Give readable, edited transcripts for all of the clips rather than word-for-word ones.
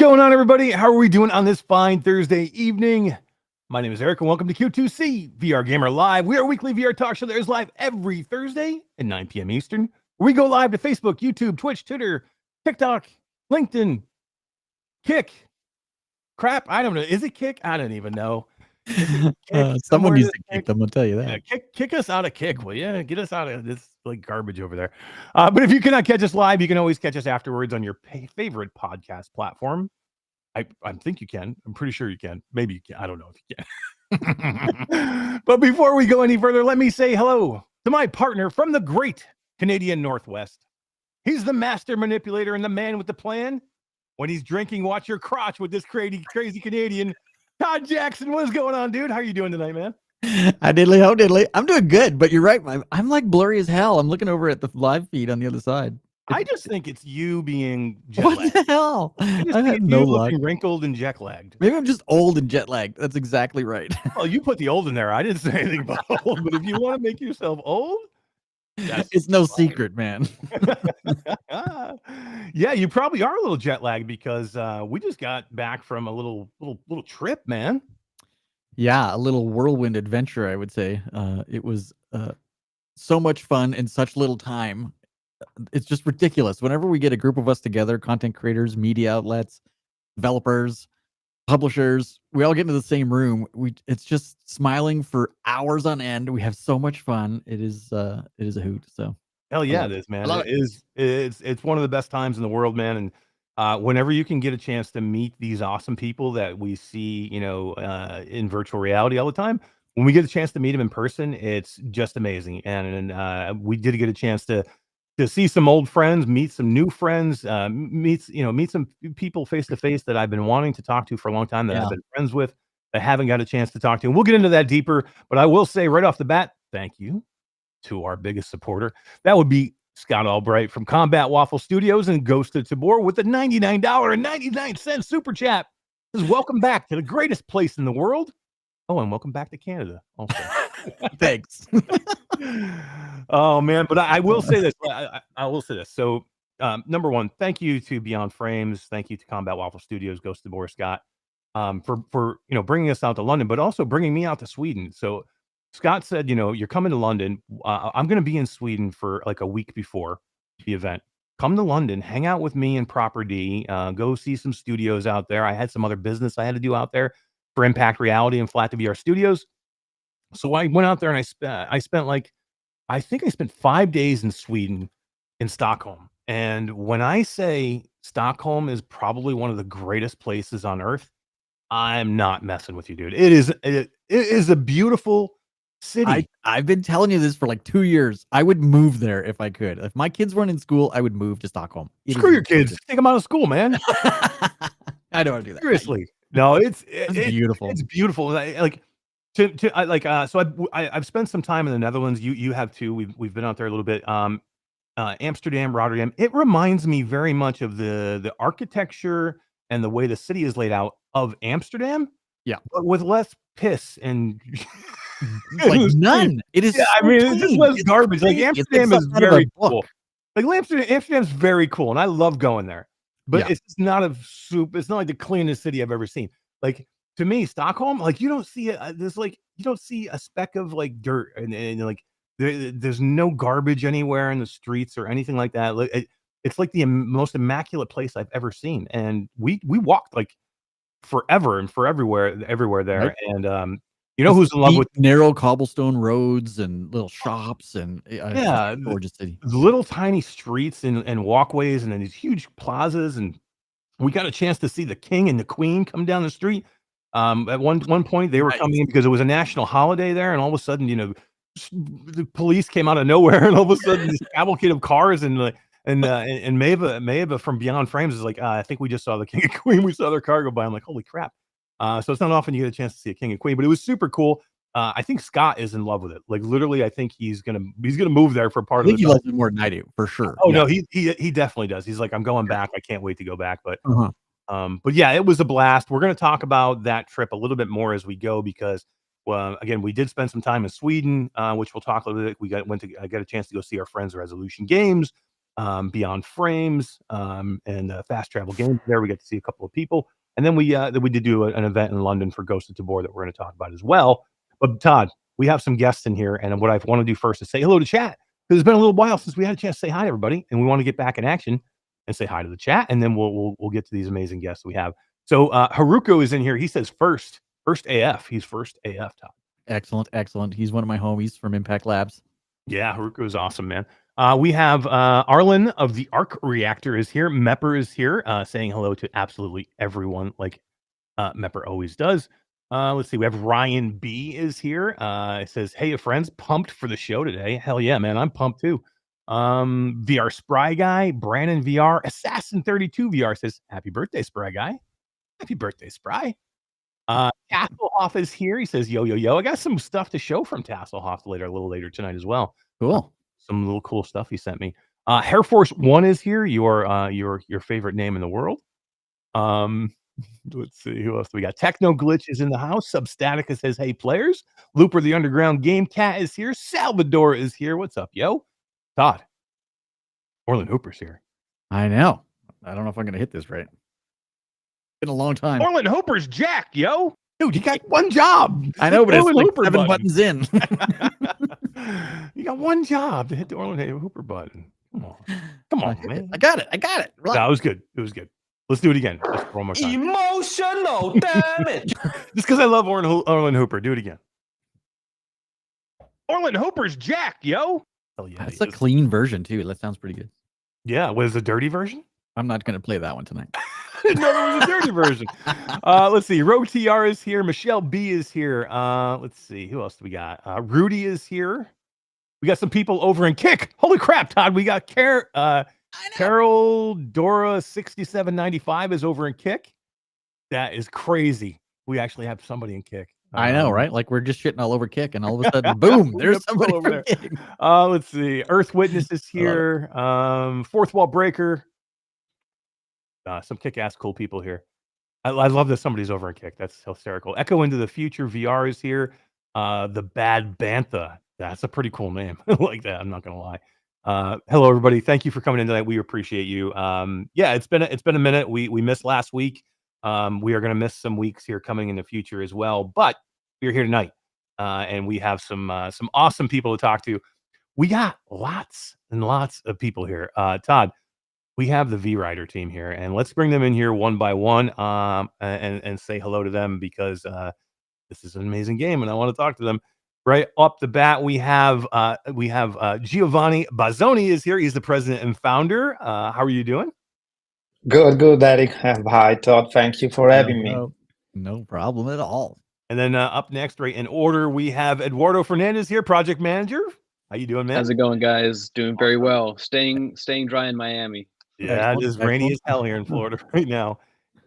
going on, everybody? How are we doing on this fine Thursday evening? My name is Eric, and welcome to Q2C VR Gamer Live. We are a weekly VR talk show that is live every Thursday at 9 p.m. Eastern. We go live to Facebook, YouTube, Twitch, Twitter, TikTok, LinkedIn, Kick. Crap, I don't know. Is it Kick? I don't even know. Someone needs to kick them, I'll tell you that. Yeah, kick us out of Kick, will you? Get us out of this like garbage over there. But if you cannot catch us live, you can always catch us afterwards on your favorite podcast platform. I think you can. I'm pretty sure you can. Maybe you can. I don't know if you can. But before we go any further, let me say hello to my partner from the great Canadian Northwest. He's the master manipulator and the man with the plan. When he's drinking, watch your crotch with this crazy Canadian. Todd Jackson, what's going on, dude? How are you doing tonight, man? Hi, diddly, ho, diddly. I'm doing good, but you're right. I'm like blurry as hell. I'm looking over at the live feed on the other side. I just think it's you being jet lagged. What the hell? I just think no you luck. looking wrinkled and jet lagged. Maybe I'm just old and jet lagged. That's exactly right. Well, you put the old in there. I didn't say anything about old, but if you want to make yourself old, it's no secret, man. Yeah, you probably are a little jet lagged because we just got back from a little trip, man. Yeah, a little whirlwind adventure, I would say. It was so much fun in such little time. It's just ridiculous. Whenever we get a group of us together, content creators, media outlets, developers, publishers, we all get into the same room. It's just smiling for hours on end. We have so much fun. It is a hoot. So hell yeah, it is, man. It's one of the best times in the world, man. And whenever you can get a chance to meet these awesome people that we see, in virtual reality all the time, when we get a chance to meet them in person, it's just amazing. And we did get a chance to see some old friends, meet some new friends, meet some people face to face that I've been wanting to talk to for a long time, that I've been friends with, that I haven't got a chance to talk to. And we'll get into that deeper. But I will say right off the bat, thank you to our biggest supporter. That would be Scott Albright from Combat Waffle Studios and Ghost of Tabor with the $99.99 super chat. Says, welcome back to the greatest place in the world. Oh, and welcome back to Canada also. Thanks. Oh man, but I will say this. I will say this. So, number one, thank you to Beyond Frames. Thank you to Combat Waffle Studios, Ghost of Tabor, Scott, for bringing us out to London, but also bringing me out to Sweden. So Scott said, you're coming to London. I'm going to be in Sweden for like a week before the event. Come to London, hang out with me and Proper D. Go see some studios out there. I had some other business I had to do out there for Impact Reality and Flat to VR Studios. So I went out there and I spent 5 days in Sweden, in Stockholm. And when I say Stockholm is probably one of the greatest places on earth, I'm not messing with you, dude. It is a beautiful city. I've been telling you this for like 2 years. I would move there if I could. If my kids weren't in school, I would move to Stockholm. Screw your kids. Take them out of school, man. I don't want to do that. Seriously. No, it's beautiful. It's beautiful. So I've spent some time in the Netherlands. You have too. We've been out there a little bit. Amsterdam, Rotterdam. It reminds me very much of the architecture and the way the city is laid out of Amsterdam. Yeah, but with less piss and like none. It is. Yeah, so it's just less garbage. Like Amsterdam is very cool. Like Amsterdam's very cool, and I love going there. But it's just not it's not like the cleanest city I've ever seen. Like to me, Stockholm, like you don't see you don't see a speck of like dirt and like there's no garbage anywhere in the streets or anything like that. It's like the most immaculate place I've ever seen. And we walked like forever and for everywhere there. Right. And who's in love with narrow cobblestone roads and little shops and gorgeous city. Little tiny streets and walkways and then these huge plazas. And we got a chance to see the king and the queen come down the street. At one point they were coming in because it was a national holiday there, and all of a sudden, the police came out of nowhere, and all of a sudden this cavalcade of cars and Maeva from Beyond Frames is like, I think we just saw the king and queen. We saw their car go by. I'm like, holy crap. So it's not often you get a chance to see a king and queen, but it was super cool. I think Scott is in love with it. Like literally, I think he's gonna move there for part of the he loves it more than I do, for sure. Oh no, he definitely does. He's like, I'm going back. I can't wait to go back. But yeah, it was a blast. We're gonna talk about that trip a little bit more as we go because, well, again, we did spend some time in Sweden, which we'll talk a little bit. I got a chance to go see our friends Resolution Games. Beyond Frames, and Fast Travel Games. There we get to see a couple of people, and then we did do an event in London for Ghost of Tabor that we're going to talk about as well. But Todd, we have some guests in here, and what I want to do first is say hello to chat, because it's been a little while since we had a chance to say hi to everybody, and we want to get back in action and say hi to the chat, and then we'll get to these amazing guests we have. So Haruko is in here. He says first AF. He's first AF, Todd. Excellent. He's one of my homies from Impact Labs. Yeah, Haruko is awesome, man. We have Arlen of the Arc Reactor is here. Mepper is here, saying hello to absolutely everyone, like Mepper always does. Let's see. We have Ryan B is here. It says, "Hey, friends, pumped for the show today." Hell yeah, man, I'm pumped too. VR Spry Guy, Brandon VR, Assassin 32 VR says, "Happy birthday, Spry Guy." Happy birthday, Spry. Tasselhof is here. He says, yo. I got some stuff to show from Tasselhof a little later tonight as well. Cool. Some little cool stuff he sent me. Hair Force 1 is here. Your favorite name in the world. Let's see who else do we got. Techno Glitch is in the house. Substatica says, "Hey players." Looper the Underground Game Cat is here. Salvador is here. What's up, yo? Todd. Orland Hooper's here. I know. I don't know if I'm gonna hit this right. Been a long time. Orland Hooper's jacked, yo. Dude, you got one job. I know, but it's like Hooper 7 buttons in. You got one job to hit the Orland Hooper button. Come on, man. I got it. Relax. No, it was good. It was good. Let's do it again. Let's one more time. Emotional damage. Just because I love Orland Hooper. Do it again. Orland Hooper's jacked, yo. Oh yeah, that's a clean version too. That sounds pretty good. Yeah, was a dirty version? I'm not going to play that one tonight. No, there was a dirty version. Let's see. RoTR is here. Michelle B is here. Let's see. Who else do we got? Rudy is here. We got some people over in Kick. Holy crap, Todd. We got Carol Dora 6795 is over in Kick. That is crazy. We actually have somebody in Kick. I know, right? Like we're just shitting all over Kick, and all of a sudden, boom, there's somebody over there. Kick. Let's see. Earth Witness is here. Fourth Wall Breaker. Some kick-ass cool people here. I love that somebody's over in Kick. That's hysterical. Echo Into the Future VR is here. The Bad Bantha. That's a pretty cool name. I like that. I'm not gonna lie. Hello, everybody. Thank you for coming in tonight. We appreciate you. Yeah, it's been a minute. We missed last week. We are gonna miss some weeks here coming in the future as well. But we're here tonight, and we have some awesome people to talk to. We got lots and lots of people here. Todd, we have the VRider team here, and let's bring them in here one by one, and say hello to them, because this is an amazing game, and I want to talk to them. Right up the bat, we have Giovanni Bazzoni is here. He's the president and founder. How are you doing? Good, Eric. Hi, Todd. Thank you for having me. No problem at all. And then up next, right in order, we have Eduardo Fernandez here, project manager. How you doing, man? How's it going, guys? Doing very well. Staying dry in Miami. Yeah, it is rainy as hell here in Florida right now.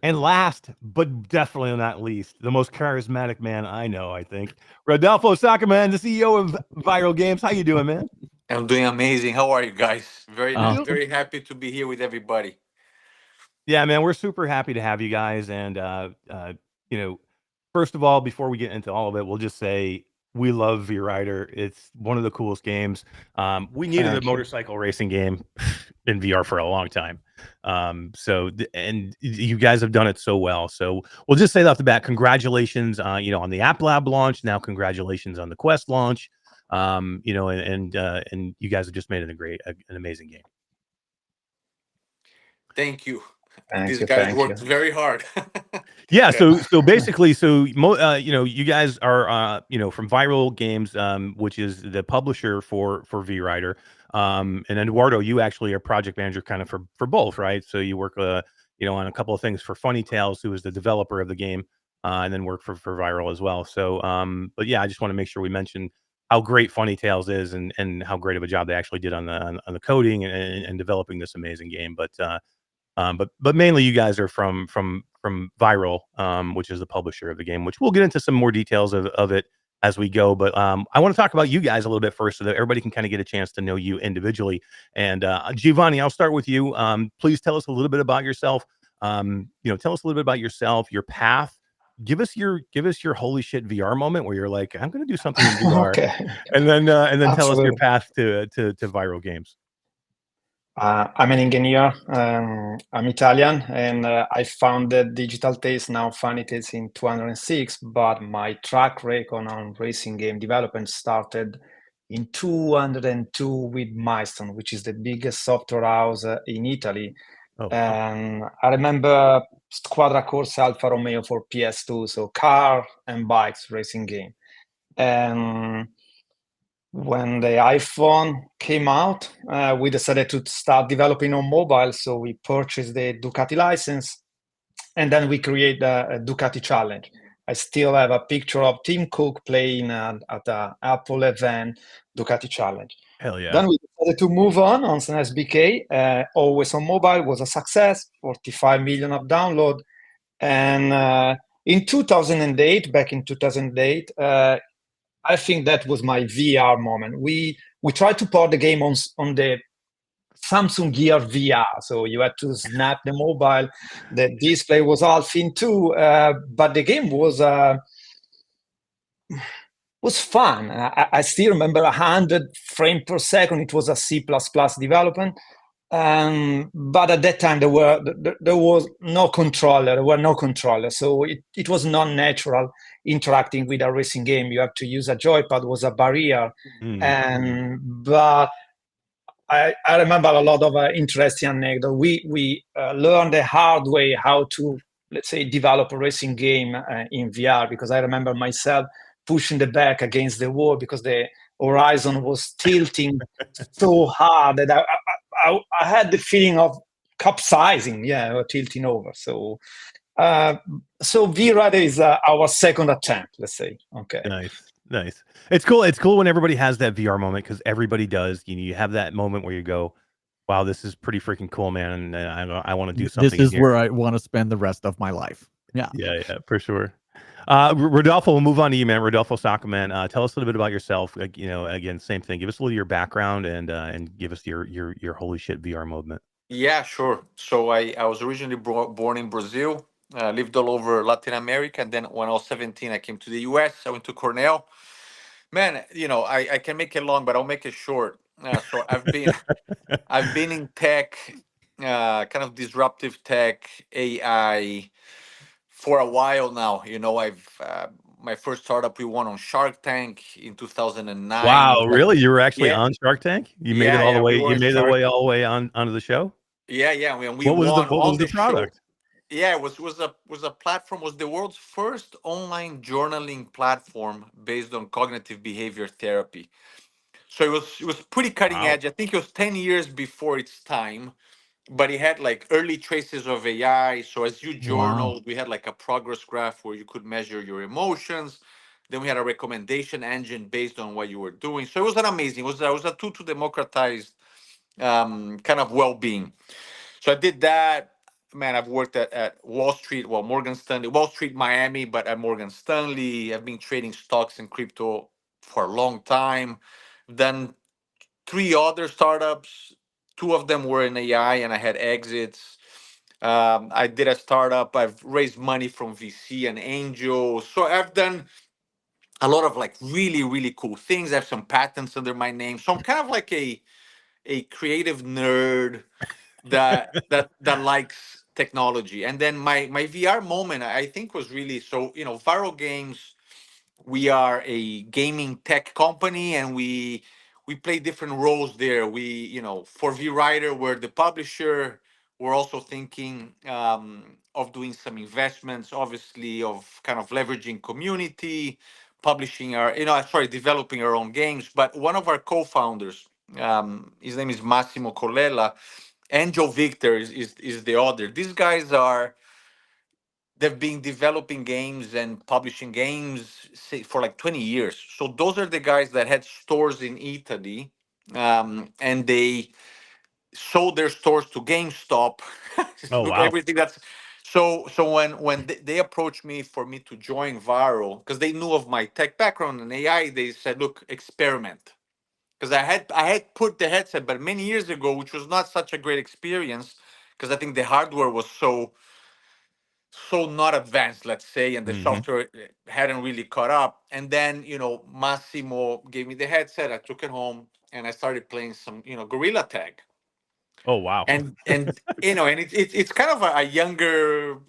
And last, but definitely not least, the most charismatic man I know, I think, Rodolfo Saccoman, the CEO of Viral Games. How you doing, man? I'm doing amazing. How are you guys? Very happy to be here with everybody. Yeah, man, we're super happy to have you guys. And first of all, before we get into all of it, we'll just say we love VRider. It's one of the coolest games. We needed a motorcycle racing game in VR for a long time. And you guys have done it so well. So we'll just say off the bat, congratulations, on the App Lab launch. Now, congratulations on the Quest launch. And you guys have just made it an amazing game. Thank you. These guys worked very hard. Yeah. So basically, you guys are, from Viral Games, which is the publisher for VRider. And Eduardo, you actually are project manager kind of for both, right? So you work, on a couple of things for Funny Tales, who is the developer of the game, and then work for Viral as well. So, but yeah, I just want to make sure we mention how great Funny Tales is, and how great of a job they actually did on the coding and developing this amazing game. But mainly you guys are from Viral, which is the publisher of the game, which we'll get into some more details of it as we go. But I want to talk about you guys a little bit first, so that everybody can kind of get a chance to know you individually. And Giovanni, I'll start with you. Please tell us a little bit about yourself. Tell us a little bit about yourself, your path. Give us your holy shit VR moment where you're like, I'm going to do something in VR. Okay. And then tell us your path to Viral Games. I'm an engineer. I'm Italian, and I founded Digital Taste, now Funny Taste, in 2006. But my track record on racing game development started in 2002 with Milestone, which is the biggest software house in Italy. Oh, wow. And I remember Squadra Corsa Alfa Romeo for PS2, so car and bikes racing game. And when the iPhone came out, we decided to start developing on mobile. So we purchased the Ducati license, and then we created a Ducati challenge. I still have a picture of Tim Cook playing at the Apple event, Ducati challenge. Hell yeah. Then we decided to move on SNES. Always on mobile was a success, 45 million of download. And in 2008, back in 2008, I think that was my VR moment. We tried to port the game on the Samsung Gear VR, so you had to snap the mobile. The display was half in two, but the game was fun. I still remember 100 frames per second. It was a C++ development. But at that time there was no controller. There were no controllers, so it was not natural interacting with a racing game. You have to use a joypad, was a barrier. But I remember a lot of interesting anecdotes. We learned the hard way how to, let's say, develop a racing game in VR, because I remember myself pushing the back against the wall because the horizon was tilting so hard that I had the feeling of capsizing, or tilting over. So VRider is our second attempt, let's say. Okay. Nice. It's cool. It's cool when everybody has that VR moment, because everybody does. You have that moment where you go, "Wow, this is pretty freaking cool, man!" And I want to do something. This is where I want to spend the rest of my life. Yeah, for sure. Rodolfo, we'll move on to you, man. Rodolfo Saccoman, tell us a little bit about yourself. Again, same thing. Give us a little of your background and give us your holy shit VR moment. Yeah, sure. So I was originally born in Brazil, lived all over Latin America, and then when I was 17, I came to the US. I went to Cornell. Man, I can make it long, but I'll make it short. So I've been in tech, kind of disruptive tech, AI, for a while now. I've my first startup, we won on Shark Tank in 2009. Wow, really? You were actually on Shark Tank? You made it all the way. You made it way all the way onto the show. Yeah. We what was won what was the product? Show. Yeah, it was a platform. Was the world's first online journaling platform based on cognitive behavior therapy. So it was pretty cutting edge. I think it was 10 years before its time, but it had like early traces of AI. So as you journaled, we had like a progress graph where you could measure your emotions. Then we had a recommendation engine based on what you were doing. So it was an amazing. It was a tool to democratize kind of well-being. So I did that. Man, I've worked at Wall Street, Morgan Stanley, Wall Street, Miami, but at Morgan Stanley. I've been trading stocks and crypto for a long time. Then 3 other startups. 2 of them were in AI, and I had exits. I did a startup. I've raised money from VC and angels. So I've done a lot of like really, really cool things. I have some patents under my name. So I'm kind of like a creative nerd that likes technology. And then my VR moment, I think, was really so. Viral Games, we are a gaming tech company, and we play different roles there. For VRider, we're the publisher. We're also thinking of doing some investments, obviously, of kind of leveraging community, publishing developing our own games. But one of our co-founders, his name is Massimo Colella, and Joe Victor is the other. These guys they've been developing games and publishing games for like 20 years. So those are the guys that had stores in Italy, and they sold their stores to GameStop. Oh, Look, wow. everything that's so when they approached me for me to join Viral, because they knew of my tech background and AI, they said, look, experiment. Because I had put the headset, but many years ago, which was not such a great experience, because I think the hardware was so not advanced, let's say, and the software hadn't really caught up. And then Massimo gave me the headset. I took it home and I started playing some Gorilla Tag. Oh wow. and you know, and it's kind of a younger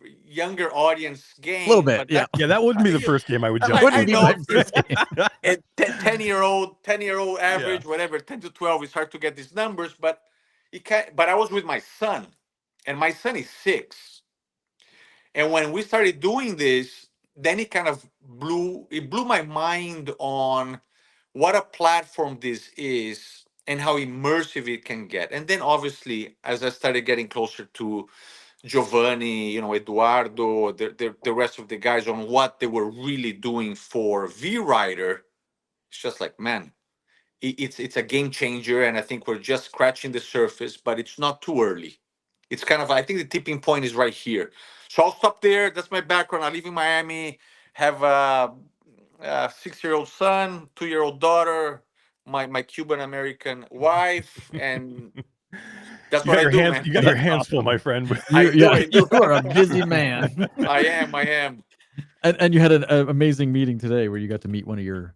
audience game. A little bit, but yeah. Yeah, that wouldn't be the first game I would jump. Wouldn't I be know my first game. and 10-year-old average, whatever, 10 to 12, it's hard to get these numbers, but but I was with my son, and my son is 6. And when we started doing this, then it kind of blew my mind on what a platform this is and how immersive it can get. And then obviously, as I started getting closer to Giovanni, you know, Eduardo, the rest of the guys on what they were really doing for VRider, it's just like, man, it's a game changer. And I think we're just scratching the surface, but it's not too early. It's kind of, I think the tipping point is right here. So I'll stop there. That's my background. I live in Miami, have a 6-year-old son, 2-year-old daughter, my Cuban American wife, and that's You what got I your do, hands. man. You got your hands full, my friend. I do, I do. You are a busy man. I am. And you had an amazing meeting today where you got to meet one of your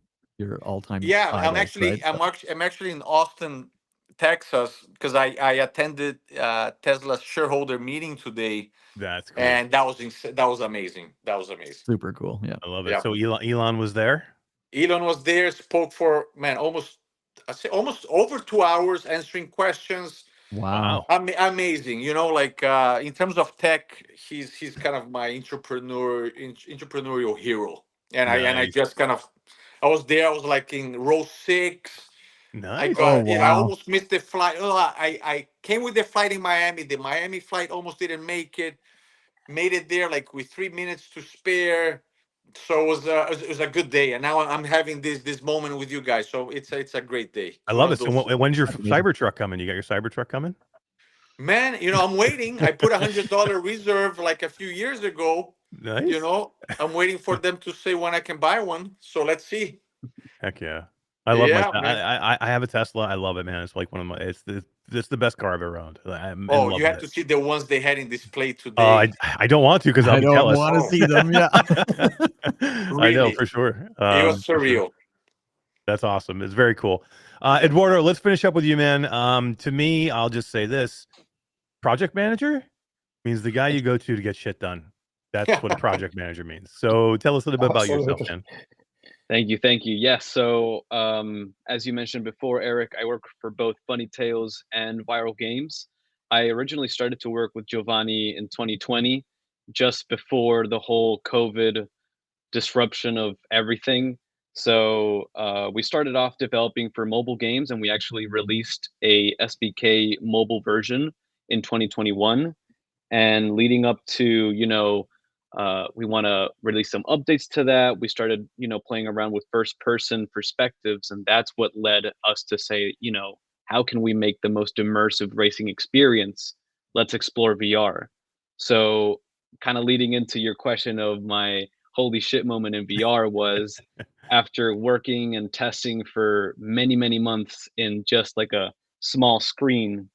all-time Yeah, idols, right? I'm actually in Austin, Texas, because I attended Tesla's shareholder meeting today, That's cool. and that was amazing. That was amazing. Super cool. Yeah. I love it. Yeah. So Elon was there. Elon was there, spoke for almost over 2 hours answering questions. Wow. Amazing, you know, like in terms of tech, he's kind of my entrepreneurial hero, and I Nice. just kind of, I was there. I was like in row 6. I Nice. got, Oh, I wow. almost missed the flight. Oh, I came with the flight in Miami. The Miami flight almost didn't make it. Made it there like with 3 minutes to spare. So it was a good day, and now I'm having this moment with you guys. So it's a great day. I One love of it. So those- when's your That's amazing. Cybertruck coming? You got your Cybertruck coming? Man, you know, I'm waiting. I put $100 reserve like a few years ago. Nice. You know, I'm waiting for them to say when I can buy one. So let's see. Heck yeah. I love Yeah, my. man. I have a Tesla. I love it, man. It's like one of my. It's the best car I've ever owned. I'm in Oh, love you have with to it. see the ones they had in display Oh, today. I don't want to because I'll I be don't jealous. want to Oh. see them. Yeah. I know Really? for sure. It was For sure. surreal. That's awesome. It's very cool. Eduardo, let's finish up with you, man. To me, I'll just say this: project manager means the guy you go to get shit done. That's what a project manager means. So tell us a little bit about yourself, Absolutely. man. Thank you. Yes. So, as you mentioned before, Eric, I work for both Funny Tales and Viral Games. I originally started to work with Giovanni in 2020, just before the whole COVID disruption of everything. So, we started off developing for mobile games, and we actually released a SBK mobile version in 2021. And leading up to, we want to release some updates to that. We started, playing around with first person perspectives, and that's what led us to say, how can we make the most immersive racing experience? Let's explore VR. So, kind of leading into your question of my holy shit moment in VR was after working and testing for many, many months in just like a small screen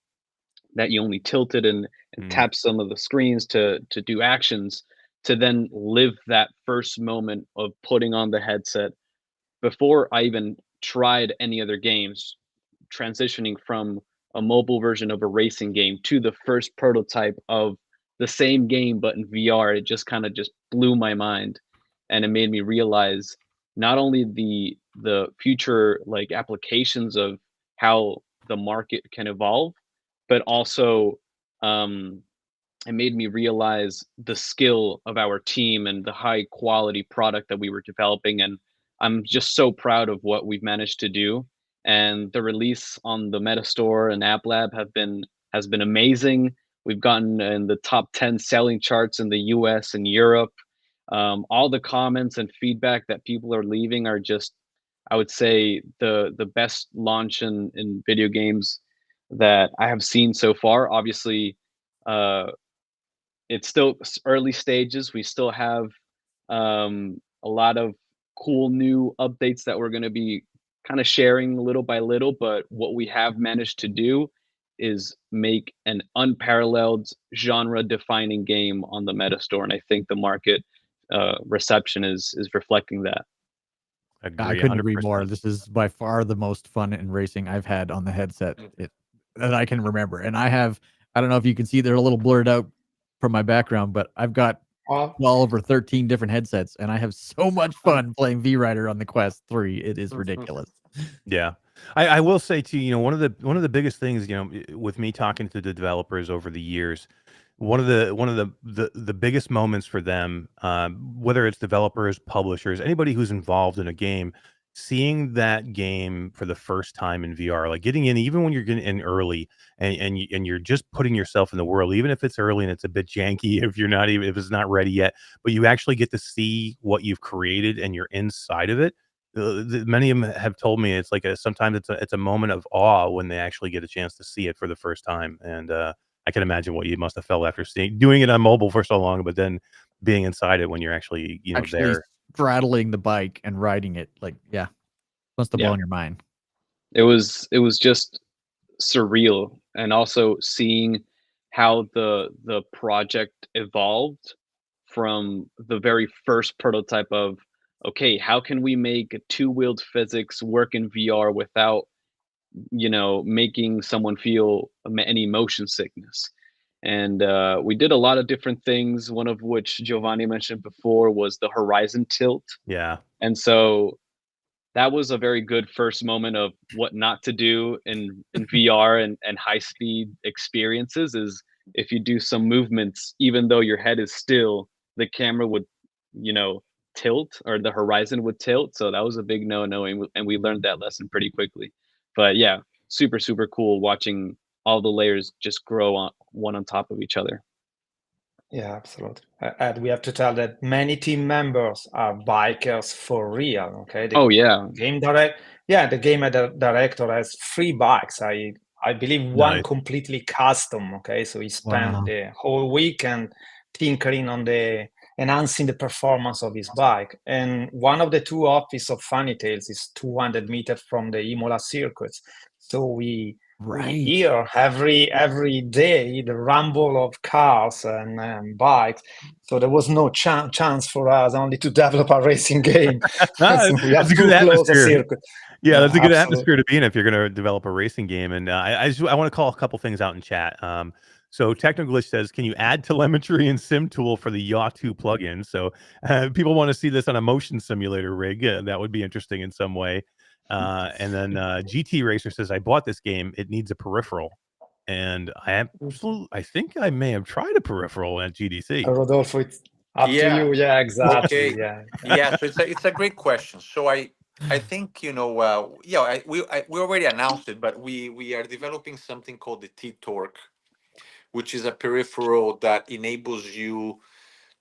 that you only tilted and tap some of the screens to do actions, to then live that first moment of putting on the headset before I even tried any other games, transitioning from a mobile version of a racing game to the first prototype of the same game but in VR. It just kind of just blew my mind, and it made me realize not only the future like applications of how the market can evolve, but also it made me realize the skill of our team and the high quality product that we were developing. And I'm just so proud of what we've managed to do. And the release on the Meta Store and App Lab has been amazing. We've gotten in the top 10 selling charts in the US and Europe. All the comments and feedback that people are leaving are just, I would say, the best launch in video games that I have seen so far. Obviously, uh, it's still early stages. We still have a lot of cool new updates that we're going to be kind of sharing little by little. But what we have managed to do is make an unparalleled genre-defining game on the Meta Store, and I think the market reception is reflecting that. Agree, I couldn't agree 100%. more. This is by far the most fun in racing I've had on the headset. that I can remember. And I don't know if you can see, they're a little blurred out from my background, but I've got well over 13 different headsets, and I have so much fun playing VRider on the Quest 3. It is ridiculous. Yeah. I will say too, one of the biggest things, with me talking to the developers over the years, one of the biggest moments for them, whether it's developers, publishers, anybody who's involved in a game, seeing that game for the first time in VR, like getting in, even when you're getting in early and you're just putting yourself in the world, even if it's early and it's a bit janky, if it's not ready yet, but you actually get to see what you've created and you're inside of it. Many of them have told me it's like sometimes it's a moment of awe when they actually get a chance to see it for the first time, and I can imagine what you must have felt after doing it on mobile for so long, but then being inside it when you're actually there. Straddling the bike and riding it, like, yeah, must have blown your mind. It was just surreal, and also seeing how the project evolved from the very first prototype of, okay, how can we make two-wheeled physics work in VR without, making someone feel any motion sickness? And we did a lot of different things, one of which Giovanni mentioned before was the horizon tilt. Yeah. And so that was a very good first moment of what not to do in VR and high speed experiences. Is if you do some movements, even though your head is still, the camera would, tilt, or the horizon would tilt. So that was a big no-no, and we learned that lesson pretty quickly. But yeah, super, super cool watching all the layers just grow on one on top of each other. Yeah, absolutely. And we have to tell that many team members are bikers for real. Okay. Yeah. The game director has 3 bikes. I believe one Nice. completely custom. Okay, so he spent the whole weekend tinkering on enhancing the performance of his bike. And one of the 2 offices of Funny Tales is 200 meters from the Imola circuits. So we hear every day the rumble of cars and bikes. So there was no chance for us only to develop a racing game. So we have That's a good atmosphere. Yeah, that's a good atmosphere to be in if you're going to develop a racing game. And I want to call a couple things out in chat. So Technoglitch says, can you add telemetry and sim tool for the Yaw2 plugin? So people want to see this on a motion simulator rig. That would be interesting in some way. And then GT Racer says, I bought this game. It needs a peripheral. And I think I may have tried a peripheral at GDC. Rodolfo, it's up to you. Yeah, exactly. Okay. Yeah. So it's a great question. So I think we already announced it, but we are developing something called the T-Torque, which is a peripheral that enables you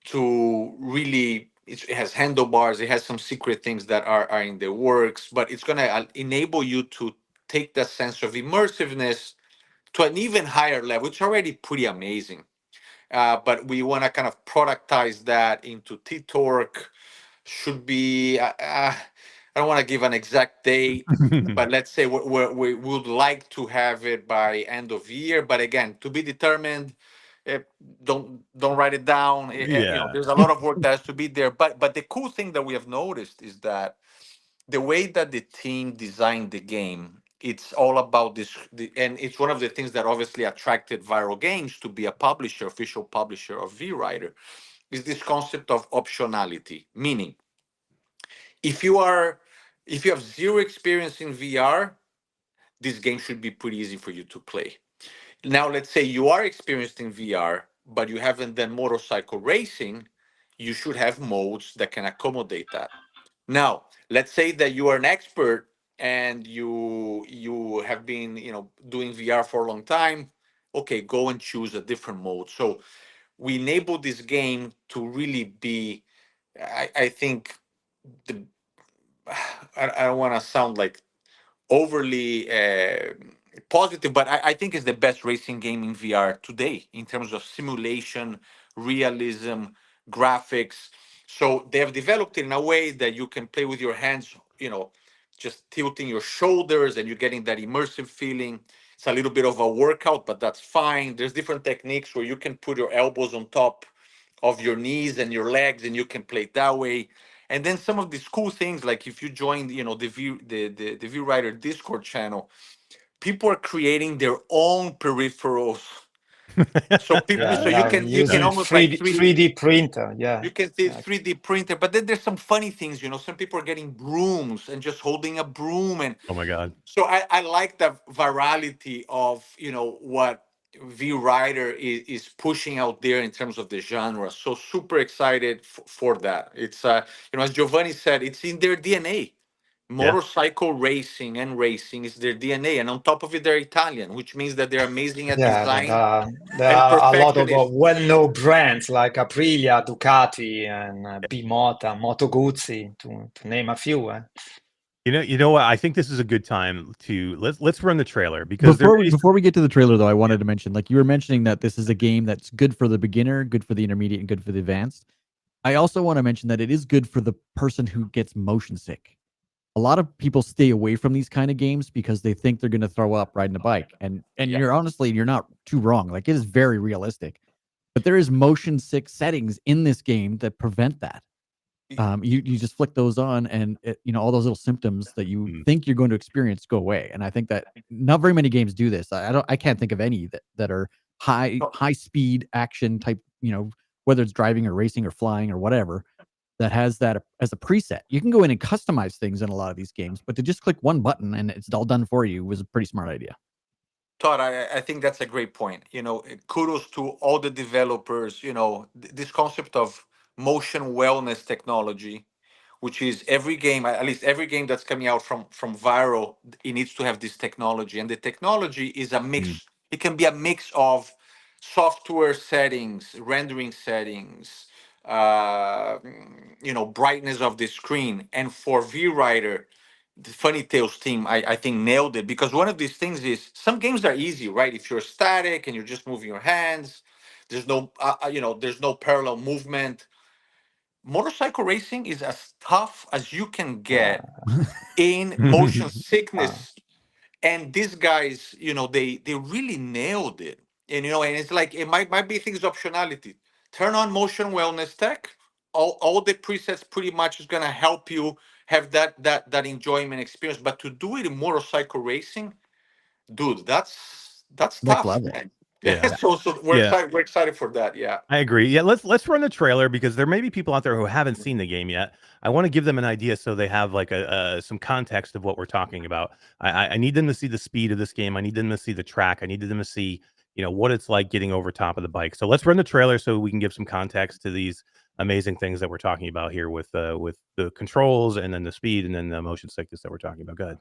to really. It has handlebars. It has some secret things that are in the works, but it's going to enable you to take that sense of immersiveness to an even higher level. It's already pretty amazing. But we want to kind of productize that into T-Torque. Should be, I don't want to give an exact date, but let's say we would like to have it by end of year. But again, to be determined. Don't write it down. There's a lot of work that has to be there. But the cool thing that we have noticed is that the way that the team designed the game, it's all about this, and it's one of the things that obviously attracted Viral Games to be a publisher, official publisher of VRider, is this concept of optionality. Meaning, if you have zero experience in VR, this game should be pretty easy for you to play. Now, let's say you are experienced in VR, but you haven't done motorcycle racing, you should have modes that can accommodate that. Now, let's say that you are an expert and you have been, doing VR for a long time. Okay, go and choose a different mode. So we enable this game to really be, I think, I don't want to sound like overly positive, but I think it's the best racing game in VR today in terms of simulation, realism, graphics. So they have developed it in a way that you can play with your hands, just tilting your shoulders and you're getting that immersive feeling. It's a little bit of a workout, but that's fine. There's different techniques where you can put your elbows on top of your knees and your legs and you can play it that way. And then some of these cool things, like if you join, the VRider Discord channel, people are creating their own peripherals. So people, Yeah, so you can using almost like 3D printer. Yeah, you can see 3D printer, but then there's some funny things, some people are getting brooms and just holding a broom. And Oh my God. so I like the virality of, what VRider is pushing out there in terms of the genre. So super excited for that. It's, as Giovanni said, it's in their DNA. Motorcycle racing and racing is their DNA. And on top of it, they're Italian, which means that they're amazing at design. There and are a lot of perfectionist. well-known brands like Aprilia, Ducati, and Bimota, Moto Guzzi, to name a few. You know what? I think this is a good time to let's run the trailer because before we get to the trailer, though, I wanted to mention, like you were mentioning, that this is a game that's good for the beginner, good for the intermediate, and good for the advanced. I also want to mention that it is good for the person who gets motion sick. A lot of people stay away from these kind of games because they think they're going to throw up riding a bike, and you're not too wrong. Like, it is very realistic, but there is motion sick settings in this game that prevent that. You just flick those on, and all those little symptoms that you think you're going to experience go away. And I think that not very many games do this. I can't think of any that are high speed action type, whether it's driving or racing or flying or whatever, that has that as a preset. You can go in and customize things in a lot of these games, but to just click one button and it's all done for you was a pretty smart idea. Todd, I think that's a great point. Kudos to all the developers. This concept of motion wellness technology, which is every game, at least every game that's coming out from Viral, it needs to have this technology. And the technology is a mix. It can be a mix of software settings, rendering settings, brightness of the screen. And for VRider, the Funny Tales team, I think nailed it, because one of these things is some games are easy, right? If you're static and you're just moving your hands, there's no, there's no parallel movement. Motorcycle racing is as tough as you can get in motion sickness, and these guys, they really nailed it. And and it's like it might be things optionality. Turn on motion wellness tech. All the presets pretty much is gonna help you have that enjoyment experience. But to do it in motorcycle racing, dude, that's tough, man. Yeah. So we're excited for that. Yeah. I agree. Yeah, let's run the trailer because there may be people out there who haven't seen the game yet. I want to give them an idea so they have like some context of what we're talking about. I need them to see the speed of this game. I need them to see the track. I need them to see, what it's like getting over top of the bike. So let's run the trailer so we can give some context to these amazing things that we're talking about here with the controls and then the speed and then the motion sickness that we're talking about. Go ahead.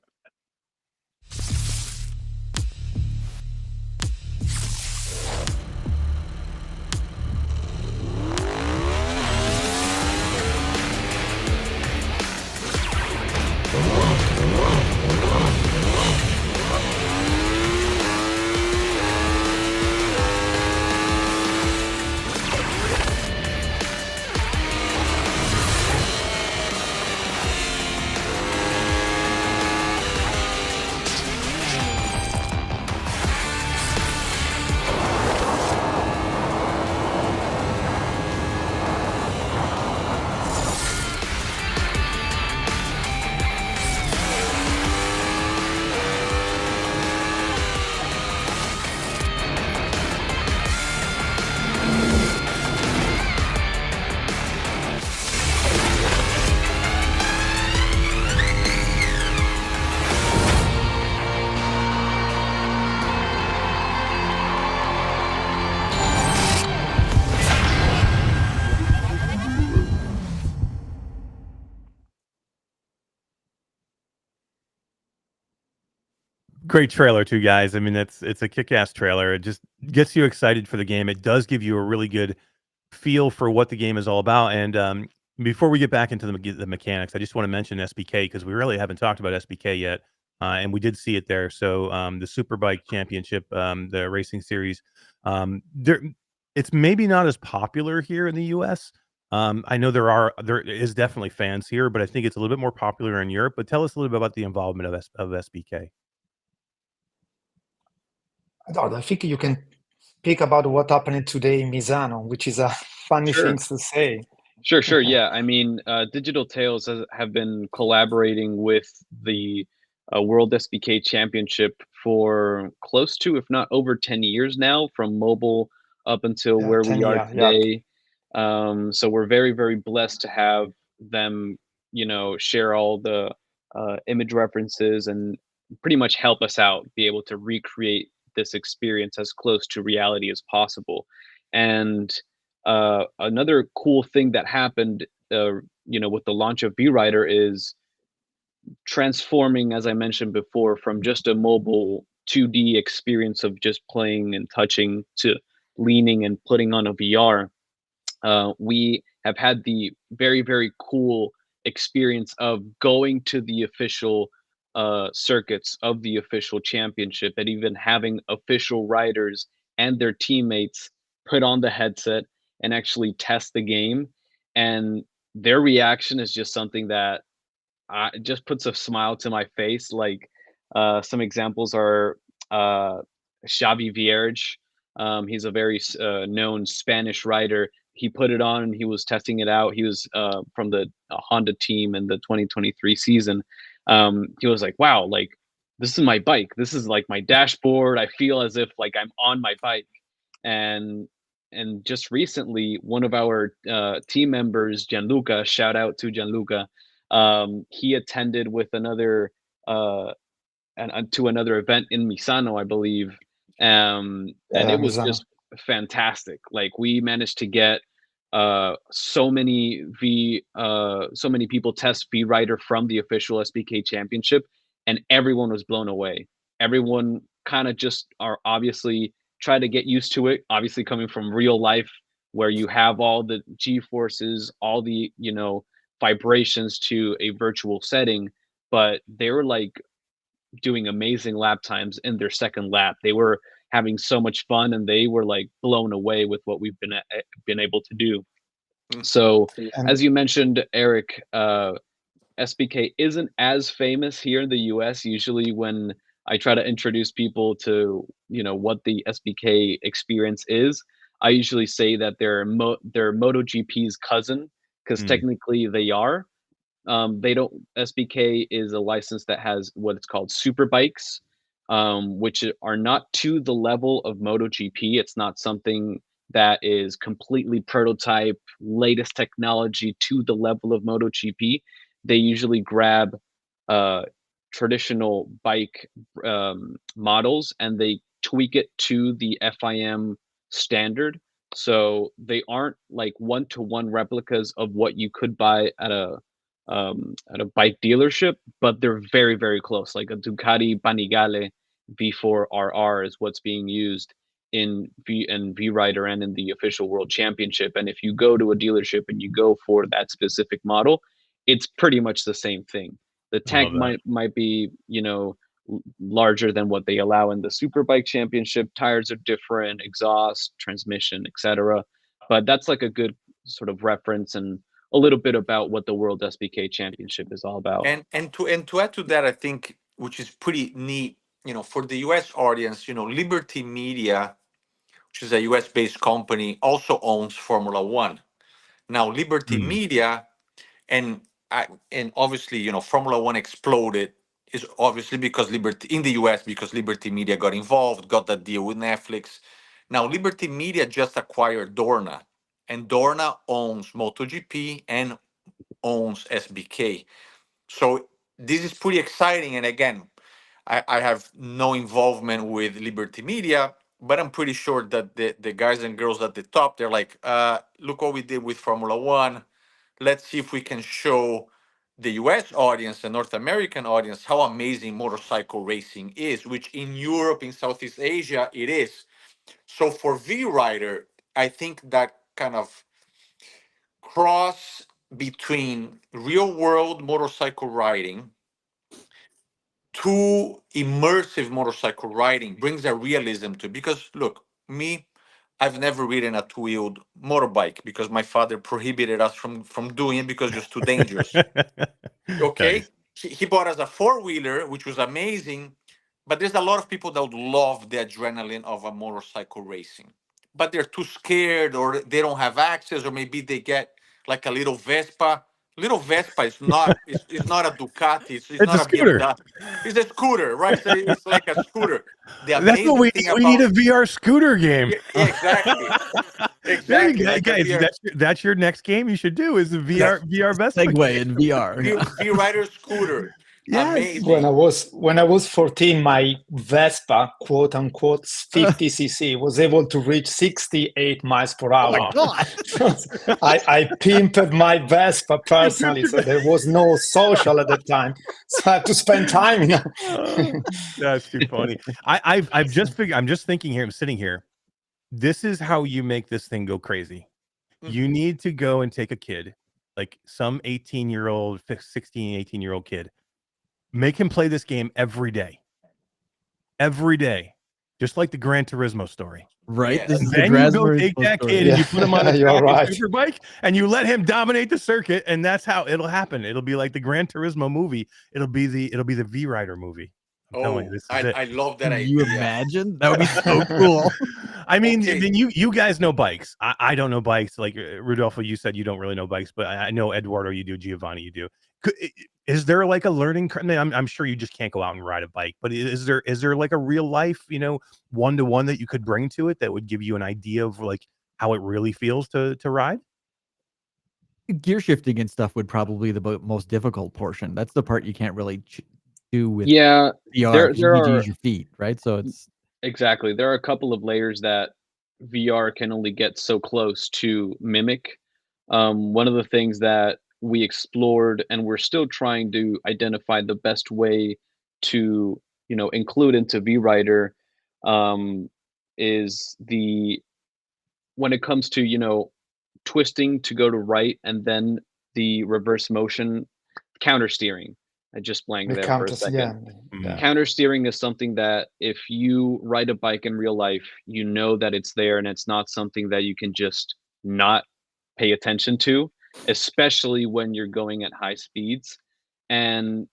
Great trailer too, guys. I mean, it's a kick-ass trailer. It just gets you excited for the game. It does give you a really good feel for what the game is all about. And before we get back into the mechanics, I just want to mention SBK because we really haven't talked about SBK yet, and we did see it there. So the Superbike Championship, the racing series, it's maybe not as popular here in the U.S. I know there is definitely fans here, but I think it's a little bit more popular in Europe. But tell us a little bit about the involvement of SBK. I think you can speak about what happened today in Misano, which is a funny thing to say. Sure. Yeah. I mean, Digital Tales have been collaborating with the World SBK Championship for close to, if not over 10 years now, from mobile up until where we are today. So we're very, very blessed to have them, share all the image references and pretty much help us out, be able to recreate this experience as close to reality as possible. And another cool thing that happened, with the launch of VRider is transforming, as I mentioned before, from just a mobile 2D experience of just playing and touching to leaning and putting on a VR. We have had the very, very cool experience of going to the official circuits of the official championship and even having official riders and their teammates put on the headset and actually test the game. And their reaction is just something that it just puts a smile to my face. Like some examples are Xavi Vierge. He's a very known Spanish rider. He put it on and he was testing it out. He was from the Honda team in the 2023 season. He was like, wow, like this is my bike. This is like my dashboard. I feel as if like I'm on my bike. And just recently, one of our team members, Gianluca, shout out to Gianluca, he attended with another to another event in Misano, I believe, and it was Misano. just fantastic. Like we managed to get so many people test VRider from the official SBK championship, and everyone was blown away. Everyone kind of just are obviously try to get used to it, obviously coming from real life where you have all the G forces, all the vibrations to a virtual setting, but they were like doing amazing lap times in their second lap. They were having so much fun and they were like blown away with what we've been able to do. So as you mentioned, Eric, SBK isn't as famous here in the US. Usually when I try to introduce people to, what the SBK experience is, I usually say that they're MotoGP's cousin, because technically they are. They don't. SBK is a license that has what it's called super bikes, which are not to the level of MotoGP. It's not something that is completely prototype, latest technology to the level of MotoGP. They usually grab traditional bike models and they tweak it to the FIM standard. So they aren't like one-to-one replicas of what you could buy at a bike dealership, but they're very, very close. Like a Ducati Panigale V4RR is what's being used in VRider and in the official World Championship. And if you go to a dealership and you go for that specific model, it's pretty much the same thing. The tank might be, larger than what they allow in the Superbike Championship. Tires are different, exhaust, transmission, etc. But that's like a good sort of reference and a little bit about what the World SBK Championship is all about. And to add to that, I think, which is pretty neat, for the US audience, Liberty Media, which is a US based company, also owns Formula One. Now, Liberty Media and obviously, Formula One exploded is obviously because Liberty in the US, because Liberty Media got involved, got that deal with Netflix. Now, Liberty Media just acquired Dorna, and Dorna owns MotoGP and owns SBK. So this is pretty exciting. And again, I have no involvement with Liberty Media, but I'm pretty sure that the guys and girls at the top, they're like, look what we did with Formula One. Let's see if we can show the US audience, the North American audience, how amazing motorcycle racing is, which in Europe, in Southeast Asia, it is. So for VRider, I think that kind of cross between real world motorcycle riding to immersive motorcycle riding brings a realism to it. Because look, me, I've never ridden a two-wheeled motorbike because my father prohibited us from doing it because it's too dangerous. Okay. Nice. He bought us a four-wheeler, which was amazing, but there's a lot of people that would love the adrenaline of a motorcycle racing, but they're too scared or they don't have access, or maybe they get like a little Vespa Little Vespa is not it's not a Ducati. It's It's not a a scooter. BMW. It's a scooter, right? So it's like a scooter. The That's what amazing thing we need about a VR scooter game. yeah, exactly. There you Exactly. go, Like a guys. VR, That's your next game. You should do is a VR Vespa Segue game. in VR. Yeah. VRider scooter. Yes. Amazing. When I was 14, my Vespa, quote unquote, 50cc was able to reach 68 miles per hour. Oh my God. I pimped my Vespa personally, so there was no social at the time, so I had to spend time. That's too funny. I've just figured. I'm just thinking here. I'm sitting here. This is how you make this thing go crazy. You need to go and take a kid, like some 18-year-old, 16, 18-year-old kid. Make him play this game every day, just like the Gran Turismo story. Right. Yes. This is the Then you go Raspberry take that story. kid and you put him on a You're track right. and superbike, and you let him dominate the circuit, and that's how it'll happen. It'll be like the Gran Turismo movie. It'll be the VRider movie. I'm telling you, this is it. I love that Can idea. you imagine? That would be so cool. I mean, Okay. you guys know bikes. I don't know bikes. Like Rodolfo, you said you don't really know bikes, but I know Eduardo, you do. Giovanni, you do. Is there like a learning curve? I mean, I'm sure you just can't go out and ride a bike, but is there like a real life, one-to-one that you could bring to it that would give you an idea of like how it really feels to ride? Gear shifting and stuff would probably be the most difficult portion. That's the part you can't really do with Yeah, VR. 'cause there you need to are use your feet, right? So it's exactly. There are a couple of layers that VR can only get so close to mimic. One of the things that we explored, and we're still trying to identify the best way to, include into VRider, is when it comes to, twisting to go to right and then the reverse motion counter steering. I just blanked The there for a counters, second. yeah. Counter steering is something that if you ride a bike in real life, you know that it's there and it's not something that you can just not pay attention to, especially when you're going at high speeds. And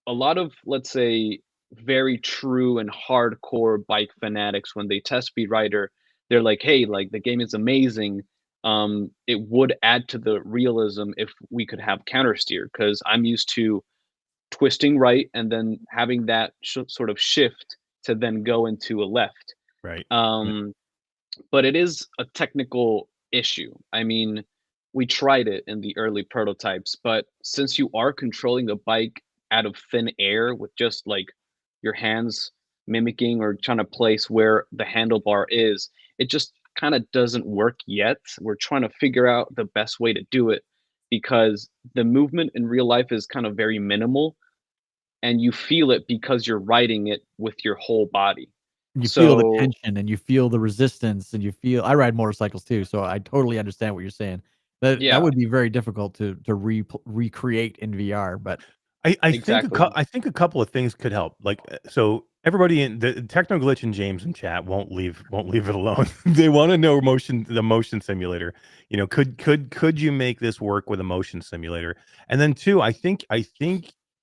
a lot of, let's say, very true and hardcore bike fanatics, when they test VRider, they're like, hey, like the game is amazing. It would add to the realism if we could have counter steer, because I'm used to twisting right and then having that sort of shift to then go into a left. Right. But it is a technical issue. I mean, we tried it in the early prototypes, but since you are controlling the bike out of thin air with just like your hands mimicking or trying to place where the handlebar is, it just kind of doesn't work yet. We're trying to figure out the best way to do it, because the movement in real life is kind of very minimal and you feel it because you're riding it with your whole body. you feel the So tension and you feel the resistance and I ride motorcycles too, so I totally understand what you're saying. That yeah, would be very difficult to recreate in VR, but I exactly. think a couple of things could help. Like, so everybody in the Techno Glitch and James in chat won't leave it alone. They want to know the motion simulator. Could you make this work with a motion simulator? And then two, I think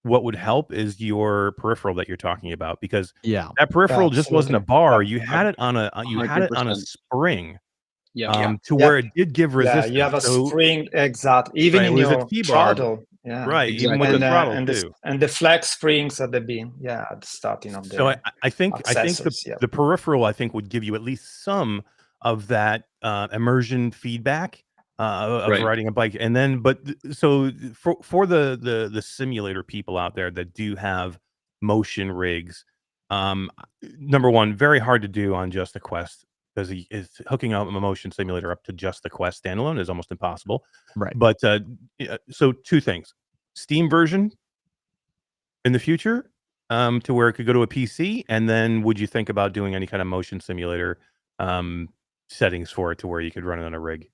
what would help is your peripheral that you're talking about, because yeah, that peripheral just wasn't a Absolutely. bar. Yeah. You had it on a 100%. spring. Yeah. To where it did give Yeah, resistance. you have a So, spring, exactly. Even right, it in was a your T-bar. throttle, yeah. Right, even with Exactly. the throttle and too. the flex springs at the beam, yeah, at the starting of the So I think accessories, yeah. the peripheral, I think, would give you at least some of that immersion feedback of Right. riding a bike. And then, so for the simulator people out there that do have motion rigs, number one, very hard to do on just the Quest, because it's hooking up a motion simulator up to just the Quest standalone is almost impossible. right. But so two things: Steam version in the future, to where it could go to a PC, and then would you think about doing any kind of motion simulator settings for it to where you could run it on a rig?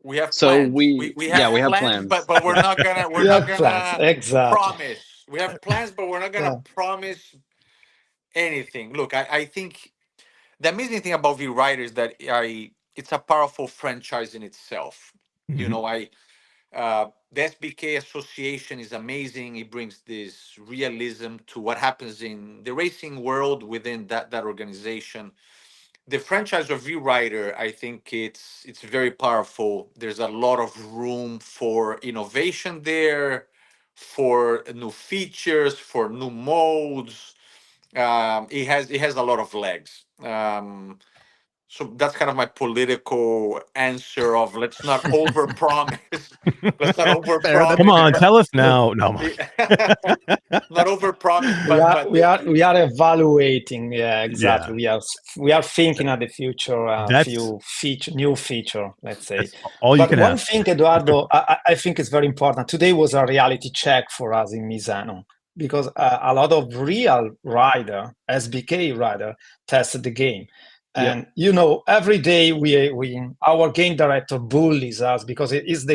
We have So plans. we have have plans, plans. but we're not gonna We have plans, exactly. promise. We have plans, but we're not gonna promise anything. Look, I think the amazing thing about VRider is that it's a powerful franchise in itself. You know, the SBK association is amazing. It brings this realism to what happens in the racing world within that organization. the franchise of VRider, I think it's very powerful. There's a lot of room for innovation there, for new features, for new modes. It has a lot of legs. So that's kind of my political answer of let's not overpromise. Let's not overpromise. Come on, but- tell us now. No, not overpromise, we are evaluating. Yeah, exactly. Yeah. We are thinking of the future. That's- New feature. Let's say. that's all you But can one ask. thing, Eduardo, I think is very important. Today was a reality check for us in Misano because a lot of real rider, SBK rider, tested the game. And every day our game director bullies us because it is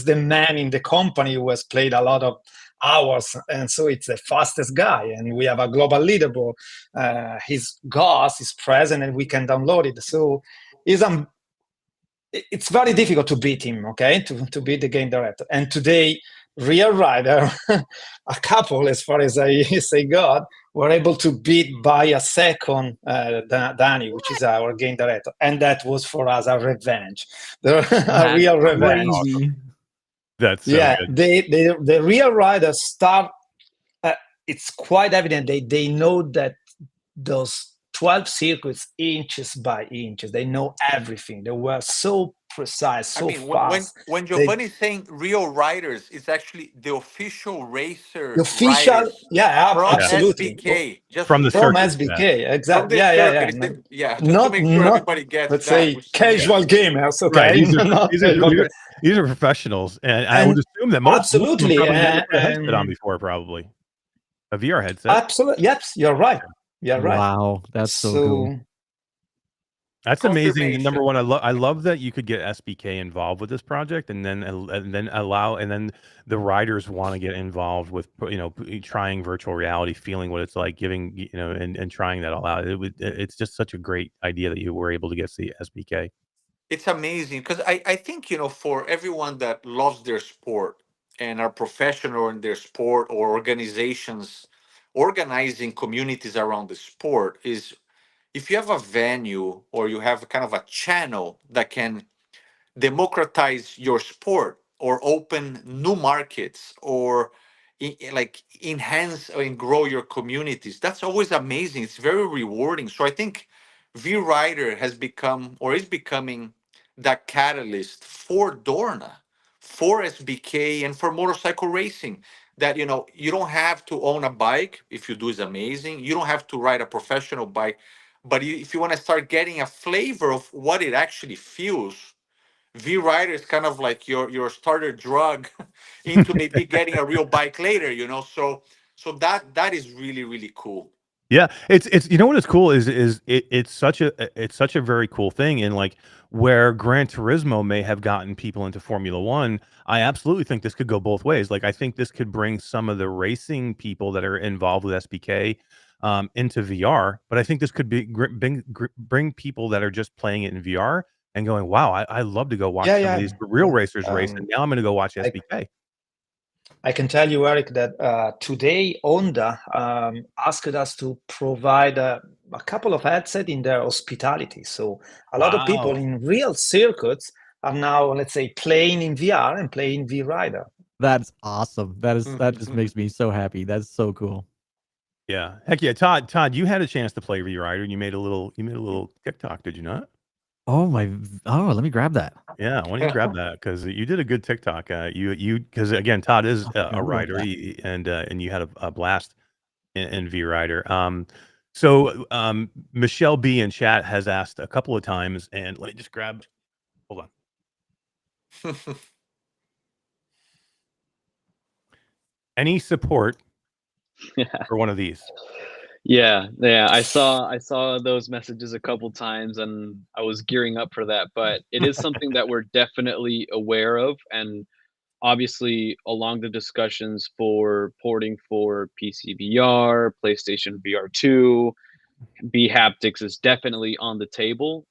the man in the company who has played a lot of hours, and so it's the fastest guy. And we have a global leaderboard. His Ghost is present, and we can download it. So it's very difficult to beat him. Okay, to beat the game director. And today, real rider, a couple, as far as I say, God, were able to beat by a second Danny, which is our game director, and that was for us a revenge, a real revenge. Crazy. That's so good. The real riders start. It's quite evident they know that those 12 circuits, inches by inches, they know everything. They were so precise, so fast. When Giovanni's saying real riders, it's actually the official racer. The official, riders from absolutely. SBK, just from the from circuit, SBK, exactly. Just to make sure everybody gets let's that. say casual gamers, okay? Right. These are professionals, and I would assume that most of them absolutely, probably never put a headset on before, probably a VR headset. Absolutely, yes, you're right. You're right. Wow, that's so cool. That's amazing. Number one, I love that you could get SBK involved with this project, and then the riders want to get involved with trying virtual reality, feeling what it's like, giving and trying that all out. It's just such a great idea that you were able to get the SBK. It's amazing because I think for everyone that loves their sport and are professional in their sport, or organizations organizing communities around the sport, is if you have a venue or you have kind of a channel that can democratize your sport or open new markets or enhance and grow your communities, that's always amazing. It's very rewarding. So I think VRider has become, or is becoming, that catalyst for Dorna, for SBK, and for motorcycle racing. That you don't have to own a bike. If you do, is amazing. You don't have to ride a professional bike, but if you want to start getting a flavor of what it actually feels, VRider is kind of like your starter drug into maybe getting a real bike later. So that is really, really cool. Yeah, it's what is cool is it's such a very cool thing. And like where Gran Turismo may have gotten people into Formula One, I absolutely think this could go both ways. Like I think this could bring some of the racing people that are involved with SBK into VR, but I think this could bring people that are just playing it in VR and going, wow, I love to go watch some of these real racers race, and now I'm going to go watch SBK. I can tell you, Eric, that today Honda asked us to provide a couple of headsets in their hospitality. So a lot of people in real circuits are now, let's say, playing in VR and playing VRider. That's awesome. That just makes me so happy. That's so cool. Yeah, heck yeah, Todd, you had a chance to play VRider, and you made a little TikTok, did you not? Let me grab that. Yeah, why don't you grab that, because you did a good TikTok. Because again, Todd is a rider, and you had a blast in VRider. So Michelle B in chat has asked a couple of times, and let me just grab. Hold on. Any support for one of these? Yeah. I saw those messages a couple times, and I was gearing up for that. But it is something that we're definitely aware of, and obviously along the discussions for porting for PC VR, PlayStation VR 2, BHaptics is definitely on the table.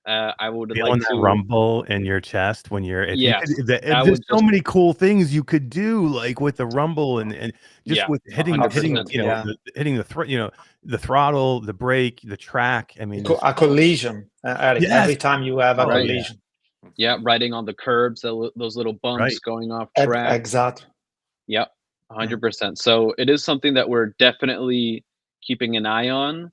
I would Feeling like that to rumble in your chest when you're if you Yes, could I there's would so just many cool things you could do, like with the rumble and just yeah, with hitting 100%. you know Yeah. hitting the throttle, the brake, the track. I mean, A collision, Eric. Yes. Every time you have a Oh, yeah. collision. Yeah, riding on the curbs, those little bumps Right. going off track. Exactly. Yep, 100%. So it is something that we're definitely keeping an eye on.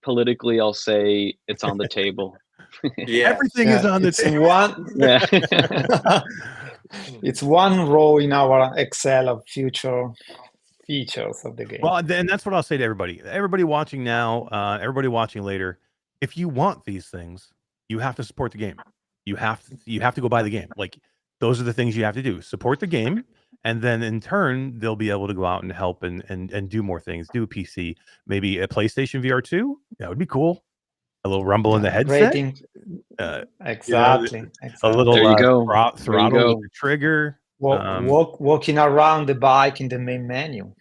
Politically, I'll say it's on the table. Yeah. Everything is on the It's table. one. Yeah. It's one row in our Excel of future features of the game. Well, and that's what I'll say to everybody. Everybody watching now, everybody watching later. If you want these things, you have to support the game. You have to go buy the game. Like those are the things you have to do. Support the game, and then in turn, they'll be able to go out and help and do more things. Do a PC, maybe a PlayStation VR 2. That would be cool. A little rumble in the headset. Rating. Exactly. A little There you go. throttle with the trigger. Walking around the bike in the main menu,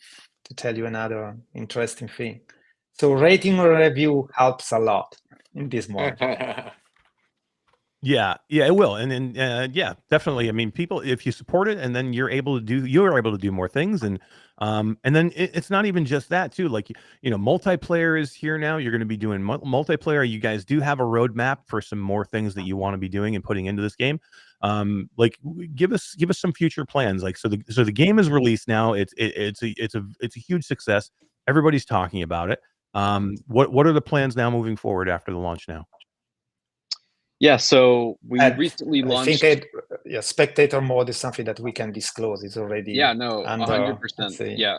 to tell you another interesting thing. So rating or review helps a lot in this moment. Yeah, it will, and then yeah, definitely. I mean, people, if you support it, and then you're able to do more things, and then it's not even just that too. Like multiplayer is here now. You're going to be doing multiplayer. You guys do have a roadmap for some more things that you want to be doing and putting into this game. Like give us some future plans. Like so the game is released now. It's a huge success. Everybody's talking about it. What are the plans now moving forward after the launch now? Yeah, so we recently launched. I think spectator mode is something that we can disclose. It's already 100%. Yeah,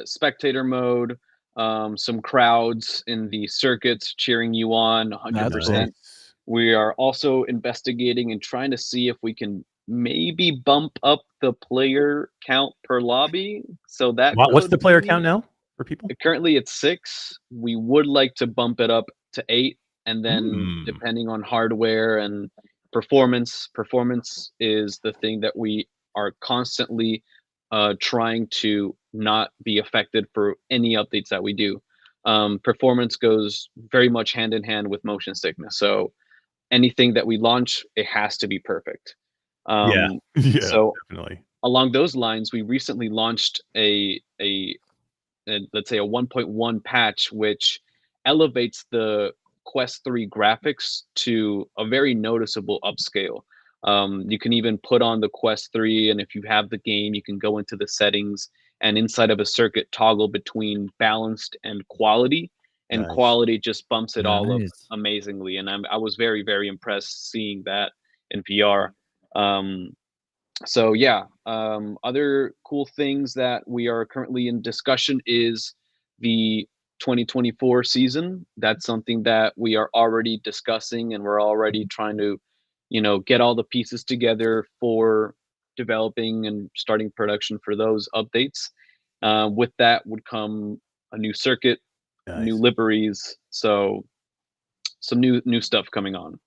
spectator mode, some crowds in the circuits cheering you on. 100%. We are also investigating and trying to see if we can maybe bump up the player count per lobby. So that what's the player count now for people? Currently, it's 6. We would like to bump it up to 8. And then depending on hardware and performance is the thing that we are constantly trying to not be affected for any updates that we do. Performance goes very much hand in hand with motion sickness. So anything that we launch, it has to be perfect. Yeah, so definitely. Along those lines, we recently launched a let's say a 1.1 patch, which elevates the Quest 3 graphics to a very noticeable upscale. You can even put on the Quest 3, and if you have the game, you can go into the settings and inside of a circuit toggle between balanced and quality, and quality just bumps it all up amazingly. And I was very, very impressed seeing that in VR. So yeah, other cool things that we are currently in discussion is the 2024 season. That's something that we are already discussing, and we're already trying to, get all the pieces together for developing and starting production for those updates. With that would come a new circuit, new liveries, so some new stuff coming on.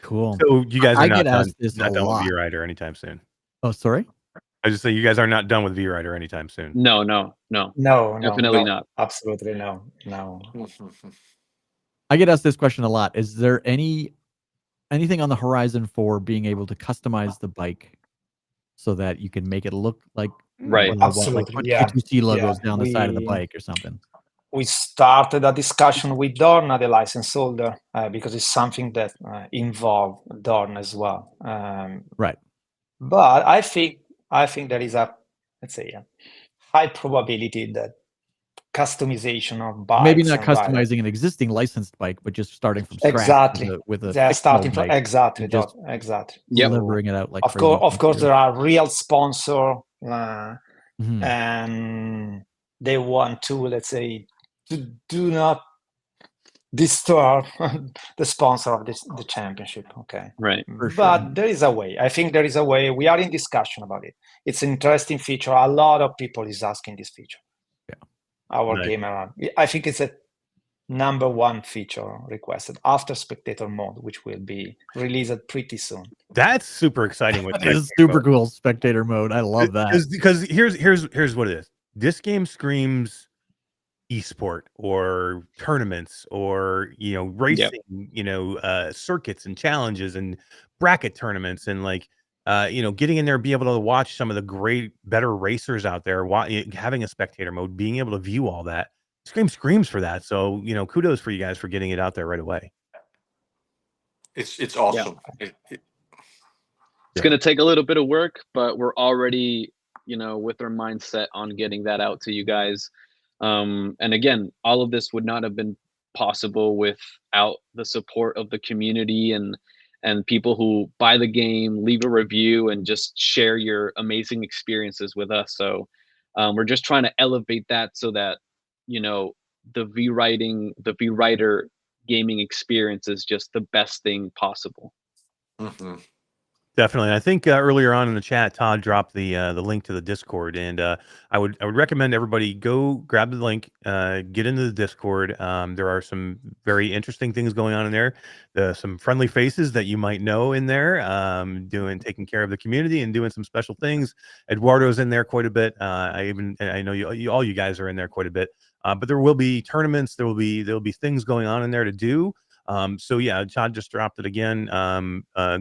Cool. So you guys are not done with VRider anytime soon. Oh, sorry. I just say you guys are not done with VRider anytime soon. No, definitely not. Absolutely no. I get asked this question a lot. Is there anything on the horizon for being able to customize the bike so that you can make it look like Absolutely, like put Q2C logos down the side of the bike or something? We started a discussion with Dorna, the license holder, because it's something that involves Dorna as well. Right. But I think there is a high probability that customization of bikes, maybe not customizing an existing licensed bike, but just starting from scratch. Exactly. With a starting from exactly. Delivering it out like of course there are real sponsor and they want to do not disturb the sponsor of the championship. Okay. Right. But there is a way. I think there is a way. We are in discussion about it. It's an interesting feature. A lot of people is asking this feature. Yeah. Our game around. I think it's a number 1 feature requested after spectator mode, which will be released pretty soon. That's super exciting. That is super cool. Spectator mode. I love that. Because here's what it is. This game screams esport or tournaments or racing, circuits and challenges and bracket tournaments and getting in there, be able to watch some of the better racers out there, having a spectator mode, being able to view all that. Screams for that. So kudos for you guys for getting it out there right away. It's awesome. It's going to take a little bit of work, but we're already with our mindset on getting that out to you guys. And again, all of this would not have been possible without the support of the community and people who buy the game, leave a review, and just share your amazing experiences with us. So we're just trying to elevate that so that the VRider gaming experience is just the best thing possible. Mm-hmm. Definitely. I think earlier on in the chat, Todd dropped the link to the Discord, and I would recommend everybody go grab the link, get into the Discord. There are some very interesting things going on in there. Some friendly faces that you might know in there, taking care of the community and doing some special things. Eduardo's in there quite a bit. I know all you guys are in there quite a bit. But there will be tournaments. There will be things going on in there to do. So yeah, Todd just dropped it again.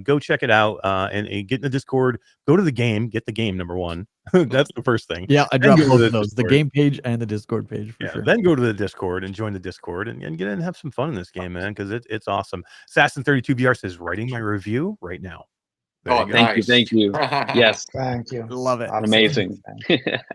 Go check it out and get in the Discord. Go to the game. Get the game, number one. That's the first thing. Yeah, I dropped both of those, the game page and the Discord page for sure. Then go to the Discord and join the Discord and get in and have some fun in this game, man, because it's awesome. Assassin32VR says, writing my review right now. Thank you. Yes. Thank you. Love it. Amazing.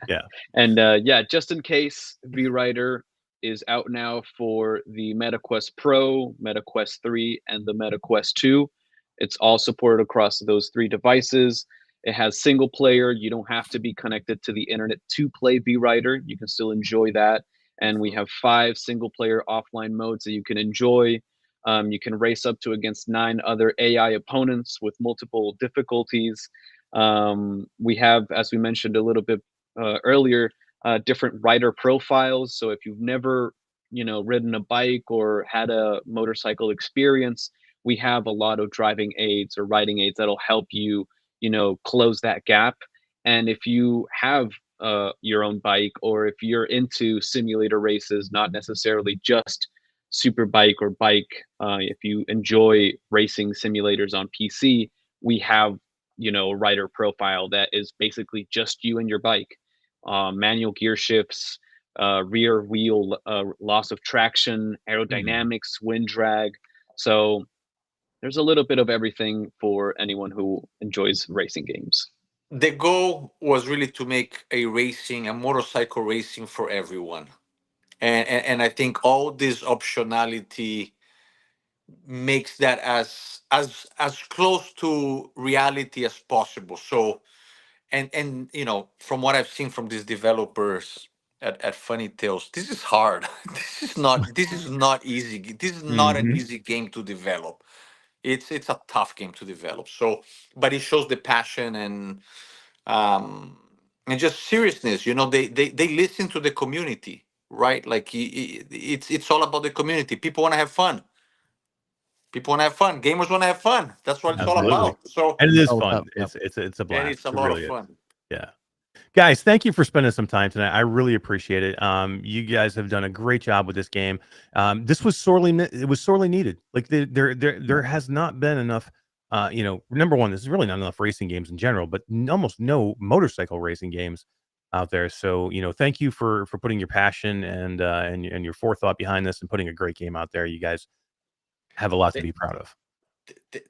Yeah. And just in case, VRider is out now for the MetaQuest Pro, MetaQuest 3, and the MetaQuest 2. It's all supported across those 3 devices. It has single player. You don't have to be connected to the internet to play VRider. You can still enjoy that. And we have 5 single player offline modes that you can enjoy. You can race up to against 9 other AI opponents with multiple difficulties. We have, as we mentioned a little bit earlier, different rider profiles. So if you've never, ridden a bike or had a motorcycle experience, we have a lot of driving aids or riding aids that'll help you, close that gap. And if you have your own bike, or if you're into simulator races, not necessarily just Superbike or bike, if you enjoy racing simulators on PC, we have, a rider profile that is basically just you and your bike. Manual gear shifts, rear wheel loss of traction, aerodynamics, wind drag. So there's a little bit of everything for anyone who enjoys racing games. The goal was really to make a motorcycle racing for everyone. And I think all this optionality makes that as close to reality as possible. So and from what I've seen from these developers at Funny Tales, this is hard. This is not easy. This is not an easy game to develop. It's a tough game to develop. So, but it shows the passion and just seriousness. They listen to the community, right? Like it's all about the community. People want to have fun. Gamers want to have fun. That's what it's all about. So, and it is fun. It's a blast. And it's a lot of fun. Yeah. Guys, thank you for spending some time tonight. I really appreciate it. You guys have done a great job with this game. This was sorely needed. Like there has not been enough. Number one, there's really not enough racing games in general, but almost no motorcycle racing games out there. So thank you for putting your passion and your forethought behind this and putting a great game out there. You guys have a lot to be proud of.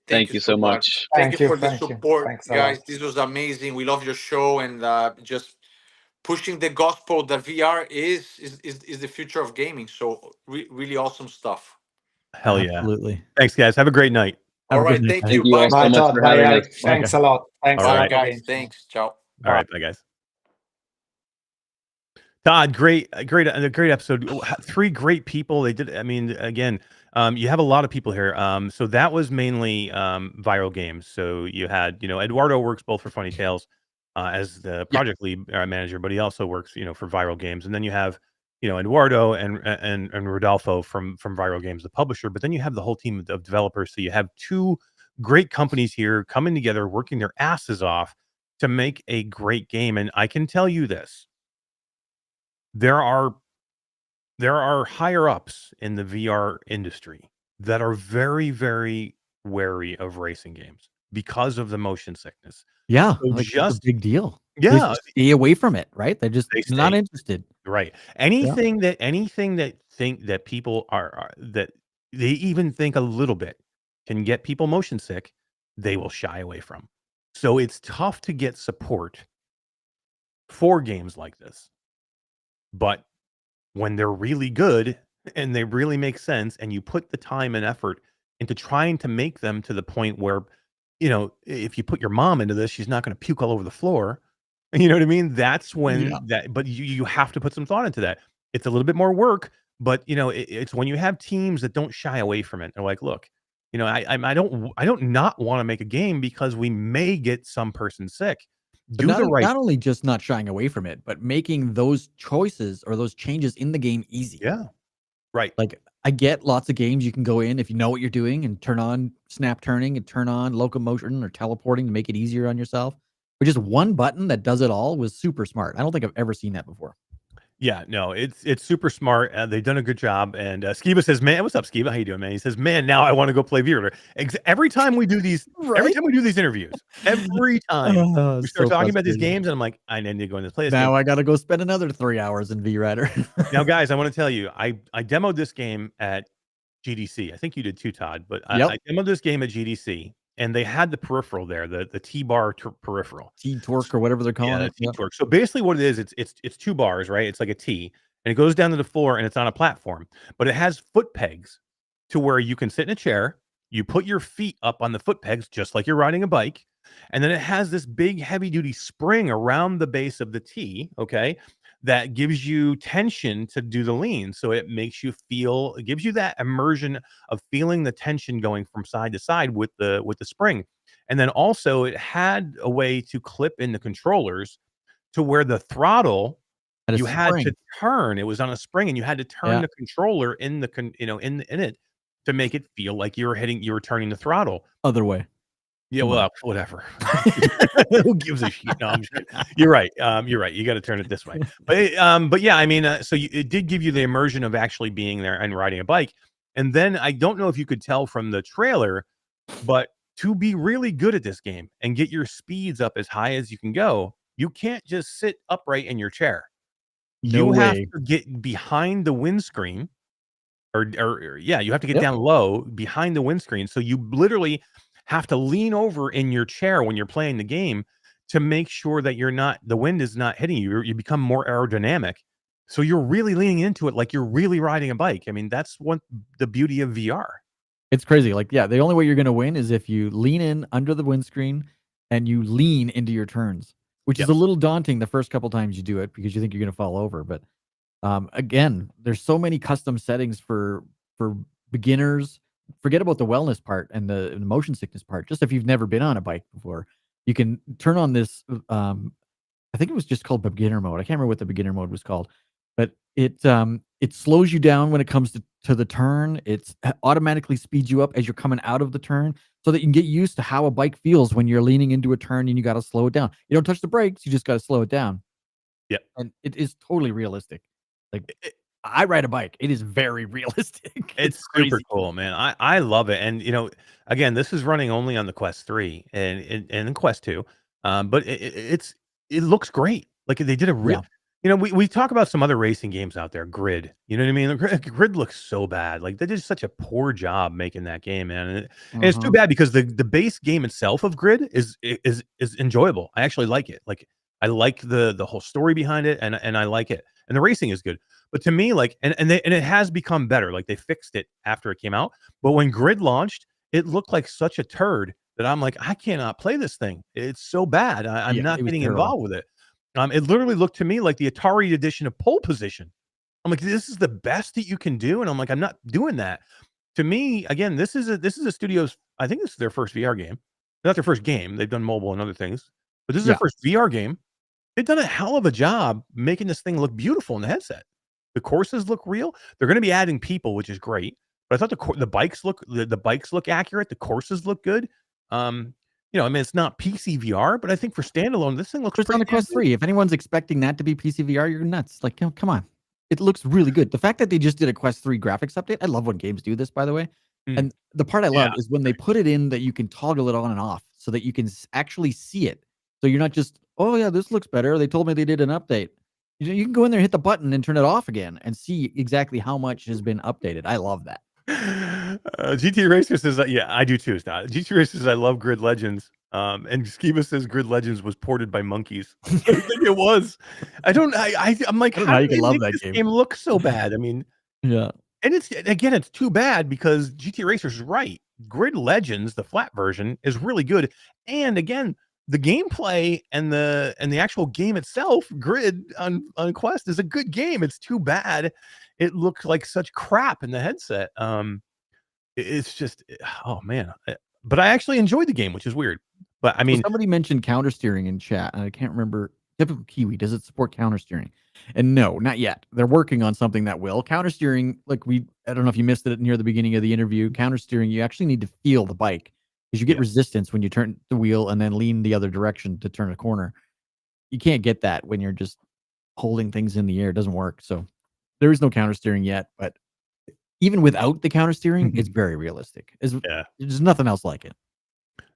Thank you so much. Thank you for the support, guys. This was amazing. We love your show and just pushing the gospel that VR is the future of gaming. So really awesome stuff. Hell yeah. Absolutely. Thanks, guys. Have a great night. All right. Thank you. Bye. Bye, So Todd. much for Bye, having Eric. us. Thanks a lot. Thanks, all right, guys. Thanks. Ciao. All right. Bye, guys. Todd, great episode. 3 great people. They did. I mean, again, you have a lot of people here. So that was mainly viral games. So you had, Eduardo works both for Funny Tales as the project lead manager, but he also works, for viral games. And then you have, Eduardo and Rodolfo from Viral Games, the publisher. But then you have the whole team of developers. So you have 2 great companies here coming together, working their asses off to make a great game. And I can tell you this. There's there are higher ups in the VR industry that are very, very wary of racing games because of the motion sickness. Yeah, So like it's a big deal. They yeah, just stay away from it, right? They're just they not stay interested. right. Yeah. Anything that think that people are that they even think a little bit can get people motion sick, they will shy away from. So it's tough to get support for games like this. But when they're really good and they really make sense and you put the time and effort into trying to make them to the point where, if you put your mom into this, she's not going to puke all over the floor. You know what I mean? That's Yeah. when but you have to put some thought into that. It's a little bit more work, but it's when you have teams that don't shy away from it. They're like, look, I don't not want to make a game because we may get some person sick. But Do the right, not only just not shying away from it, but making those choices or those changes in the game easy. yeah, right. Like, I get lots of games you can go in if you know what you're doing and turn on snap turning and turn on locomotion or teleporting to make it easier on yourself. But just one button that does it all was super smart. I don't think I've ever seen that before. Yeah, no, it's super smart. They've done a good job. And Skiba says, "Man, what's up, Skiba? How you doing, man?" He says, "Man, now I want to go play VRider." Every time we do these, every time we do these interviews, every time we start talking about these games, and I'm like, I need to go in this place. Now I got to go spend another 3 hours in VRider. Now, guys, I want to tell you, I demoed this game at GDC. I think you did too, Todd. But Yep. I demoed this game at GDC, and they had the peripheral there, the T-bar peripheral. T-Torque or whatever they're calling it. T-Torque. So basically what it is, it's 2 bars, right? It's like a T, and it goes down to the floor, and it's on a platform. But it has foot pegs to where you can sit in a chair, you put your feet up on the foot pegs, just like you're riding a bike, and then it has this big heavy-duty spring around the base of the T, okay, that gives you tension to do the lean. So it makes you feel, it gives you that immersion of feeling the tension going from side to side with the spring. And then also it had a way to clip in the controllers to where the throttle you had to turn. It was on a spring, and you had to turn the controller in the in it to make it feel like you were turning the throttle. Other way. Yeah, well, whatever. Who gives a shit? No, I'm just kidding. You're right. You're right. You got to turn it this way. But yeah, I mean, so it did give you the immersion of actually being there and riding a bike. And then I don't know if you could tell from the trailer, but to be really good at this game and get your speeds up as high as you can go, you can't just sit upright in your chair. You have to get behind the windscreen, or you have to get down low behind the windscreen. So you literally have to lean over in your chair when you're playing the game to make sure that the wind is not hitting you. You become more aerodynamic. So you're really leaning into it like you're really riding a bike. I mean, that's what the beauty of VR. It's crazy. Like, yeah, the only way you're going to win is if you lean in under the windscreen and you lean into your turns, which is a little daunting the first couple times you do it because you think you're going to fall over. But again, there's so many custom settings for beginners. Forget about the wellness part and the motion sickness part. Just if you've never been on a bike before, you can turn on this. I think it was just called beginner mode. I can't remember what the beginner mode was called, but it slows you down when it comes to the turn. It automatically speeds you up as you're coming out of the turn, so that you can get used to how a bike feels when you're leaning into a turn and you got to slow it down. You don't touch the brakes; you just got to slow it down. Yep, and it is totally realistic. Like, I ride a bike. It is very realistic. It's super cool, man. I love it. And again, this is running only on the Quest 3 and the Quest 2. But it looks great. Like they did a real we talk about some other racing games out there, Grid. You know what I mean? Grid looks so bad. Like they did such a poor job making that game, man. And it's too bad because the base game itself of Grid is enjoyable. I actually like it. Like I like the whole story behind it, and I like it. And the racing is good. But to me, like, and it has become better. Like they fixed it after it came out. But when Grid launched, it looked like such a turd that I'm like, I cannot play this thing. It's so bad. I'm not getting involved with it. It literally looked to me like the Atari edition of Pole Position. I'm like, this is the best that you can do, and I'm like, I'm not doing that. To me, again, this is a studio's. I think this is their first VR game. Not their first game. They've done mobile and other things, but this is their first VR game. They've done a hell of a job making this thing look beautiful in the headset. The courses look real. They're going to be adding people, which is great. But I thought the bikes look accurate. The courses look good. I mean, it's not PC VR, but I think for standalone, this thing looks pretty on the Quest 3. If anyone's expecting that to be PC VR, you're nuts. Like, come on. it looks really good. The fact that they just did a Quest 3 graphics update, I love when games do this, by the way. And the part I love is when they put it in that you can toggle it on and off so that you can actually see it. So you're not just, oh yeah, this looks better. They told me they did an update. You can go in there, hit the button, and turn it off again, and see exactly how much has been updated. I love that. GT Racer says, yeah, I do too. GT Racer says, I love Grid Legends. And Skiba says Grid Legends was ported by monkeys. I think it was. I'm like, how you do can they love make that this game? game look so bad? I mean, yeah. And it's too bad because GT Racer's right. Grid Legends, the flat version, is really good. And again, the gameplay and the actual game itself, Grid on Quest, is a good game. It's too bad it looked like such crap in the headset. It's just, oh man. But I actually enjoyed the game, which is weird. But I mean, somebody mentioned counter steering in chat, and I can't remember. Typical Kiwi, does it support counter steering? And no, not yet. They're working on something that will. Counter steering, like I don't know if you missed it near the beginning of the interview. Counter steering, you actually need to feel the bike because you get resistance when you turn the wheel and then lean the other direction to turn a corner. You can't get that when you're just holding things in the air. It doesn't work. So there is no counter steering yet, but even without the counter steering, it's very realistic. There's nothing else like it.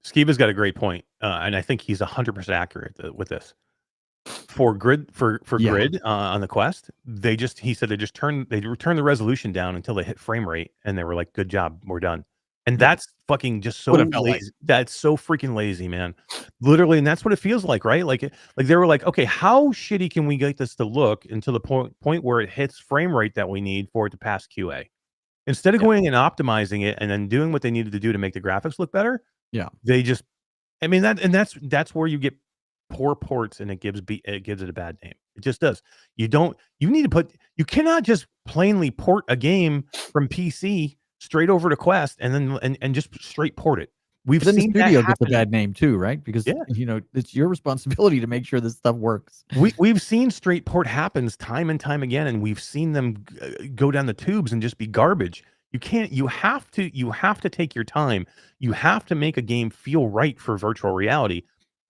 Skiba's got a great point, and I think he's 100% accurate with this. For Grid Grid on the Quest, he said they returned the resolution down until they hit frame rate, and they were like, "Good job, we're done." And that's fucking just so lazy. Like. That's so freaking lazy, man. Literally, and that's what it feels like, right? Like they were like, "Okay, how shitty can we get this to look until the point where it hits frame rate that we need for it to pass QA?" Instead of going and optimizing it and then doing what they needed to do to make the graphics look better, they just, I mean that's where you get poor ports, and it gives it a bad name. It just does. You cannot just plainly port a game from PC straight over to Quest and then and just straight port it. We've seen the studio gets a bad name too, right? Because it's your responsibility to make sure this stuff works. We've seen straight port happens time and time again, and we've seen them go down the tubes and just be garbage. You have to take your time. You have to make a game feel right for virtual reality.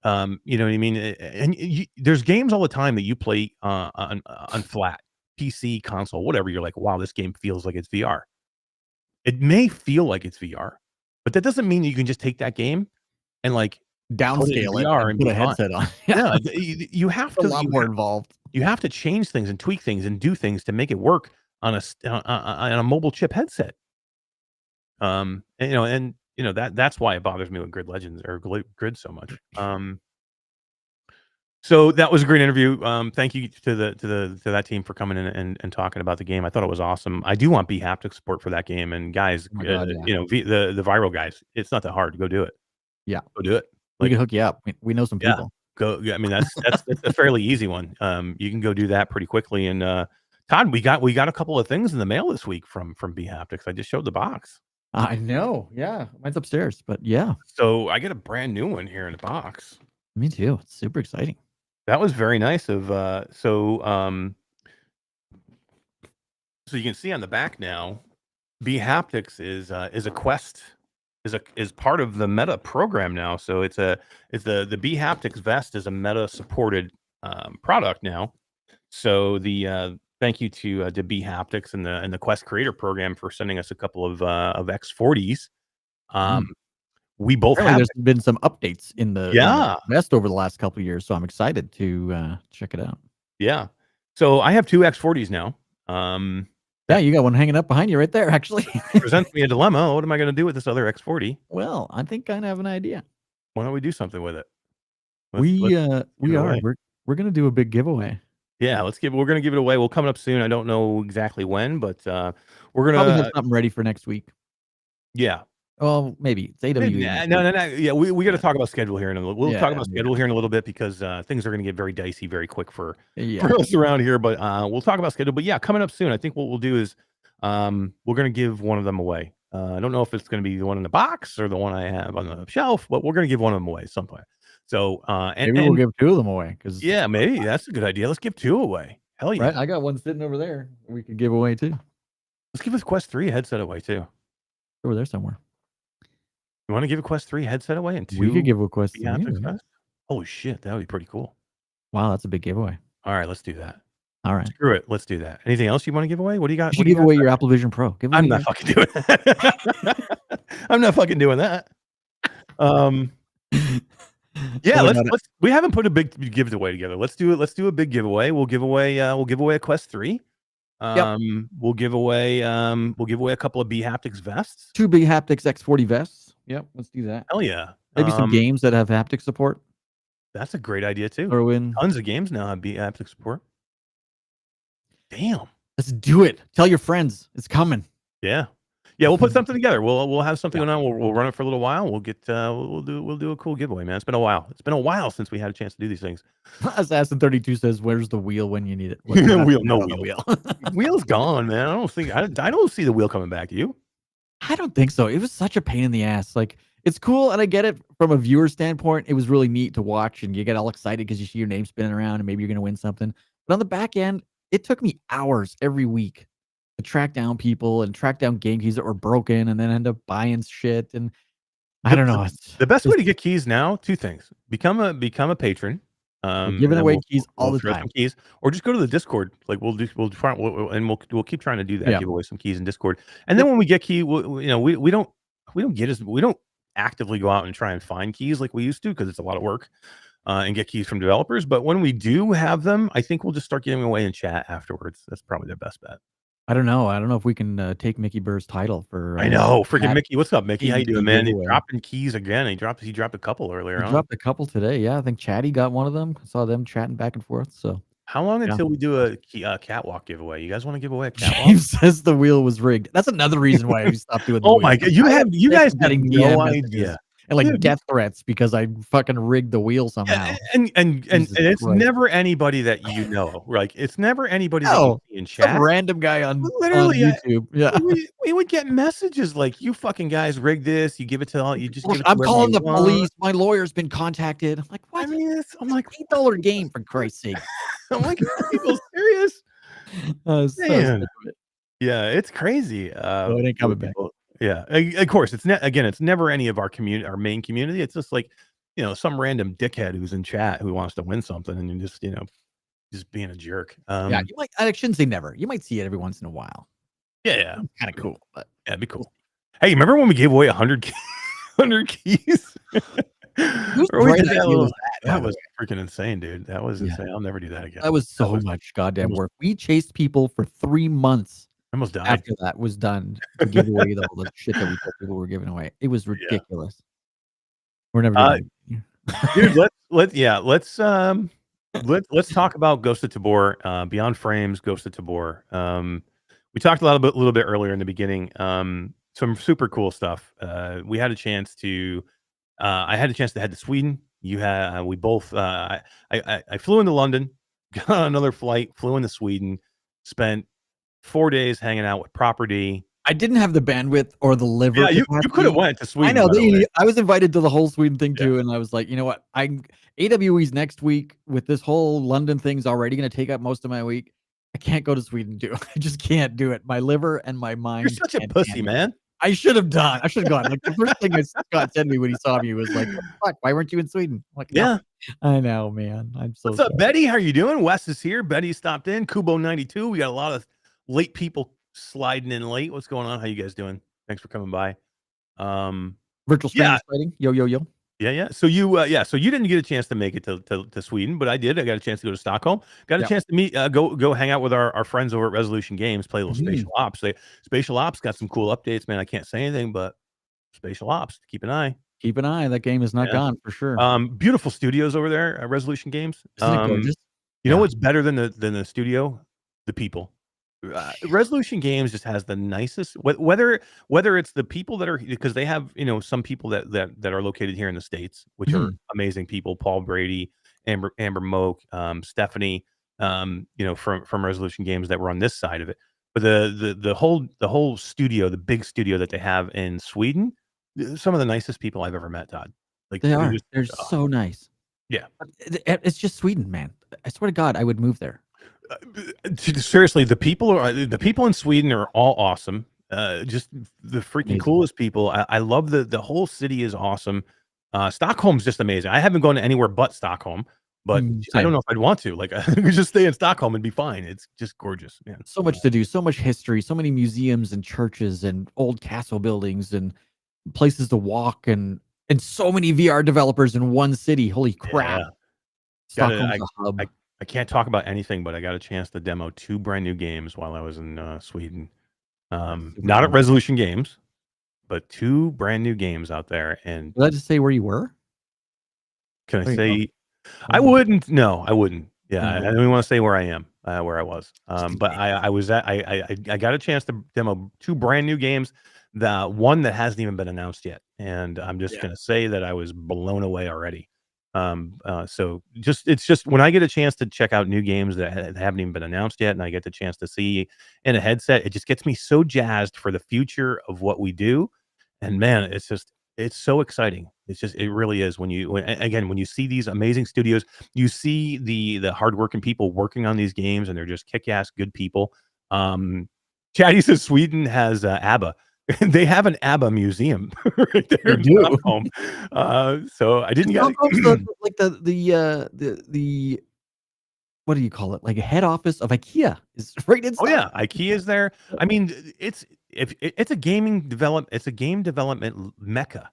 You know what I mean? And there's games all the time that you play on flat PC, console, whatever. You're like, wow, this game feels like it's VR. It may feel like it's VR, but that doesn't mean you can just take that game and like downscale it and put a headset on. You have to. A lot more involved. You have to change things and tweak things and do things to make it work on a mobile chip headset. That's why it bothers me with Grid Legends or Grid so much. So that was a great interview. Thank you to that team for coming in and talking about the game. I thought it was awesome. I do want BHaptics support for that game. And guys, the viral guys, it's not that hard to go do it. Yeah, go do it. We can hook you up. We know some people. Go. I mean, that's a fairly easy one. You can go do that pretty quickly. And Todd, we got a couple of things in the mail this week from BHaptics. I just showed the box. I know. Yeah, mine's upstairs, but yeah. So I get a brand new one here in the box. Me too. It's super exciting. That was very nice of so you can see on the back now, BHaptics is a Quest is part of the Meta program now. So it's the BHaptics vest is a Meta supported product now. So the thank you to BHaptics and the Quest Creator Program for sending us a couple of X40s. We both have. There's been some updates in the vest over the last couple of years, so I'm excited to check it out. Yeah, so I have two X40s now. You got one hanging up behind you right there. Actually, presents me a dilemma. What am I going to do with this other X40? Well, I think I have an idea. Why don't we do something with it? We're going to do a big giveaway. Yeah, we're going to give it away. We'll coming up soon. I don't know exactly when, but we're going to probably have something ready for next week. Yeah. Oh, maybe it's AWE. No. Yeah, we got to talk about schedule here in a little. We'll talk about schedule here in a little bit because things are going to get very dicey very quick for us around here. But we'll talk about schedule. But yeah, coming up soon. I think what we'll do is we're going to give one of them away. I don't know if it's going to be the one in the box or the one I have on the shelf, but we're going to give one of them away sometime. So maybe we'll give two of them away because maybe that's a good idea. Let's give two away. Hell yeah! Right, I got one sitting over there. We could give away too. Let's give a Quest 3 headset away too. Over there somewhere. You want to give a Quest 3 headset away and two? We could give a Quest 3. Holy shit, that would be pretty cool. Wow, that's a big giveaway. All right, let's do that. All right. Screw it. Let's do that. Anything else you want to give away? What do you got? You should give away your Apple Vision Pro. I'm not fucking doing that. I'm not fucking doing that. Yeah, we haven't put a big giveaway together. Let's do it. Let's do a big giveaway. We'll give away a Quest 3. We'll give away a couple of BHaptics vests. 2 BHaptics X40 vests. Yep, let's do that. Hell yeah. Maybe some games that have haptic support. That's a great idea too. Throw in tons of games now have BHaptic support. Damn. Let's do it. Tell your friends. It's coming. Yeah. Yeah, we'll put something together. We'll have something going on. We'll run it for a little while. We'll get we'll do a cool giveaway, man. It's been a while. It's been a while since we had a chance to do these things. Assassin 32 says, "Where's the wheel when you need it?" Wheel, no wheel. Wheel's gone, man. I don't see the wheel coming back. Do you? I don't think so. It was such a pain in the ass. Like, it's cool, and I get it from a viewer standpoint. It was really neat to watch, and you get all excited because you see your name spinning around, and maybe you're going to win something. But on the back end, it took me hours every week to track down people and track down game keys that were broken, and then end up buying shit. And I don't know. The best way to get keys now, 2 things: become a patron. Giving away keys all the time. Keys, or just go to the Discord. Like we'll keep trying to do that. Give away some keys in Discord, and then when we get key, we don't actively go out and try and find keys like we used to, because it's a lot of work and get keys from developers. But when we do have them, I think we'll just start giving away in chat afterwards. That's probably the best bet. I don't know if we can take Mickey Burr's title for. I know, freaking Mickey. What's up, Mickey? How you doing, man? He's dropping keys again. He dropped a couple earlier. He dropped a couple today. Yeah, I think Chatty got one of them. I saw them chatting back and forth. So how long until we do a catwalk giveaway? You guys want to give away a catwalk? James says the wheel was rigged. That's another reason why we stopped doing. Oh my god, you guys have no idea. And like death threats because I fucking rigged the wheel somehow. And it's never anybody that you know. Like, it's never anybody that you see in chat. Some random guy on YouTube. We would get messages like, "You fucking guys rigged this. You give it to all. You just give it to I'm calling the police. My lawyer's been contacted." I'm like, what? I mean, I'm like, $8 game for Christ's sake. I'm like, are people serious? Yeah, it's crazy. It ain't coming back. Yeah, of course. It's never any of our main community. It's just like, some random dickhead who's in chat who wants to win something, and just being a jerk. Yeah, you might. I shouldn't say never. You might see it every once in a while. Yeah, kind of cool. But yeah, it'd be cool. Hey, remember when we gave away 100 keys? That was freaking insane, dude. That was insane. I'll never do that again. That was so much goddamn work. We chased people for 3 months. Almost died after that was done to give away all the shit that we thought people were giving away. It was ridiculous. We're never doing dude. Let's talk about Ghost of Tabor, Beyond Frames, Ghost of Tabor. We talked a little bit earlier in the beginning. Some super cool stuff. We had a chance to. I had a chance to head to Sweden. We both. I flew into London, got on another flight, flew into Sweden, spent 4 days hanging out with property. I didn't have the bandwidth or the liver. Yeah, you could have went to Sweden. I know. I was invited to the whole Sweden thing too, and I was like, you know what? AWE's next week with this whole London thing's already going to take up most of my week. I can't go to Sweden too. I just can't do it. My liver and my mind. You're such a pussy, man. I should have gone. Like the first thing Scott said to me when he saw me was like, "What the fuck? Why weren't you in Sweden?" I'm like, yeah, I know, man. I'm so. What's up, Betty? How are you doing? Wes is here. Betty stopped in. Kubo 92. We got a lot of late people sliding in late. What's going on? How you guys doing? Thanks for coming by. Virtual Spanish fighting. Yo. Yeah. So you didn't get a chance to make it to Sweden, but I did. I got a chance to go to Stockholm. Got a chance to meet, go hang out with our friends over at Resolution Games, play a little Spatial Ops. Spatial Ops got some cool updates, man. I can't say anything, but Spatial Ops, keep an eye. Keep an eye. That game is not gone for sure. Beautiful studios over there at Resolution Games. Isn't it gorgeous? You know what's better than the studio? The people. Resolution Games just has the nicest, whether it's the people that are, because they have some people that are located here in the States, which are amazing people. Paul Brady, Amber Moak, Stephanie, from Resolution Games that were on this side of it. But the whole studio, the big studio that they have in Sweden, some of the nicest people I've ever met, Todd. Like they're so nice. Yeah, it's just Sweden, man. I swear to God, I would move there. Seriously, the people in Sweden are all awesome. Just the freaking coolest people. I love the whole city is awesome. Stockholm's just amazing. I haven't gone to anywhere but Stockholm, but I don't Same. know if I'd want to. Like, I could just stay in Stockholm and be fine. It's just gorgeous, man. So much to do, so much history, so many museums and churches and old castle buildings and places to walk and so many VR developers in one city. Holy crap. Yeah. Stockholm's a hub. I can't talk about anything, but I got a chance to demo 2 brand new games while I was in Sweden. Not at Resolution Games, but 2 brand new games out there. And Did I just say where you were? can I There you say? go. I wouldn't. No, I wouldn't. Yeah, I No. don't even want to say where I am, where I was. But I was at. I got a chance to demo 2 brand new games. The one that hasn't even been announced yet, and I'm just gonna say that I was blown away already. So it's just when I get a chance to check out new games that haven't even been announced yet, and I get the chance to see in a headset, it just gets me so jazzed for the future of what we do. And man, it's so exciting. It really is when you see these amazing studios, you see the hardworking people working on these games, and they're just kick-ass good people. Chatty says Sweden has ABBA. They have an ABBA museum right there. They do. Stockholm. So I didn't get like the what do you call it? Like a head office of IKEA is right in. Oh yeah, IKEA is there. I mean, it's a game development mecca,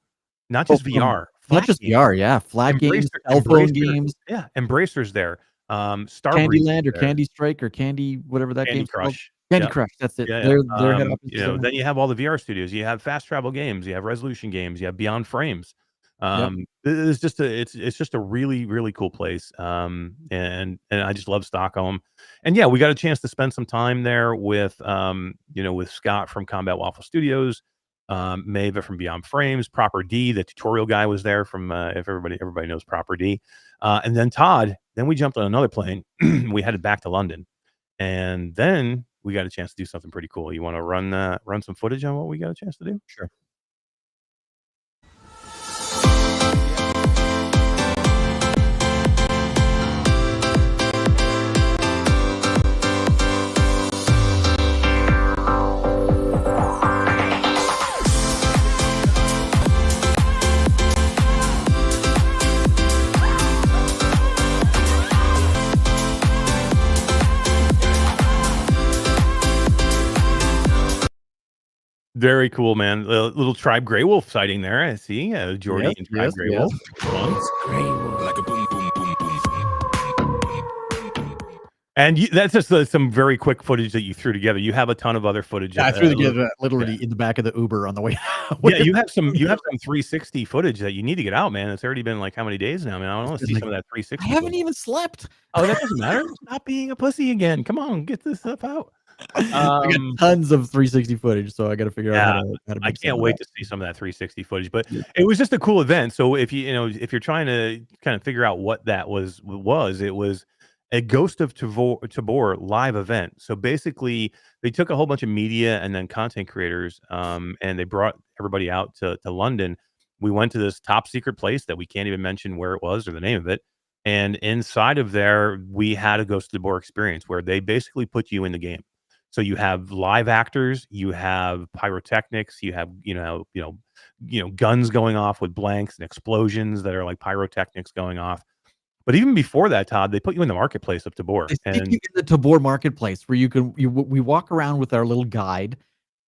not just VR. Not just VR, yeah. Flat games, cell phone games. Yeah, Embracer's there. Candyland or Candy Strike or Candy whatever that game's called. Candy Crush, that's it. Yeah, Their head office. Then you have all the VR studios. You have Fast Travel Games. You have Resolution Games. You have Beyond Frames. It's just a really, really cool place. And I just love Stockholm. And yeah, we got a chance to spend some time there with with Scott from Combat Waffle Studios, Maeva from Beyond Frames, Proper D, the tutorial guy was there from if everybody knows Proper D. And then Todd, then we jumped on another plane. We headed back to London. And then we got a chance to do something pretty cool. You want to run some footage on what we got a chance to do? Sure. Very cool, man. A little Tribe Grey Wolf sighting there. I see Jordy and Tribe Grey Wolf. Like a boom, boom, boom, boom, boom. And that's just some very quick footage that you threw together. You have a ton of other footage. Yeah, I threw together literally in the back of the Uber on the way. Yeah, you have some 360 footage that you need to get out, man. It's already been like how many days now, man? I want to see some of that 360. I haven't even slept. Oh, that doesn't matter. Stop being a pussy again. Come on, get this stuff out. I got tons of 360 footage, so I got to figure out how to I can't wait to see some of that 360 footage. But it was just a cool event. So if if you're trying to kind of figure out what that was, it was a Ghost of Tabor live event. So basically, they took a whole bunch of media and then content creators, and they brought everybody out to London. We went to this top secret place that we can't even mention where it was or the name of it. And inside of there, we had a Ghost of Tabor experience where they basically put you in the game. So you have live actors, you have pyrotechnics, you have guns going off with blanks and explosions that are like pyrotechnics going off. But even before that, Todd, they put you in the marketplace of Tabor. They stick you in the Tabor marketplace where we walk around with our little guide.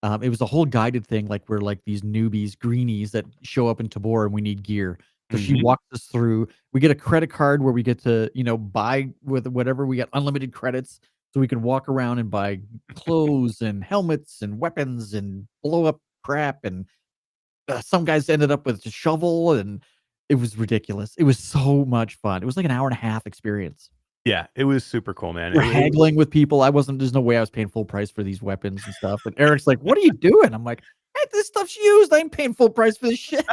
It was a whole guided thing, like we're like these newbies, greenies that show up in Tabor and we need gear. So she walks us through. We get a credit card where we get to buy with whatever. We got unlimited credits. So we can walk around and buy clothes and helmets and weapons and blow up crap. And some guys ended up with a shovel, and it was ridiculous. It was so much fun. It was like an hour and a half experience. Yeah, it was super cool, man. We're haggling with people. There's no way I was paying full price for these weapons and stuff. And Eric's like, "What are you doing?" I'm like, "Hey, this stuff's used. I ain't paying full price for this shit."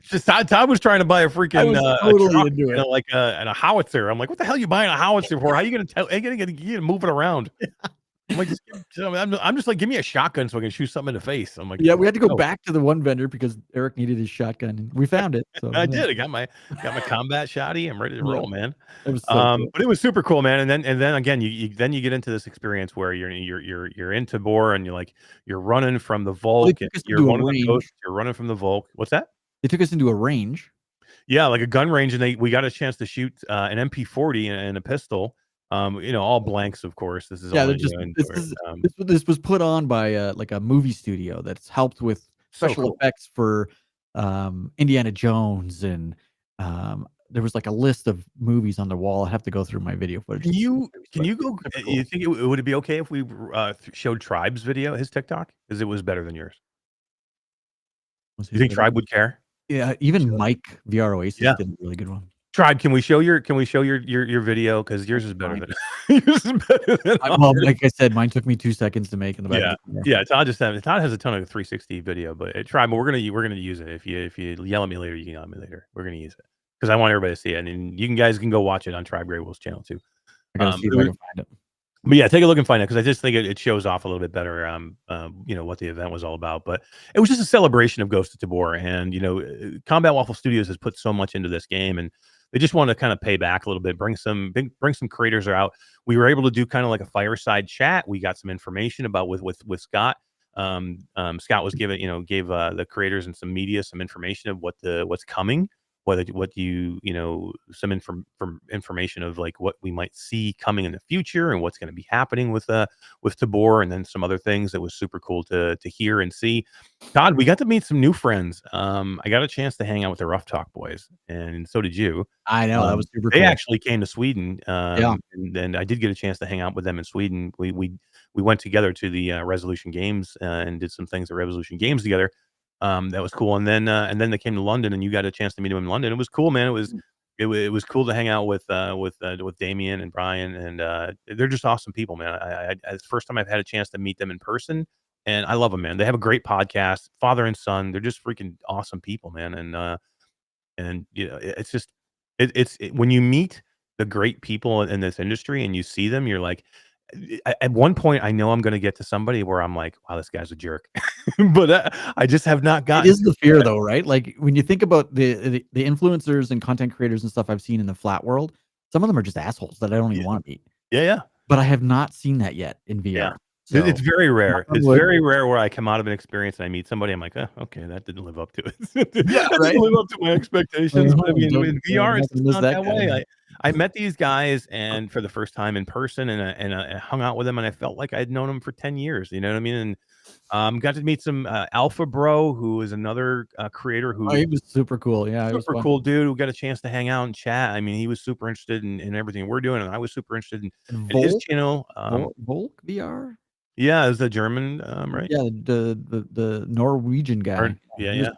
Just Todd was trying to buy a freaking totally a truck, into it. like a howitzer. I'm like, what the hell are you buying a howitzer for? How are you gonna move it around? I'm like, I'm just like, give me a shotgun so I can shoot something in the face. I'm like, yeah, we had to go back to the one vendor because Eric needed his shotgun. And we found it. So I did. I got my combat shotty. I'm ready to roll, man. It was so but it was super cool, man. And then again, you get into this experience where you're in Tabor and you're running from the Volk. You're running from the Volk. What's that? They took us into a range. Yeah, like a gun range, and we got a chance to shoot an MP40 and a pistol. All blanks, of course. This is all this was put on by like a movie studio that's helped with special effects for Indiana Jones, and there was like a list of movies on the wall. I have to go through my video footage. Can you go? Cool. You think would it be okay if we showed Tribe's video, his TikTok, because it was better than yours? You think Tribe would care? Yeah, even Mike VR Oasis did a really good one. Tribe, can we show your video, because yours is better than yours is better than well, like I said, mine took me 2 seconds to make in the back. Yeah. Todd has a ton of 360 video, but Tribe, we're gonna use it. If you yell at me later, you can yell at me later. We're gonna use it because I want everybody to see it, and you guys can go watch it on Tribe Grey Wolf's channel too. I gotta see if I can find it. But yeah, take a look and find it, because I just think it shows off a little bit better, what the event was all about. But it was just a celebration of Ghost of Tabor, and Combat Waffle Studios has put so much into this game, and they just want to kind of pay back a little bit, bring some creators out. We were able to do kind of like a fireside chat. We got some information about with Scott. Scott was gave the creators and some media some information of what's coming. Some information of like what we might see coming in the future and what's going to be happening with Tabor, and then some other things that was super cool to hear and see. Todd, we got to meet some new friends. I got a chance to hang out with the Rough Talk boys, and so did you. I know, that was super cool. They actually came to Sweden, and I did get a chance to hang out with them in Sweden. We went together to the Resolution Games and did some things at Resolution Games together. That was cool, and then they came to London, and you got a chance to meet them in London. It was cool, man. It was cool to hang out with Damien and Brian, and they're just awesome people, man. It's the first time I've had a chance to meet them in person, and I love them, man. They have a great podcast, father and son. They're just freaking awesome people, man. And it's just when you meet the great people in this industry and you see them, you're like, at one point, I know I'm going to get to somebody where I'm like, wow, this guy's a jerk. But I just have not gotten. It is the fear, though, right? Like when you think about the influencers and content creators and stuff I've seen in the flat world, some of them are just assholes that I don't even want to meet. Yeah. But I have not seen that yet in VR. Yeah. So, it's very rare. It's very rare where I come out of an experience and I meet somebody. I'm like, oh, okay, that didn't live up to it. That didn't live up to my expectations. But I mean, in VR, it's not that way. I met these guys and for the first time in person, and I hung out with them, and I felt like I'd known them for 10 years. You know what I mean? And got to meet some Alpha Bro, who is another creator who he was super cool. Yeah, super cool dude who got a chance to hang out and chat. I mean, he was super interested in everything we're doing, and I was super interested in his channel. Volk VR. Yeah, it was the German, right? Yeah, the Norwegian guy. Yeah.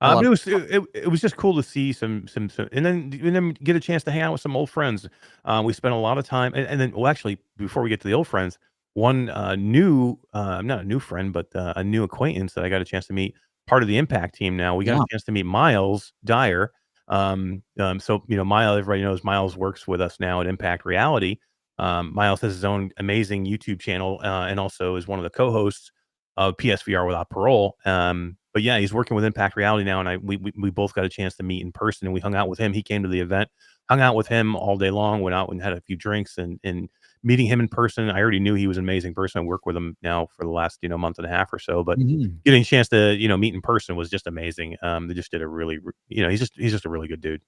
It was just cool to see some, and then get a chance to hang out with some old friends. We spent a lot of time, and then actually, before we get to the old friends, one new, not a new friend, but a new acquaintance that I got a chance to meet, part of the Impact team. Now we got a chance to meet Miles Dyer. So Miles, everybody knows Miles works with us now at Impact Reality. Miles has his own amazing YouTube channel, and also is one of the co-hosts of PSVR Without Parole. But yeah, he's working with Impact Reality now, and we both got a chance to meet in person, and we hung out with him. He came to the event, hung out with him all day long, went out and had a few drinks, and meeting him in person, I already knew he was an amazing person. I work with him now for the last month and a half or so, but getting a chance to meet in person was just amazing. They just did a really he's just a really good dude.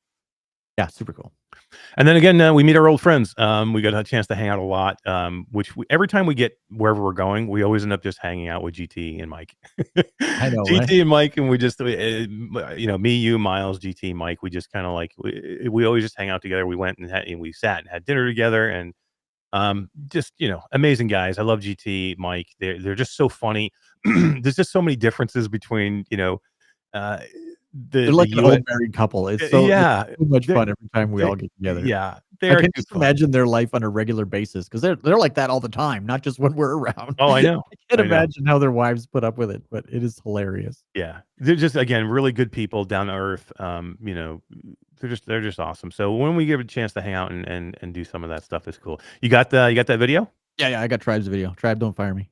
Yeah, super cool. And then again, we meet our old friends. We got a chance to hang out a lot, every time we get wherever we're going, we always end up just hanging out with GT and Mike. I know, GT right? and Mike, and we just, me, you, Miles, GT, Mike, we just kind of like, we always just hang out together. We went and we sat and had dinner together, and just, amazing guys. I love GT, Mike. They're just so funny. There's just so many differences between, they're like an old married couple. It's so much fun every time we all get together. Yeah, I can just imagine their life on a regular basis, because they're like that all the time, not just when we're around. Oh, I know. I can't imagine how their wives put up with it, but it is hilarious. Yeah, they're just, again, really good people, down to earth. They're just awesome. So when we give a chance to hang out and do some of that stuff, is cool. You got that video? Yeah, I got Tribe's video. Tribe, don't fire me.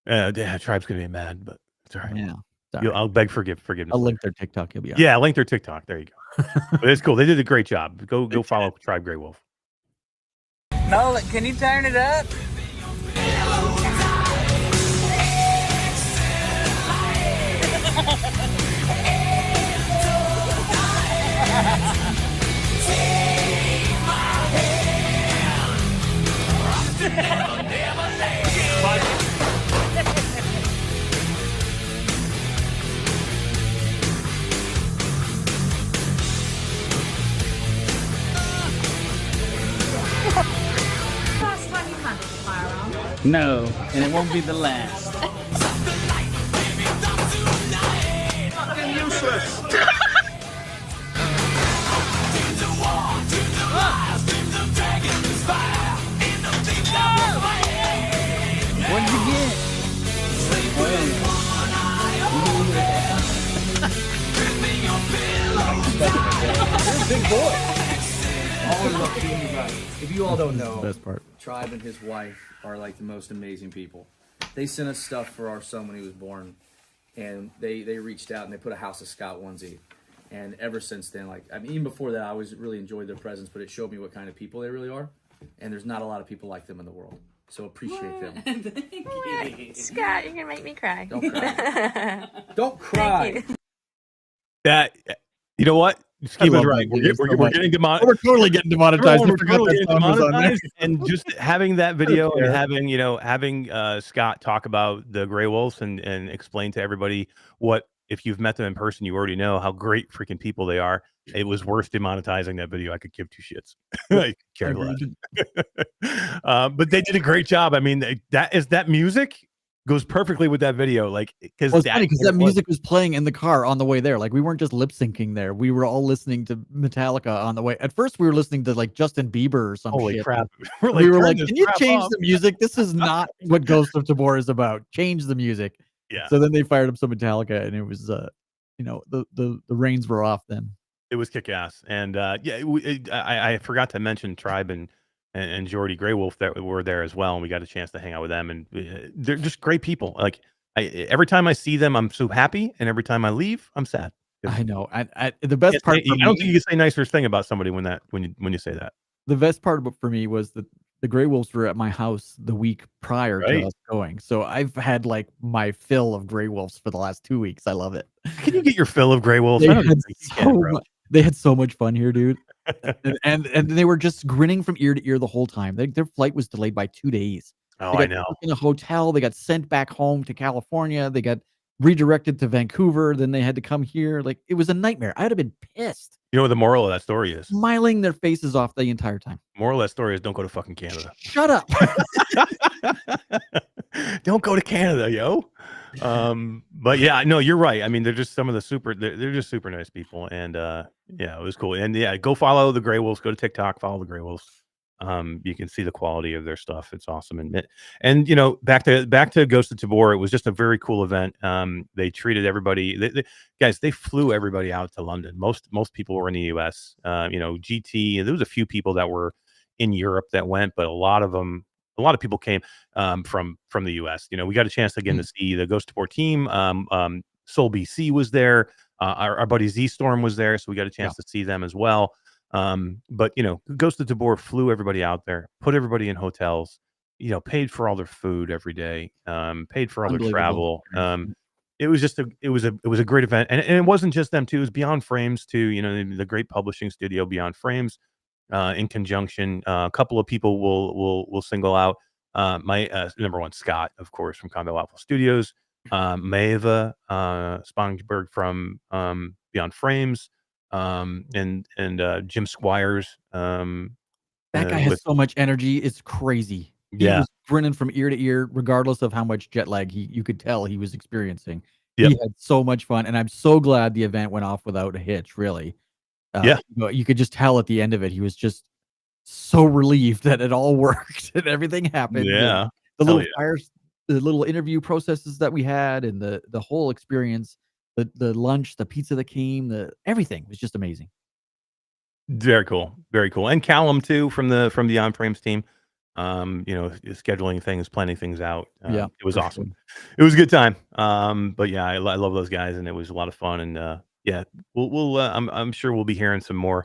Yeah, Tribe's gonna be mad, but it's all right. Yeah. I'll beg forgiveness. I'll link their TikTok. You'll be all right. Yeah, link their TikTok. There you go. But it's cool. They did a great job. Go follow Tribe Grey Wolf. No, can you turn it up? No, and it won't be the last. Fucking useless. What did you get? You're a big boy. All I love seeing you guys. If you all don't know, Best part. Tribe and his wife are like the most amazing people. They sent us stuff for our son when he was born, and they reached out and they put a House of Scott onesie. And ever since then, like, I mean, even before that, I always really enjoyed their presence, but it showed me what kind of people they really are. And there's not a lot of people like them in the world. So appreciate them. Thank you. Scott, you're gonna make me cry. Don't cry. Don't cry. Thank you. That, you know what? Steve was right. We're getting demonetized. We're totally getting demonetized. We're totally getting demonetized. And just having that video and having Scott talk about the Grey Wolves and explain to everybody what, if you've met them in person, you already know how great freaking people they are. It was worth demonetizing that video. I could give two shits. I care less. But they did a great job. I mean, that music goes perfectly with that video. Like, because it's funny because that music was playing in the car on the way there. Like, we weren't just lip syncing there. We were all listening to Metallica on the way. At first, we were listening to like Justin Bieber or some holy shit. Crap. We were like, can you change the music? This is not what Ghost of Tabor is about. Change the music. Yeah. So then they fired up some Metallica, and it was the reins were off then. It was kick ass. And I forgot to mention Tribe and Jordy Grey Wolf that were there as well, and we got a chance to hang out with them, and they're just great people. Like, every time I see them, I'm so happy, and every time I leave, I'm sad. I know. The best part. I don't think you can say a nicer thing about somebody when you say that. The best part for me was that the Grey Wolves were at my house the week prior to us going, so I've had like my fill of Grey Wolves for the last 2 weeks. I love it. Can you get your fill of Grey Wolves? They had so much fun here, dude. and they were just grinning from ear to ear the whole time. Their flight was delayed by 2 days. Oh, they got I know. In a hotel, they got sent back home to California. They got redirected to Vancouver. Then they had to come here. Like, it was a nightmare. I'd have been pissed. You know what the moral of that story is? Smiling their faces off the entire time. Moral of that story is don't go to fucking Canada. Shut up. Don't go to Canada, yo. But yeah, no, you're right. I mean, they're just some of the they're just super nice people. And yeah, it was cool. And yeah, go follow the Grey Wolves, go to TikTok, follow the Grey Wolves. You can see the quality of their stuff. It's awesome. And back to Ghost of Tabor, it was just a very cool event. They treated everybody. They flew everybody out to London. Most people were in the US. GT, there was a few people that were in Europe that went, but a lot of people came from the US. We got a chance again to see the Ghost of Tabor team. Soul BC was there. Our buddy Z Storm was there, so we got a chance to see them as well. But Ghost of Tabor flew everybody out there, put everybody in hotels, paid for all their food every day, paid for all their travel. It was just it was a great event, and it wasn't just them too. It was Beyond Frames too. The great publishing studio Beyond Frames, in conjunction. A couple of people will single out. My number one, Scott, of course, from Combat Waffle Studios. Maeva Spongberg from Beyond Frames. And Jim Squires. That guy has so much energy. It's crazy. He was grinning from ear to ear, regardless of how much jet lag you could tell he was experiencing. He had so much fun, and I'm so glad the event went off without a hitch. Really, you could just tell at the end of it, he was just so relieved that it all worked and everything happened. Yeah, the little fires, the little interview processes that we had, and the whole experience. The lunch, the pizza that came, everything was just amazing. Very cool, very cool. And Callum too from the Beyond Frames team. Scheduling things, planning things out. It was awesome. Sure. It was a good time. But yeah, I love those guys, and it was a lot of fun. And we'll I'm sure we'll be hearing some more.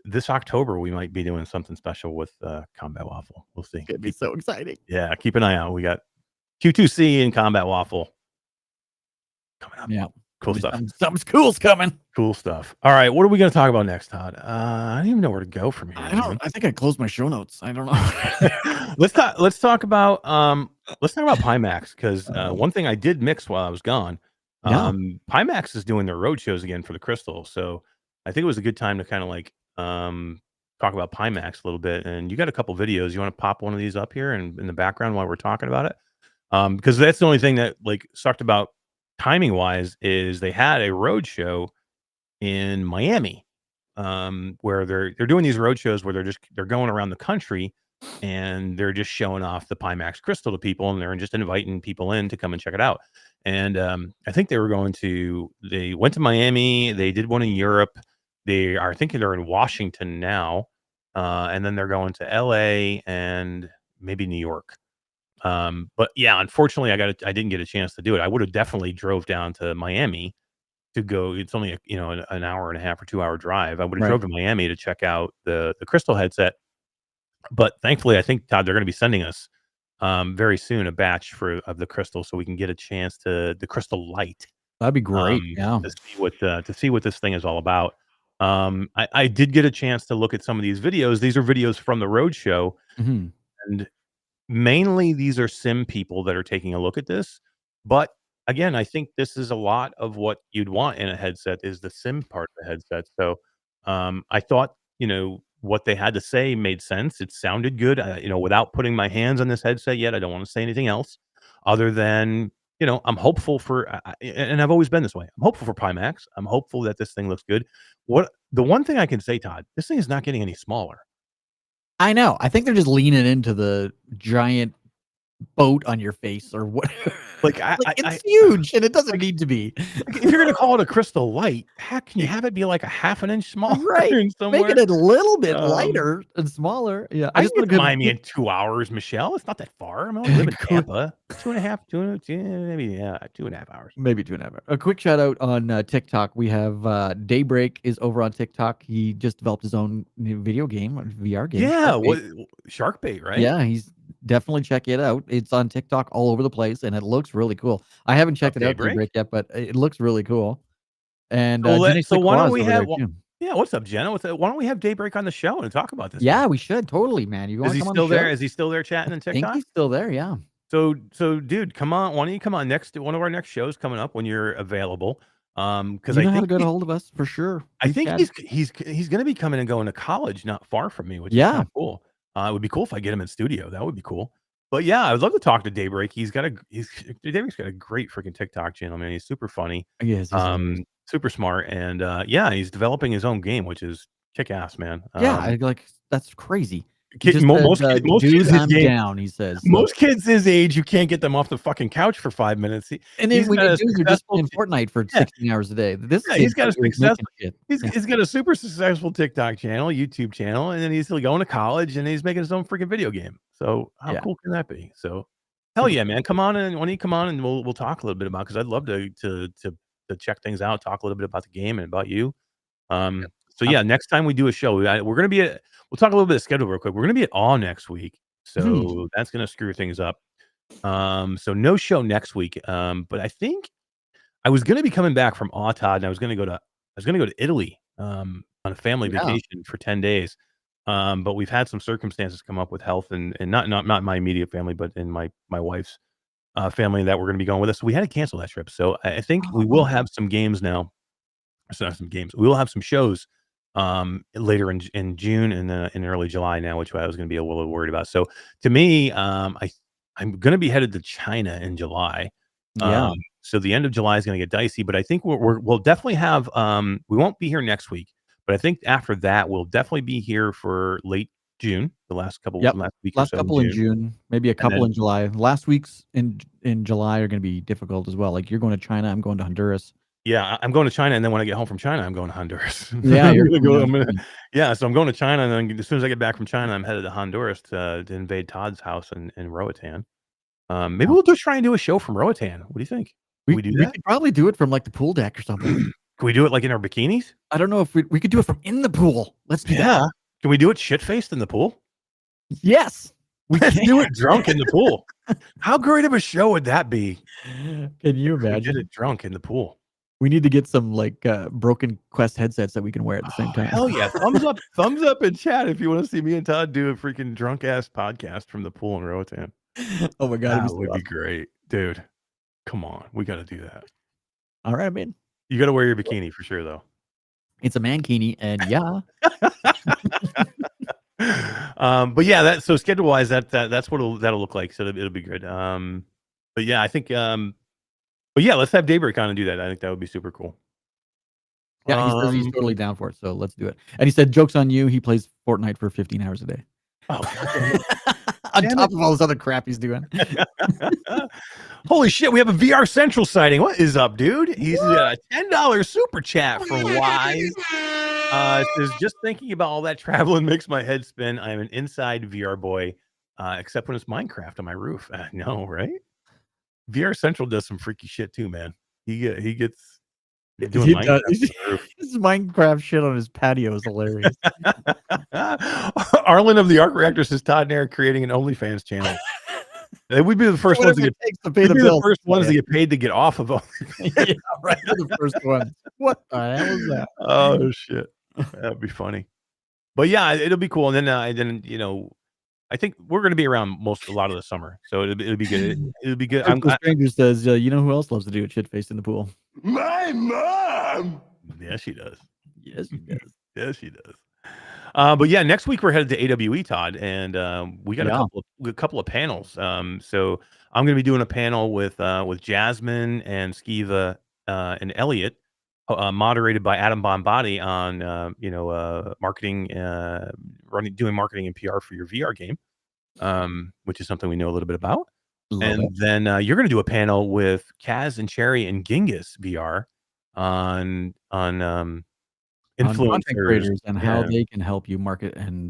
This October we might be doing something special with Combat Waffle. We'll see. It'd be so exciting. Yeah, keep an eye out. We got Q2C and Combat Waffle coming up. Yeah. Cool stuff. Something's cool's coming. Cool stuff. All right. What are we going to talk about next, Todd? I don't even know where to go from here. I think I closed my show notes. I don't know. Let's talk about Pimax, because one thing I did mix while I was gone. Pimax is doing their road shows again for the Crystal. So I think it was a good time to kind of talk about Pimax a little bit, and you got a couple videos. You want to pop one of these up here and in the background while we're talking about it? Because that's the only thing that like sucked about timing wise is they had a road show in Miami, where they're doing these road shows where they're going around the country and they're just showing off the Pimax crystal to people, and they're just inviting people in to come and check it out. And I think they went to Miami, they did one in Europe, they are thinking they're in Washington now, and then they're going to LA and maybe New York. But yeah, unfortunately I didn't get a chance to do it. I would have definitely drove down to Miami to go. It's only an hour and a half or 2 hour drive. I would have Right. drove to Miami to check out the crystal headset. But thankfully, I think, Todd, they're going to be sending us very soon a batch of the crystal, so we can get a chance to the crystal light. That'd be great. Yeah. To see what this thing is all about. I did get a chance to look at some of these videos. These are videos from the road show, Mhm. and mainly these are sim people that are taking a look at this. But again, I think this is a lot of what you'd want in a headset is the sim part of the headset. So I thought, what they had to say made sense. It sounded good. Without putting my hands on this headset yet, I don't want to say anything else other than, I'm hopeful and I've always been this way. I'm hopeful for Pimax. I'm hopeful that this thing looks good. The one thing I can say, Todd, this thing is not getting any smaller. I know. I think they're just leaning into the giant boat on your face or whatever. Like, it's huge and it doesn't need to be. If you're gonna call it a crystal light, how can you have it be like a half an inch smaller? Right. Somewhere? Make it a little bit lighter and smaller. Yeah. I just want to Miami in 2 hours, Michelle. It's not that far. I'm only live in Tampa. 2.5, maybe 2.5 hours. Maybe 2.5 hours. A quick shout out on TikTok. We have Daybreak is over on TikTok. He just developed his own new video game, VR game. Yeah, Shark Bait, right? Yeah, he's definitely check it out. It's on TikTok all over the place, and it looks really cool. I haven't checked it out Daybreak yet, but it looks really cool. And so why don't we have? Yeah, what's up, Jenna? Why don't we have Daybreak on the show and talk about this? Yeah, we should totally, man. You want to come on the show? Is he still there chatting in TikTok? I think he's still there. Yeah. So, dude, come on. Why don't you come on one of our next shows coming up when you're available? Because I think how to get a hold of us for sure. I think he's going to be coming and going to college not far from me, which is kind of cool. It would be cool if I get him in studio. That would be cool. But yeah, I would love to talk to Daybreak. Daybreak's got a great freaking TikTok channel, man. He's super funny. Yes. Super smart, and he's developing his own game, which is kick ass, man. That's crazy. Most kids I'm down, he says. Most kids his age, you can't get them off the fucking couch for 5 minutes. And then when you do, you're just playing Fortnite for 16 hours a day. He's got a super successful TikTok channel, YouTube channel, and then he's still going to college, and he's making his own freaking video game. So how cool can that be? So hell yeah, man! Come on, and why don't you come on and we'll talk a little bit about, because I'd love to check things out, talk a little bit about the game and about you. So yeah, next time we do a show, we're gonna be at. We'll talk a little bit of schedule real quick. We're going to be at Awe next week, so that's going to screw things up. So no show next week. But I think I was going to be coming back from Awe, Todd, and I was going to go to Italy on a family vacation for 10 days. But we've had some circumstances come up with health and not my immediate family, but in my wife's family that we're going to be going with us. So we had to cancel that trip. So I think we will have some games now. It's not some games. We will have some shows later in June and in early July now, which I was going to be a little worried about. So to me, I'm going to be headed to China in July. So the end of July is going to get dicey, but I think we'll definitely have, we won't be here next week, but I think after that, we'll definitely be here for late June, the last couple, last couple in June, maybe a couple in July. Last weeks in July are going to be difficult as well. Like you're going to China, I'm going to Honduras. Yeah, I'm going to China, and then when I get home from China, I'm going to Honduras. Yeah, so I'm going to China, and then as soon as I get back from China, I'm headed to Honduras to invade Todd's house in Roatan. Maybe we'll just try and do a show from Roatan. What do you think? We could probably do it from like the pool deck or something. Can we do it like in our bikinis? I don't know if we could do it from in the pool. Let's do that. Can we do it shit-faced in the pool? Yes. Let's do it drunk in the pool. How great of a show would that be? Can you imagine? We did it drunk in the pool. We need to get some like broken Quest headsets that we can wear at the same time. Hell yeah. Thumbs up in chat if you want to see me and Todd do a freaking drunk ass podcast from the pool in Roatan. Oh my God. That would be great. Dude, come on. We got to do that. All right, man. You got to wear your bikini for sure, though. It's a mankini, and yeah. But yeah, so schedule wise, that's what that'll look like. So it'll be good. But yeah, I think but yeah, let's have Daybreak kind of do that. I think that would be super cool. Yeah, he says he's totally down for it, so let's do it. And he said, "Joke's on you." He plays Fortnite for 15 hours a day. Oh, on top of all this other crap he's doing. Holy shit, we have a VR Central sighting. What is up, dude? He's a $10 super chat for Wise. Says, just thinking about all that traveling makes my head spin. I'm an inside VR boy, except when it's Minecraft on my roof. I know, right? VR Central does some freaky shit too, man. He gets doing Minecraft. His Minecraft shit on his patio is hilarious. Arlen of the Arc Reactor says Todd and Eric creating an OnlyFans channel. We'd be the first ones to get paid. The first ones to get paid to get off of OnlyFans. Yeah, right. The first one. What the hell is that? Oh shit, that'd be funny. But yeah, it'll be cool. And then I think we're going to be around a lot of the summer, so it'll be good. It'll be good. Stranger says, you know who else loves to do it? Shit faced in the pool. My mom. Yeah, she does. Yes, she does. Yes, she does. But yeah, next week we're headed to AWE, Todd, and we got a couple of panels. So I'm going to be doing a panel with Jasmine and Skiva and Elliot, moderated by Adam Bombati on marketing, doing marketing and PR for your VR game, which is something we know a little bit about. Then you're going to do a panel with Kaz and Cherry and Genghis VR on influencers, content creators and how they can help you market and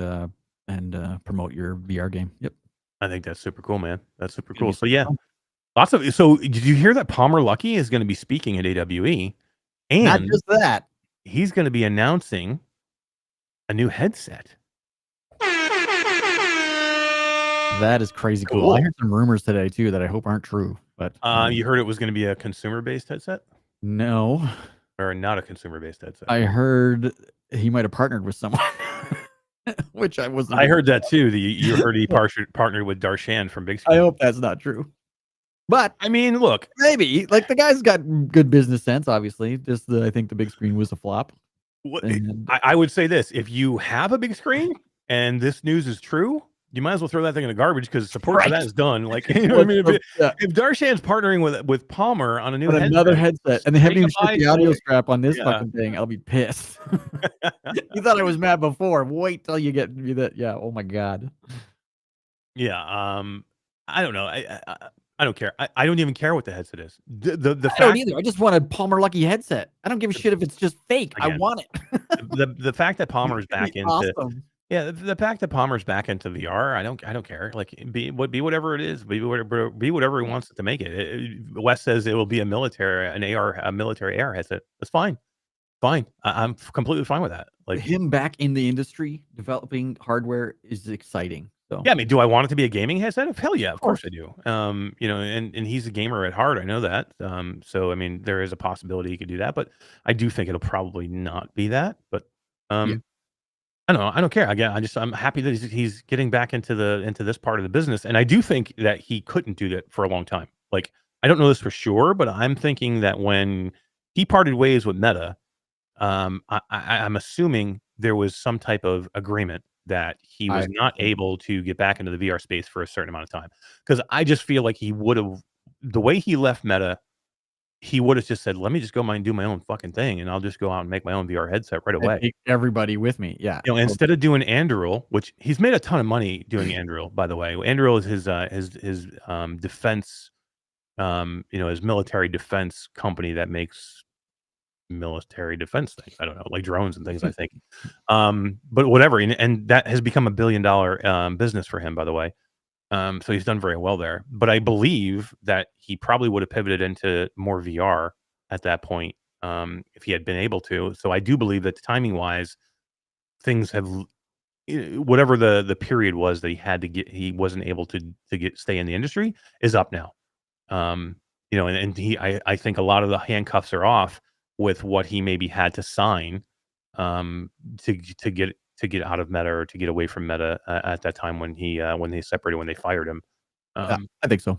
promote your VR game. Yep. I think that's super cool, man. That's super cool. So yeah, so did you hear that Palmer Luckey is going to be speaking at AWE? And not just that, he's going to be announcing a new headset. That is crazy cool. I heard some rumors today too that I hope aren't true. But you heard it was going to be a consumer-based headset? No. Or not a consumer-based headset? I heard he might have partnered with someone, which I wasn't. I heard that too. You heard he partnered with Darshan from Big Screen. I hope that's not true. But I mean, look, maybe like the guy's got good business sense. Obviously, just I think the big screen was a flop. I would say this: if you have a big screen and this news is true, you might as well throw that thing in the garbage because support for that is done. Like, you know what I mean? If Darshan's partnering with Palmer on another headset, and they haven't even shipped the audio strap on this fucking thing, I'll be pissed. You thought I was mad before. Wait till you get me that. Yeah. Oh my god. Yeah. I don't know. I don't care. I don't even care what the headset is. The I don't either. I just want a Palmer Luckey headset. I don't give a shit if it's just fake. Again, I want it. the fact that Palmer's back into awesome. Yeah, the fact that Palmer's back into VR, I don't care. Like be whatever it is, be whatever he wants to make it. Wes says it will be a military AR headset. That's fine. I'm completely fine with that. Like him back in the industry, developing hardware is exciting. So yeah, I mean, do I want it to be a gaming headset? Hell yeah, of course I do. And he's a gamer at heart. I know that. So I mean, there is a possibility he could do that, but I do think it'll probably not be that. But I don't know. I don't care. Again, I'm happy that he's getting back into this part of the business, and I do think that he couldn't do that for a long time. Like I don't know this for sure, but I'm thinking that when he parted ways with Meta, I'm assuming there was some type of agreement that he was not able to get back into the VR space for a certain amount of time. Because I just feel like he would have, the way he left Meta, he would have just said, let me just go and do my own fucking thing, and I'll just go out and make my own VR headset right away. Take everybody with me. Yeah. Instead of doing Anduril, which he's made a ton of money doing Anduril, by the way. Anduril is his defense, his military defense company that makes military defense things. I don't know, like drones and things, I think. But whatever. And that has become $1 billion business for him, by the way. So he's done very well there. But I believe that he probably would have pivoted into more VR at that point if he had been able to. So I do believe that timing wise, things have, whatever the period was that he wasn't able to stay in the industry is up now. And I think a lot of the handcuffs are off with what he maybe had to sign to get out of Meta or to get away from Meta at that time when they separated, when they fired him. I think so.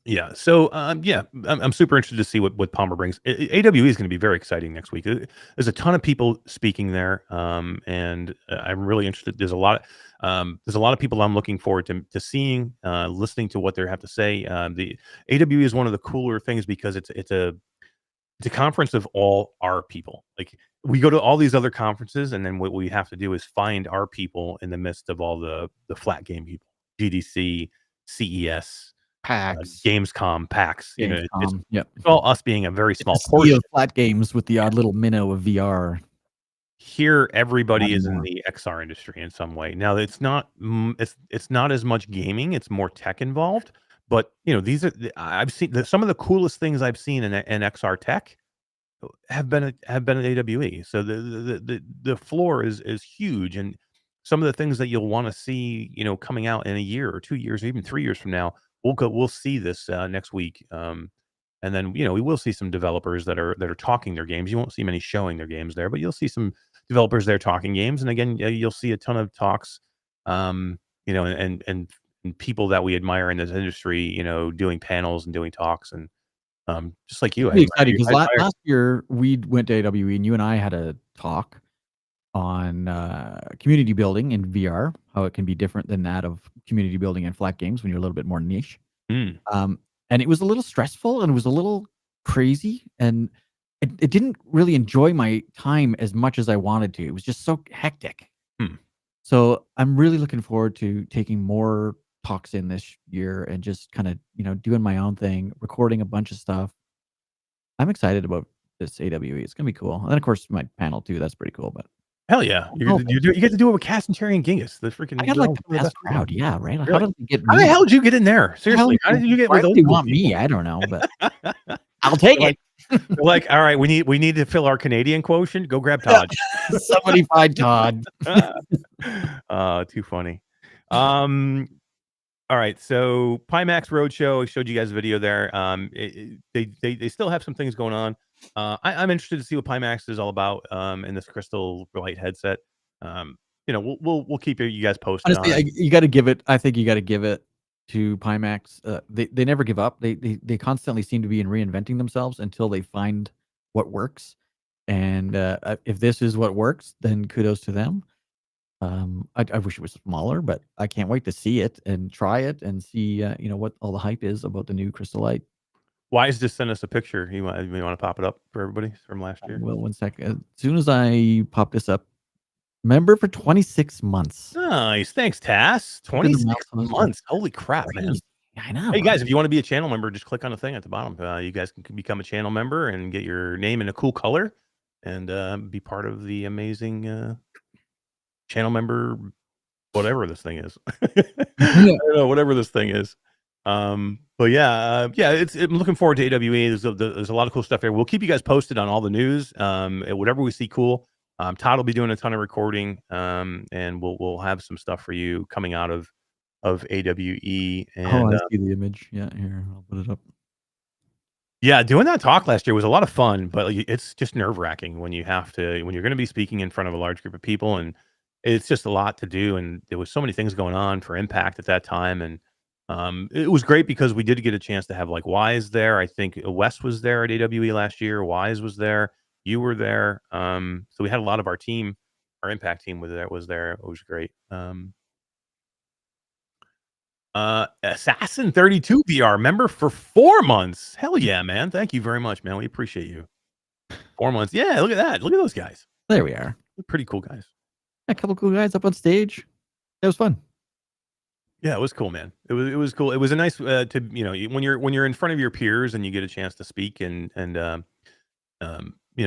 Yeah. So, I'm super interested to see what Palmer brings. AWE is going to be very exciting next week. There's a ton of people speaking there, and I'm really interested. There's a lot of people I'm looking forward to seeing, listening to what they have to say. The AWE is one of the cooler things because it's a conference of all our people. Like, we go to all these other conferences, and then what we have to do is find our people in the midst of all the flat game people, GDC, CES. PAX, Gamescom, PAX, it's Gamescom. Yep. all us being a very small Sea portion. of flat games with the odd little minnow of VR. Here, everybody is in More. the XR industry in some way. Now, it's not it's not as much gaming; it's more tech involved. But these are I've seen some of the coolest things I've seen in XR tech have been at AWE. So the floor is huge, and some of the things that you'll want to see, coming out in a year or 2 years or even 3 years from now, we'll see this next week. And then we will see some developers that are talking their games. You won't see many showing their games there, but you'll see some developers there talking games. And again, you'll see a ton of talks, and people that we admire in this industry, doing panels and doing talks and just like you. Pretty exciting because last year we went to AWE and you and I had a talk on community building in VR, how it can be different than that of community building in flat games when you're a little bit more niche. And it was a little stressful and it was a little crazy, and it didn't really enjoy my time as much as I wanted to. It was just so hectic. So I'm really looking forward to taking more talks in this year and just kind of doing my own thing, recording a bunch of stuff. I'm excited about this AWE. It's gonna be cool. And then of course my panel too. That's pretty cool. But hell yeah, you get to do it with Cass and Cherry and Genghis. The freaking I got like the best crowd. Yeah, right. Really? How did they get? How the hell did you get in there? Seriously, how did you get? Why with do they want me? I don't know, but I'll take it. Like, all right, we need to fill our Canadian quotient. Go grab Todd. Somebody find Todd. Too funny. All right, so Pimax Roadshow, I showed you guys a video there. They still have some things going on. I'm interested to see what Pimax is all about in this Crystal Light headset. We'll keep you guys posted. Honestly, you got to give it. I think you got to give it to Pimax. They never give up. They constantly seem to be reinventing themselves until they find what works. And if this is what works, then kudos to them. I wish it was smaller, but I can't wait to see it and try it and see what all the hype is about the new Crystal Light. Wise just sent us a picture. You want to pop it up for everybody from last year? Well, 1 second. As soon as I pop this up, member for 26 months. Nice. Thanks, Tass. 26 months. Holy crap, man. I know. Hey, guys, if you want to be a channel member, just click on the thing at the bottom. You guys can become a channel member and get your name in a cool color and be part of the amazing channel member, whatever this thing is. I don't know, whatever this thing is. But I'm looking forward to AWE. There's a lot of cool stuff here. We'll keep you guys posted on all the news. Whatever we see cool. Todd will be doing a ton of recording, and we'll have some stuff for you coming out of AWE. And I see the image. Yeah, here, I'll put it up. Yeah, doing that talk last year was a lot of fun, but it's just nerve-wracking when you're going to be speaking in front of a large group of people, and it's just a lot to do. And there was so many things going on for Impact at that time, and it was great because we did get a chance to have like Wise there. I think Wes was there at AWE last year. Wise was there. You were there. So we had a lot of our team, our Impact team was there. It was great. Assassin 32 VR member for 4 months. Hell yeah, man. Thank you very much, man. We appreciate you. 4 months. Yeah, look at that. Look at those guys. There we are. They're pretty cool guys. A couple cool guys up on stage. It was fun. Yeah, it was cool, man. It was cool. It was a nice to when you're in front of your peers and you get a chance to speak and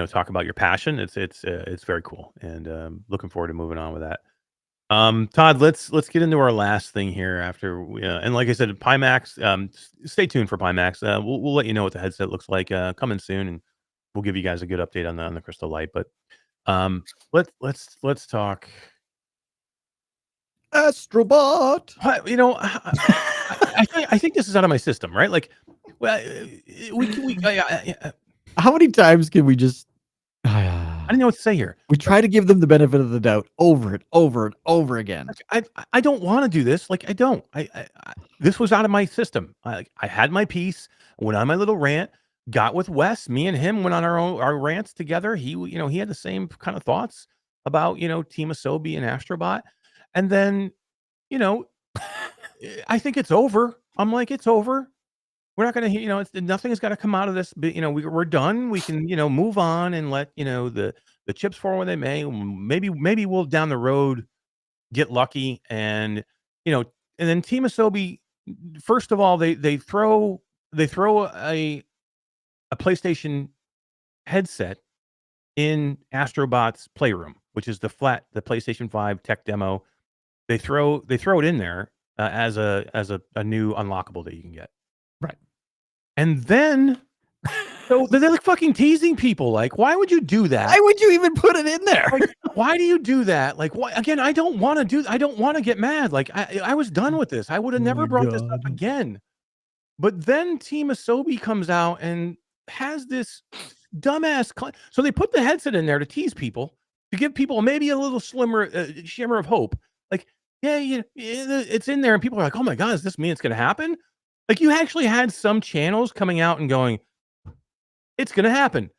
talk about your passion. It's very cool, and looking forward to moving on with that. Todd, let's get into our last thing here after and like I said, Pimax. Stay tuned for Pimax. We'll let you know what the headset looks like coming soon, and we'll give you guys a good update on the Crystal Light. But let's talk Astrobot. I think this is out of my system, right? Like, well, we how many times can we just? I didn't know what to say here. We try to give them the benefit of the doubt over and over and over again. I don't want to do this. Like I don't. This was out of my system. I had my piece, went on my little rant, got with Wes. Me and him went on our rants together. He had the same kind of thoughts about Team Asobi and Astrobot, and then I think it's over. I'm like, it's over. We're not going to, nothing has got to come out of this. But, we're done. We can, move on and let, the chips fall where they may. Maybe we'll down the road get lucky. And, and then Team Asobi, first of all, they throw a PlayStation headset in Astrobot's Playroom, which is the PlayStation 5 tech demo. They throw it in there as a new unlockable that you can get. Right. And then so they're like fucking teasing people. Like, why would you do that? Why would you even put it in there? Like, why do you do that? Like, why? Again, I don't want to get mad. Like, I was done with this. I would have never brought this up again. But then Team Asobi comes out and has this dumbass. So they put the headset in there to tease people, to give people maybe a little shimmer of hope. Like, yeah, it's in there, and people are like, "Oh my god, does this mean it's going to happen?" Like, you actually had some channels coming out and going, "It's going to happen,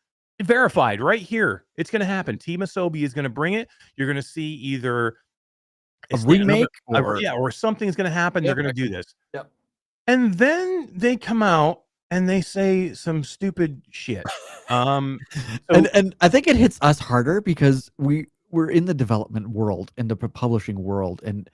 verified right here. It's going to happen. Team Asobi is going to bring it. You're going to see either a remake, or something's going to happen. Yep. They're going to do this." Yep. And then they come out and they say some stupid shit. And I think it hits us harder because we're in the development world, in the publishing world, and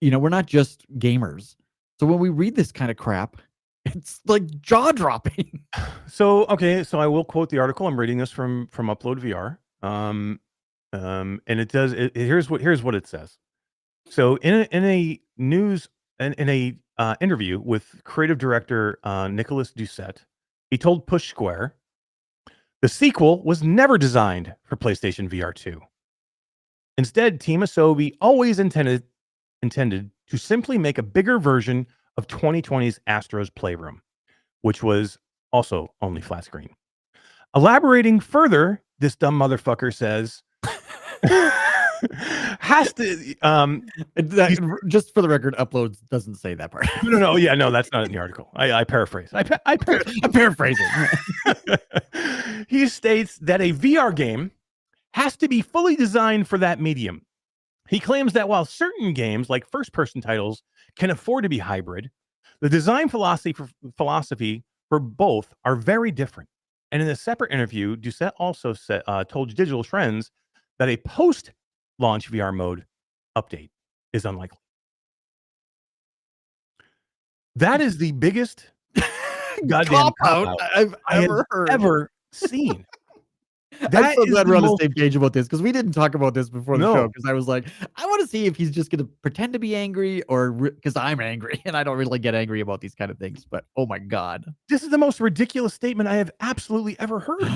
we're not just gamers. So when we read this kind of crap, it's like jaw-dropping. So I will quote the article. I'm reading this from Upload VR. And it does. Here's what it says. So in a interview with creative director Nicolas Doucette, he told Push Square the sequel was never designed for PlayStation VR 2. Instead, Team Asobi always intended to simply make a bigger version of 2020's Astro's Playroom, which was also only flat screen. Elaborating further, this dumb motherfucker says, has to just for the record, Uploads doesn't say that part. No, yeah, no, that's not in the article. I paraphrase. I'm paraphrasing. He states that a VR game has to be fully designed for that medium. He claims that while certain games, like first-person titles, can afford to be hybrid, the design philosophy for both are very different. And in a separate interview, Doucette also told Digital Trends that a post-launch VR mode update is unlikely. That is the biggest goddamn cop-out I've ever seen. I'm so glad we're on the same page about this, because we didn't talk about this before the show, because I was like, I want to see if he's just going to pretend to be angry, or because I'm angry and I don't really get angry about these kind of things. But oh my god, this is the most ridiculous statement I have absolutely ever heard.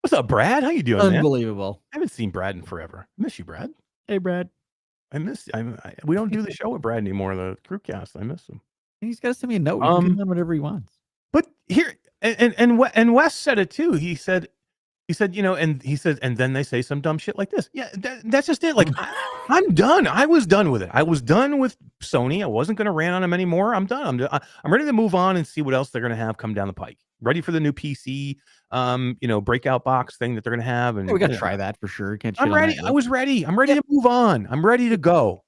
What's up, Brad? How you doing, Unbelievable. Man? I haven't seen Brad in forever. I miss you, Brad. Hey, Brad. I miss. We don't do the show with Brad anymore. The crewcast. I miss him. He's got to send me a note. He can do whatever he wants. But here, and Wes said it too. He said, and he said, and then they say some dumb shit like this. Yeah, that's just it. Like, I'm done. I was done with it. I was done with Sony. I wasn't going to rant on them anymore. I'm done. I'm ready to move on and see what else they're going to have come down the pike. Ready for the new PC, breakout box thing that they're going to have. And we got to try that for sure. I'm ready. I was ready. I'm ready to move on. I'm ready to go.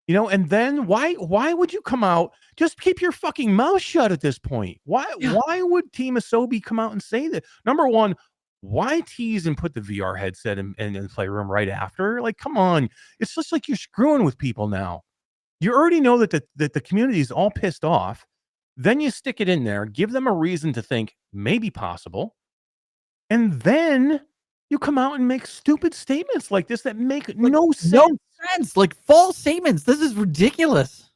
And then why would you come out? Just keep your fucking mouth shut at this point. Why would Team Asobi come out and say that? Number one, why tease and put the VR headset in the Playroom right after? Like, come on. It's just like you're screwing with people now. You already know that the community is all pissed off. Then you stick it in there, give them a reason to think maybe possible. And then you come out and make stupid statements like this that make no sense. No sense. Like false statements. This is ridiculous.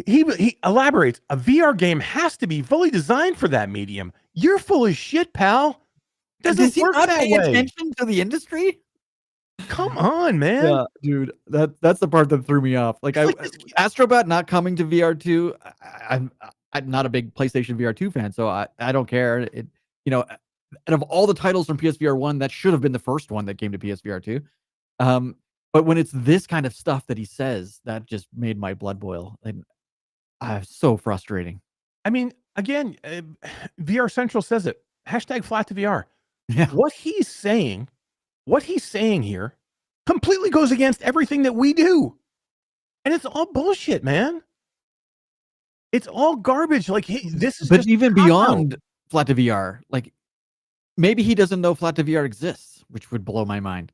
He elaborates. A VR game has to be fully designed for that medium. You're full of shit, pal. Does he not pay attention to the industry? Come on, man. Yeah, dude. That's the part that threw me off. Like Astrobot not coming to VR2. I'm not a big PlayStation VR2 fan, so I don't care. out of all the titles from PSVR 1, that should have been the first one that came to PSVR 2. But when it's this kind of stuff that he says, that just made my blood boil. And so frustrating. I mean, again, VR Central says it. #flat to VR. Yeah. What he's saying here completely goes against everything that we do. And it's all bullshit, man. It's all garbage. Like, this is But just even cop-out. beyond flat to VR, like, maybe he doesn't know flat to VR exists, which would blow my mind.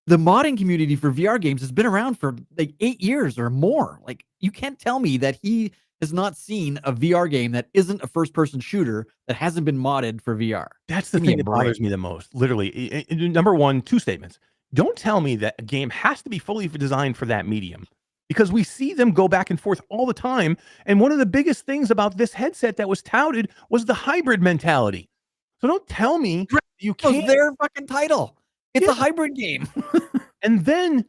The modding community for VR games has been around for like 8 years or more. Like, you can't tell me that he has not seen a VR game that isn't a first-person shooter that hasn't been modded for VR. That's the Give me thing a that bothers break. me the most. Literally, number one, 2 statements. Don't tell me that a game has to be fully designed for that medium, because we see them go back and forth all the time. And one of the biggest things about this headset that was touted was the hybrid mentality. So don't tell me you That was can't. their fucking title. It's Yeah. a hybrid game. And then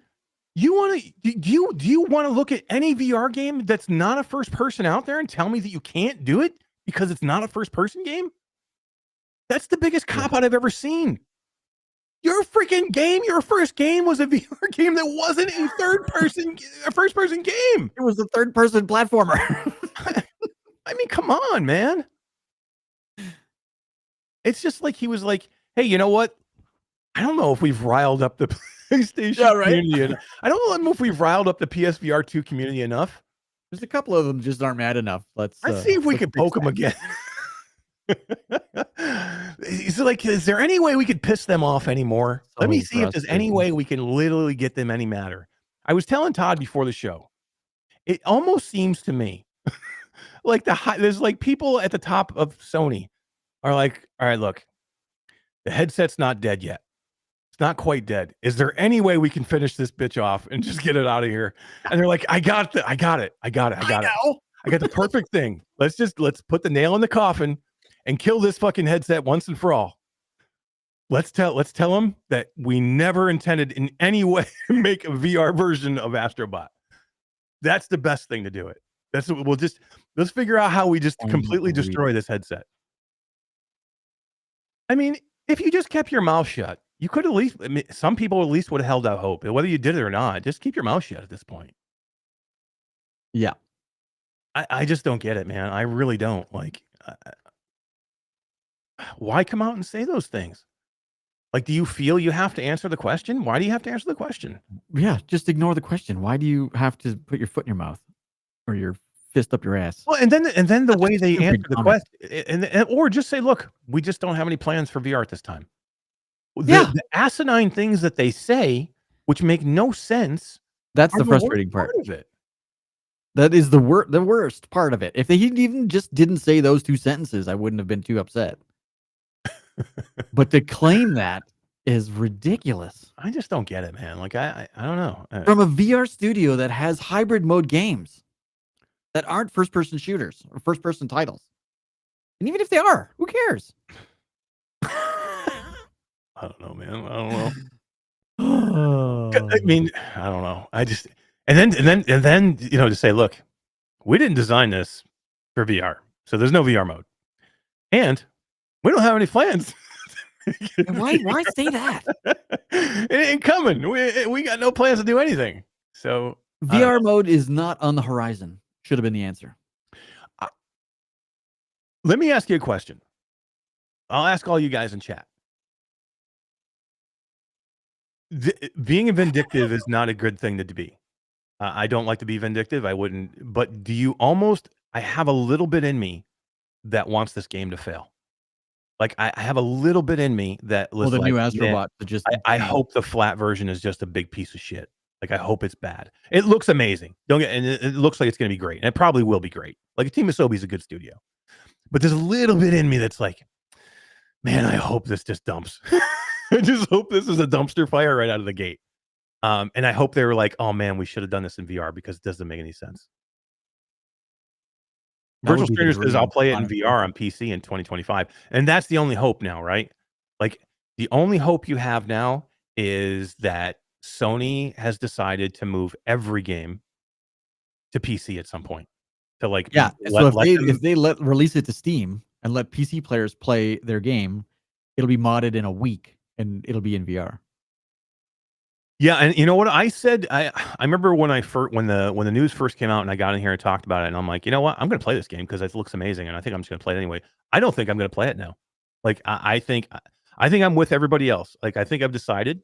you want to do you want to look at any VR game that's not a first person out there and tell me that you can't do it because it's not a first person game? That's the biggest cop out I've ever seen. Your freaking game, your first game was a VR game that wasn't a first person game. It was a third-person platformer. I mean, come on, man. It's just like he was like, hey, you know what? I don't know if we've riled up the PlayStation community. I don't know if we've riled up the PSVR 2 community enough. There's a couple of them just aren't mad enough. Let's see if we can poke them again. He's like, is there any way we could piss them off anymore? Let me see if there's any way we can literally get them any madder. I was telling Todd before the show, it almost seems to me like there's like people at the top of Sony are like, all right, look, the headset's not dead yet. It's not quite dead. Is there any way we can finish this bitch off and just get it out of here? And they're like, I got it. I got the perfect thing. Let's put the nail in the coffin and kill this fucking headset once and for all. Let's tell them that we never intended in any way to make a VR version of Astrobot. That's the best thing to do it. Let's figure out how we just completely destroy this headset. I mean, if you just kept your mouth shut, you could at least, some people at least would have held out hope. Whether you did it or not, just keep your mouth shut at this point. Yeah. I just don't get it, man. I really don't. Like, why come out and say those things? Like, do you feel you have to answer the question? Why do you have to answer the question? Yeah, just ignore the question. Why do you have to put your foot in your mouth or your fist up your ass? Well, and then the way they answer the question, or just say, look, we just don't have any plans for VR at this time. The asinine things that they say, which make no sense. That's the frustrating part of it. That is the worst part of it. If they even just didn't say those 2 sentences, I wouldn't have been too upset. But to claim that is ridiculous. I just don't get it, man. Like, I don't know. From a VR studio that has hybrid mode games that aren't first-person shooters or first-person titles. And even if they are, who cares? I don't know, man. I don't know. I mean, I don't know. I just and then to say, look, we didn't design this for VR, so there's no VR mode, and we don't have any plans. Why say that? It ain't coming. We got no plans to do anything. So VR mode is not on the horizon. Should have been the answer. Let me ask you a question. I'll ask all you guys in chat. Being vindictive is not a good thing to be. I don't like to be vindictive. I wouldn't. But do you almost? I have a little bit in me that wants this game to fail. Like, I have a little bit in me that was the like, new Astrobot. I hope the flat version is just a big piece of shit. Like, I hope it's bad. It looks amazing. And it looks like it's going to be great. And it probably will be great. Like, Team Asobi is a good studio. But there's a little bit in me that's like, man, I hope this just dumps. I just hope this is a dumpster fire right out of the gate. And I hope they were like, oh man, we should have done this in VR because it doesn't make any sense. Virtual Stranger says I'll play it in VR on PC in 2025. And that's the only hope now, right? Like, the only hope you have now is that Sony has decided to move every game to PC at some point. To like, if they release it to Steam and let PC players play their game, it'll be modded in a week, and it'll be in VR. Yeah, and you know what I said? I remember when when the news first came out and I got in here and talked about it, and I'm like, you know what? I'm going to play this game because it looks amazing, and I think I'm just going to play it anyway. I don't think I'm going to play it now. Like I think I'm with everybody else. Like I think I've decided,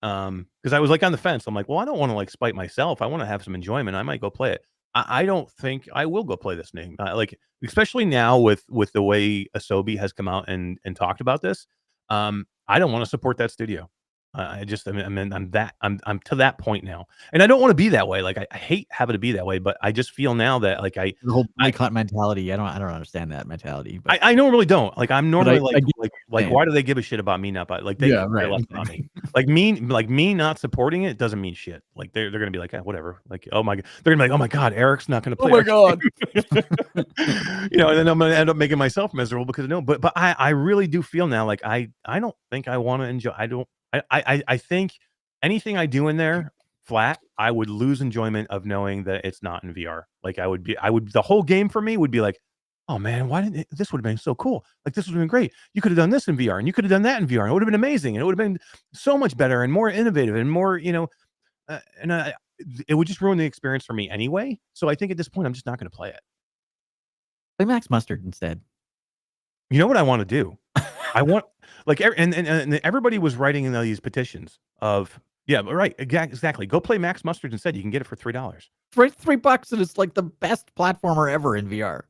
because I was like on the fence. I'm like, well, I don't want to like spite myself. I want to have some enjoyment. I might go play it. I don't think I will go play this name. Like especially now with the way Asobi has come out and talked about this. I don't want to support that studio. I'm to that point now, and I don't want to be that way. Like I hate having to be that way, but I just feel now that like the whole boycott mentality. I don't understand that mentality. But I normally don't. Like I'm normally like why do they give a shit about me not? But like they care less about me. Like me not supporting it doesn't mean shit. Like they're gonna be like whatever. Like oh my god, they're gonna be like oh my god, Eric's not gonna play. Oh my god. You know, and then I'm gonna end up making myself miserable because but I really do feel now like I don't think I want to enjoy. I think anything I do in there flat, I would lose enjoyment of knowing that it's not in VR. Like the whole game for me would be like, oh man, why didn't this would have been so cool? Like this would have been great. You could have done this in VR and you could have done that in VR. And it would have been amazing. And it would have been so much better and more innovative and more, you know, it would just ruin the experience for me anyway. So I think at this point, I'm just not going to play it. Play Max Mustard instead. You know what I want to do? I want like and everybody was writing in these petitions of right exactly. Go play Max Mustard instead. You can get it for $3. For $3, and it's like the best platformer ever in VR.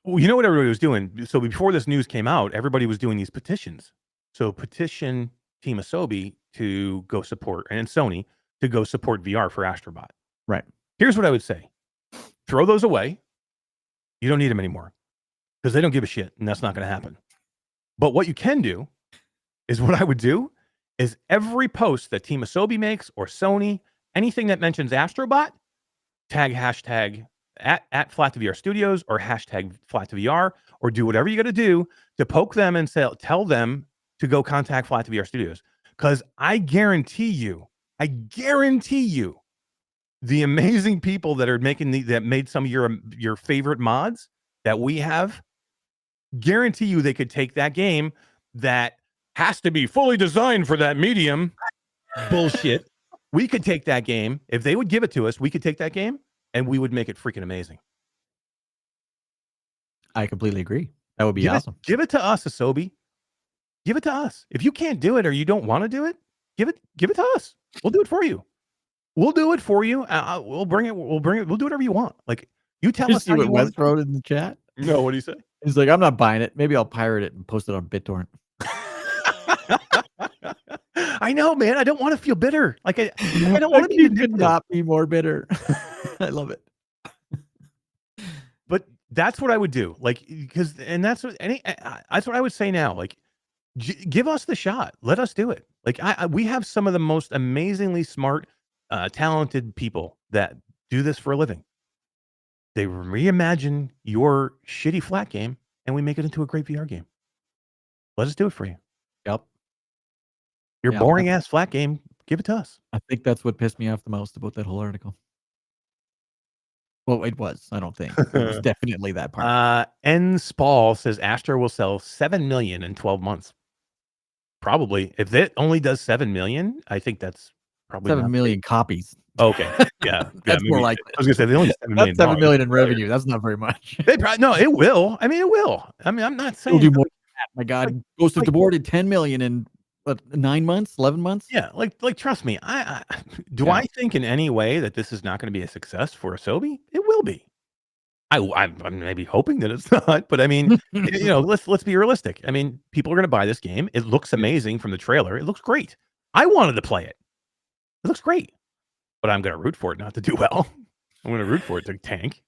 Well, you know what everybody was doing. So before this news came out, everybody was doing these petitions. So petition Team Asobi to go support and Sony to go support VR for Astrobot. Right. Here's what I would say: throw those away. You don't need them anymore because they don't give a shit, and that's not going to happen. But what you can do is what I would do is every post that Team Asobi makes or Sony, anything that mentions Astrobot, tag hashtag at Flat to VR Studios or hashtag Flat to VR, or do whatever you got to do to poke them and tell them to go contact Flat to VR Studios. Because I guarantee you, the amazing people that are that made some of your favorite mods that we have, guarantee you they could take that game that has to be fully designed for that medium bullshit. We could take that game if they would give it to us. We could take that game and we would make it freaking amazing. I completely agree. That would be awesome. Give it to us, Asobi. Give it to us. If you can't do it or you don't want to do it, give it to us. We'll do it for you. We'll do it for you. We'll bring it. We'll do whatever you want. Like you tell us. See what Wes wrote in the chat. No, what do you say? He's like, I'm not buying it. Maybe I'll pirate it and post it on BitTorrent. I know, man. I don't want to feel bitter. Like I don't want to be. You could not be more bitter. I love it. But that's what I would do. Like that's what I would say now. Like, give us the shot. Let us do it. Like we have some of the most amazingly smart, talented people that do this for a living. They reimagine your shitty flat game and we make it into a great VR game. Let us do it for you. Yep. Your boring ass flat game, give it to us. I think that's what pissed me off the most about that whole article. Well, it was. I don't think. It was definitely that part. N Spall says Astro will sell 7 million in 12 months. Probably. If it only does 7 million, I think that's probably 7 million copies. Okay. Yeah. That's more like I was gonna say they only 7 million. That's 7 million in revenue. That's not very much. No, it will. I mean, it will. I mean, I'm not saying it'll do more than that. My God, Ghost of Tabor did 10 million in 9 months, 11 months. Yeah, like trust me. I think in any way that this is not going to be a success for Asobi? It will be. I'm maybe hoping that it's not, but I mean, let's be realistic. I mean, people are going to buy this game. It looks amazing from the trailer. It looks great. I wanted to play it. It looks great, but I'm going to root for it not to do well. I'm going to root for it to tank.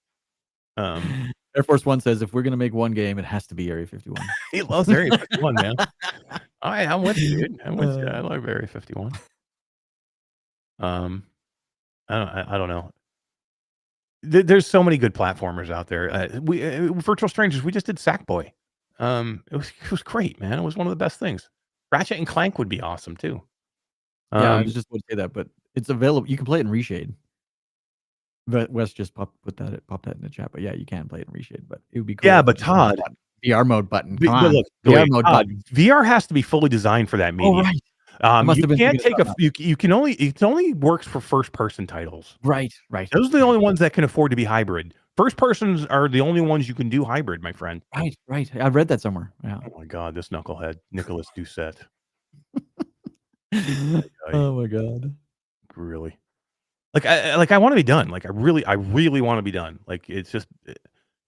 Air Force One says if we're going to make one game, it has to be Area 51. He loves Area 51, man. All right, I'm with you, dude. I'm with you. I love Area 51. I don't know. There's so many good platformers out there. Virtual Strangers. We just did Sackboy. It was great, man. It was one of the best things. Ratchet and Clank would be awesome too. Yeah, I was just going to say that, but it's available. You can play it in Reshade. But Wes just popped that in the chat. But yeah, you can play it in Reshade. But it would be cool. Yeah, but Todd, VR mode button. Come But on. look, VR wait, mode Todd, button. VR has to be fully designed for that medium. Oh, right. I must You have been can't thinking take about you can only it only works for first person titles. Right. Those are the only ones that can afford to be hybrid. First persons are the only ones you can do hybrid, my friend. Right. I read that somewhere. Yeah. Oh my god, this knucklehead, Nicholas Doucette. Oh my god. Really? I want to be done. Like I really want to be done. Like it's just,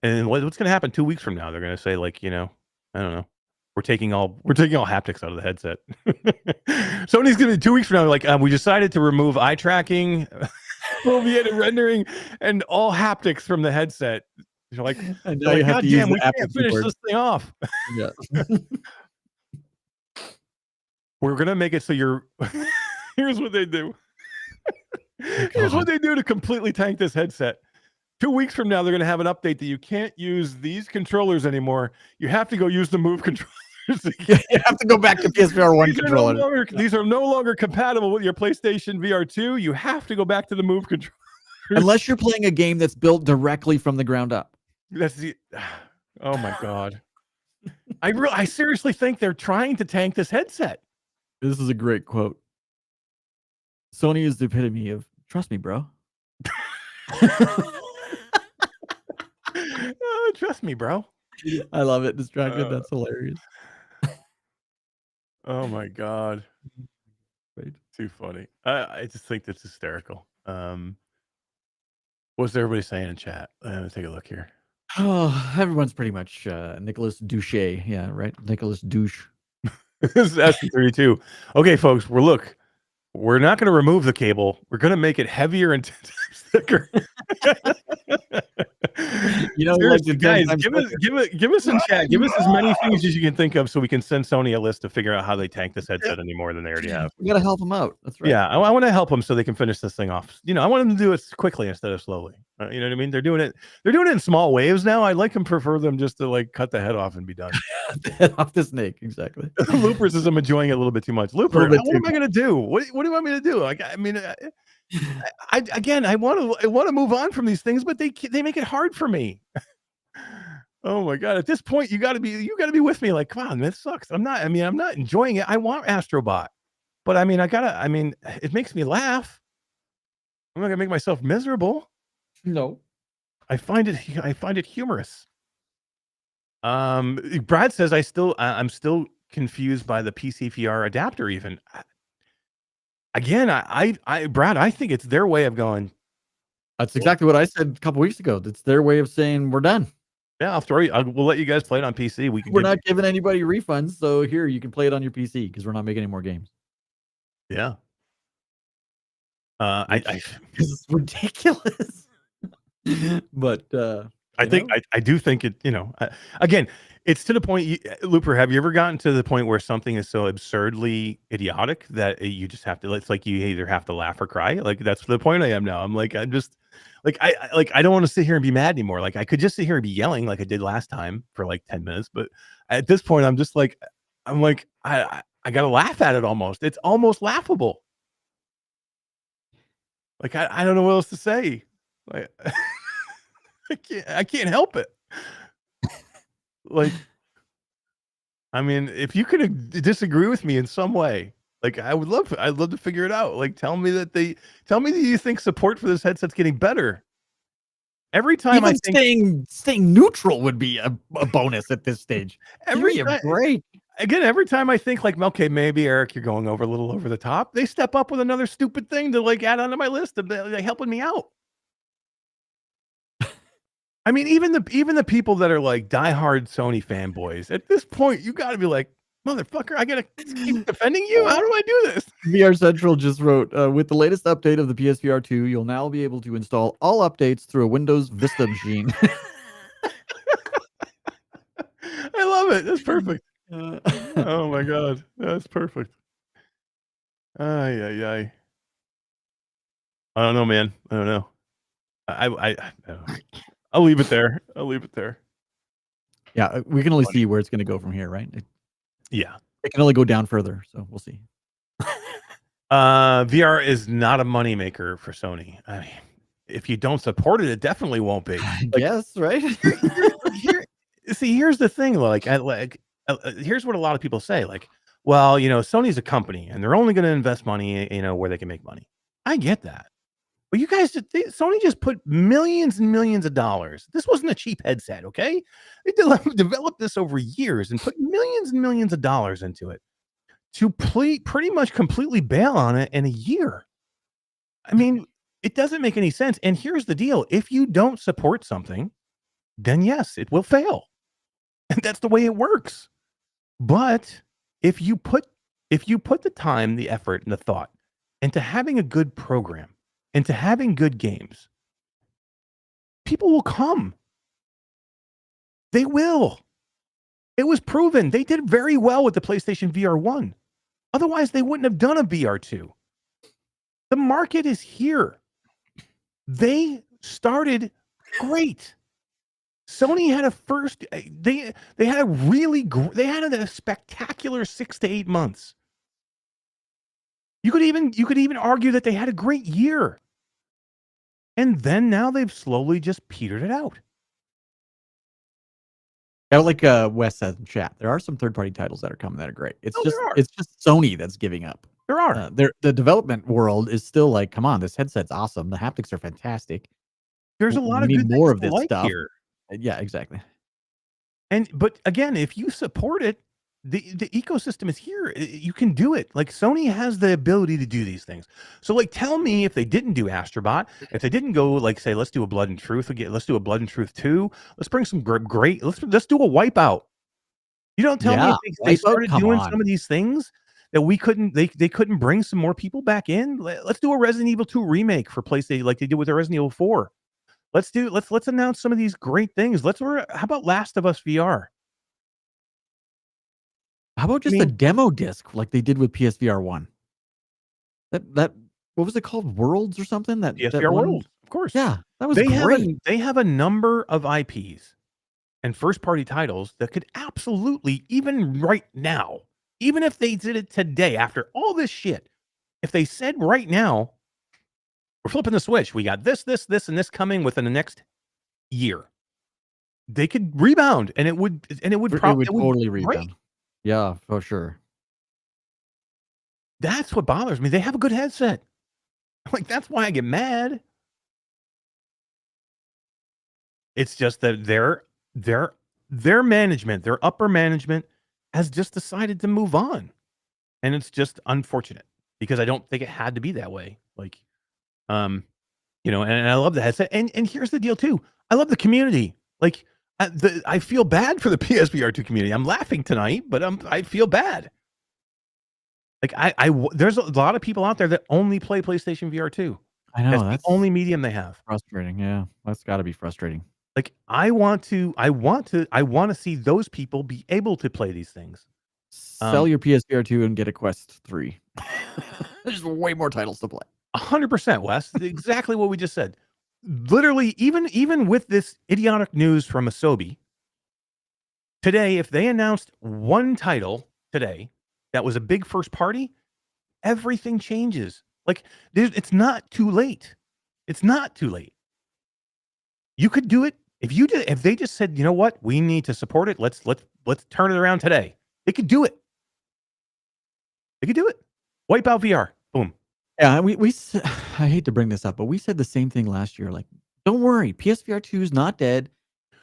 and what's going to happen 2 weeks from now? They're going to say like, I don't know. We're taking all haptics out of the headset. Sony's going to be 2 weeks from now. Like we decided to remove eye tracking, foveated rendering, and all haptics from the headset. You're like, and now you have to use the we can't finish this thing off. Yeah. We're gonna make it so you're. Here's what they do. Here's what they do to completely tank this headset. 2 weeks from now, they're going to have an update that you can't use these controllers anymore. You have to go use the Move controllers. You have to go back to PSVR 1 controller. These are no longer compatible with your PlayStation VR 2. You have to go back to the Move controllers. Unless you're playing a game that's built directly from the ground up. That's the. Oh my god. I seriously think they're trying to tank this headset. This is a great quote. Sony is the epitome of trust me, bro. Trust me, bro. I love it. Distracted. That's hilarious. Oh my god. Right. Too funny. I just think that's hysterical. What's everybody saying in chat? Let's take a look here. Oh, everyone's pretty much Nicholas Douche. Yeah, right. Nicholas Douche. This is S32. Okay, folks, we're not going to remove the cable. We're going to make it heavier and 10 times thicker. Seriously, guys, give us in chat. Give us as many things as you can think of so we can send Sony a list to figure out how they tank this headset any more than they already have. We got to help them out. That's right. Yeah, I want to help them so they can finish this thing off. I want them to do it quickly instead of slowly. You know what I mean? They're doing it in small waves now. I'd prefer them just to like cut the head off and be done. The head off the snake, exactly. Looper says I'm enjoying it a little bit too much. Looper, what am I going to do? What do you want me to do? Like, I mean, I want to move on from these things, but they make it hard for me. Oh my god! At this point, you got to be with me. Like, come on, this sucks. I'm not enjoying it. I want Astrobot, but it makes me laugh. I'm not gonna make myself miserable. No, I find it humorous. Brad says I'm still confused by the PCVR adapter. Even again, Brad, I think it's their way of going. That's exactly what I said a couple weeks ago. It's their way of saying we're done. Yeah, we'll let you guys play it on PC. We're not giving anybody refunds, so here you can play it on your PC because we're not making any more games. Yeah. It's ridiculous. But I do think it. Again, it's to the point. Looper, have you ever gotten to the point where something is so absurdly idiotic that you just have to? It's like you either have to laugh or cry. Like that's the point I am now. I'm just. I don't want to sit here and be mad anymore. Like I could just sit here and be yelling like I did last time for like 10 minutes. But at this point, I'm just like, I gotta laugh at it almost. It's almost laughable. Like I don't know what else to say. Like I can't help it. Like, I mean, if you could disagree with me in some way, like I'd love to figure it out. Like tell me that you think support for this headset's getting better. Every time even staying neutral would be a bonus at this stage. Every time I think like, okay, maybe Eric, you're going a little over the top. They step up with another stupid thing to like add onto my list of helping me out. I mean, even the people that are like diehard Sony fanboys, at this point, you got to be like, motherfucker, I gotta keep defending you. How do I do this? VR Central just wrote, with the latest update of the PSVR 2, you'll now be able to install all updates through a Windows Vista machine. I love it. That's perfect. Oh my god, that's perfect. I don't know, man. I don't know. I'll leave it there. Yeah, we can only see where it's going to go from here, right? Yeah. It can only go down further, so we'll see. VR is not a moneymaker for Sony. I mean, if you don't support it, it definitely won't be. I guess, right? See, here's the thing. Here's what a lot of people say. Like, well, Sony's a company, and they're only going to invest money, where they can make money. I get that. But you guys, Sony just put millions and millions of dollars. This wasn't a cheap headset, okay? They developed this over years and put millions and millions of dollars into it to pretty much completely bail on it in a year. I mean, it doesn't make any sense. And here's the deal. If you don't support something, then yes, it will fail. And that's the way it works. But if you put the time, the effort, and the thought into having a good program, into having good games, people will come. They will. It was proven. They did very well with the PlayStation VR 1. Otherwise, they wouldn't have done a VR 2. The market is here. They started great. Sony had they had a spectacular 6 to 8 months. You could even argue that they had a great year. And then now they've slowly just petered it out. Yeah, like Wes says in chat, there are some third-party titles that are coming that are great. It's just Sony that's giving up. There are. The development world is still like, come on, this headset's awesome. The haptics are fantastic. There's a lot of good more of this stuff here. Yeah, exactly. But again, if you support it, the ecosystem is here. You can do it. Like, Sony has the ability to do these things. So, like, tell me if they didn't do Astrobot, if they didn't go, like, say, let's do a Blood and Truth again, let's do a Blood and Truth 2, let's bring some great, let's do a Wipeout. You don't tell me if they started doing some of these things that we couldn't, they couldn't bring some more people back in. Let's do a Resident Evil 2 remake for PlayStation, like they did with the Resident Evil 4. Let's announce some of these great things. How about Last of Us VR? How about just a demo disc like they did with PSVR 1? That what was it called? Worlds or something? PSVR Worlds, of course. Yeah, that was great. They have a number of IPs and first-party titles that could absolutely, even right now, even if they did it today after all this shit, if they said right now, we're flipping the switch, we got this, and this coming within the next year, they could rebound, and it would totally rebound. Yeah, for sure. That's what bothers me. They have a good headset. Like, that's why I get mad. It's just that their management, their upper management, has just decided to move on, and it's just unfortunate because I don't think it had to be that way. Like, and I love the headset, and here's the deal too. I love the community. Like, I feel bad for the PSVR 2 community. I'm laughing tonight, but I feel bad. Like, there's a lot of people out there that only play PlayStation VR 2. I know that's the only medium they have. Frustrating, yeah. That's got to be frustrating. Like, I want to see those people be able to play these things. Sell your PSVR 2 and get a Quest 3. There's way more titles to play. 100%, Wes. Exactly what we just said. Literally, even with this idiotic news from Asobi today, if they announced one title today that was a big first party, everything changes. Like, it's not too late. It's not too late. You could do it if they just said, you know what, we need to support it. Let's turn it around today. They could do it. They could do it. Wipeout VR. Boom. Yeah, I hate to bring this up, but we said the same thing last year. Like, don't worry, PSVR 2 is not dead.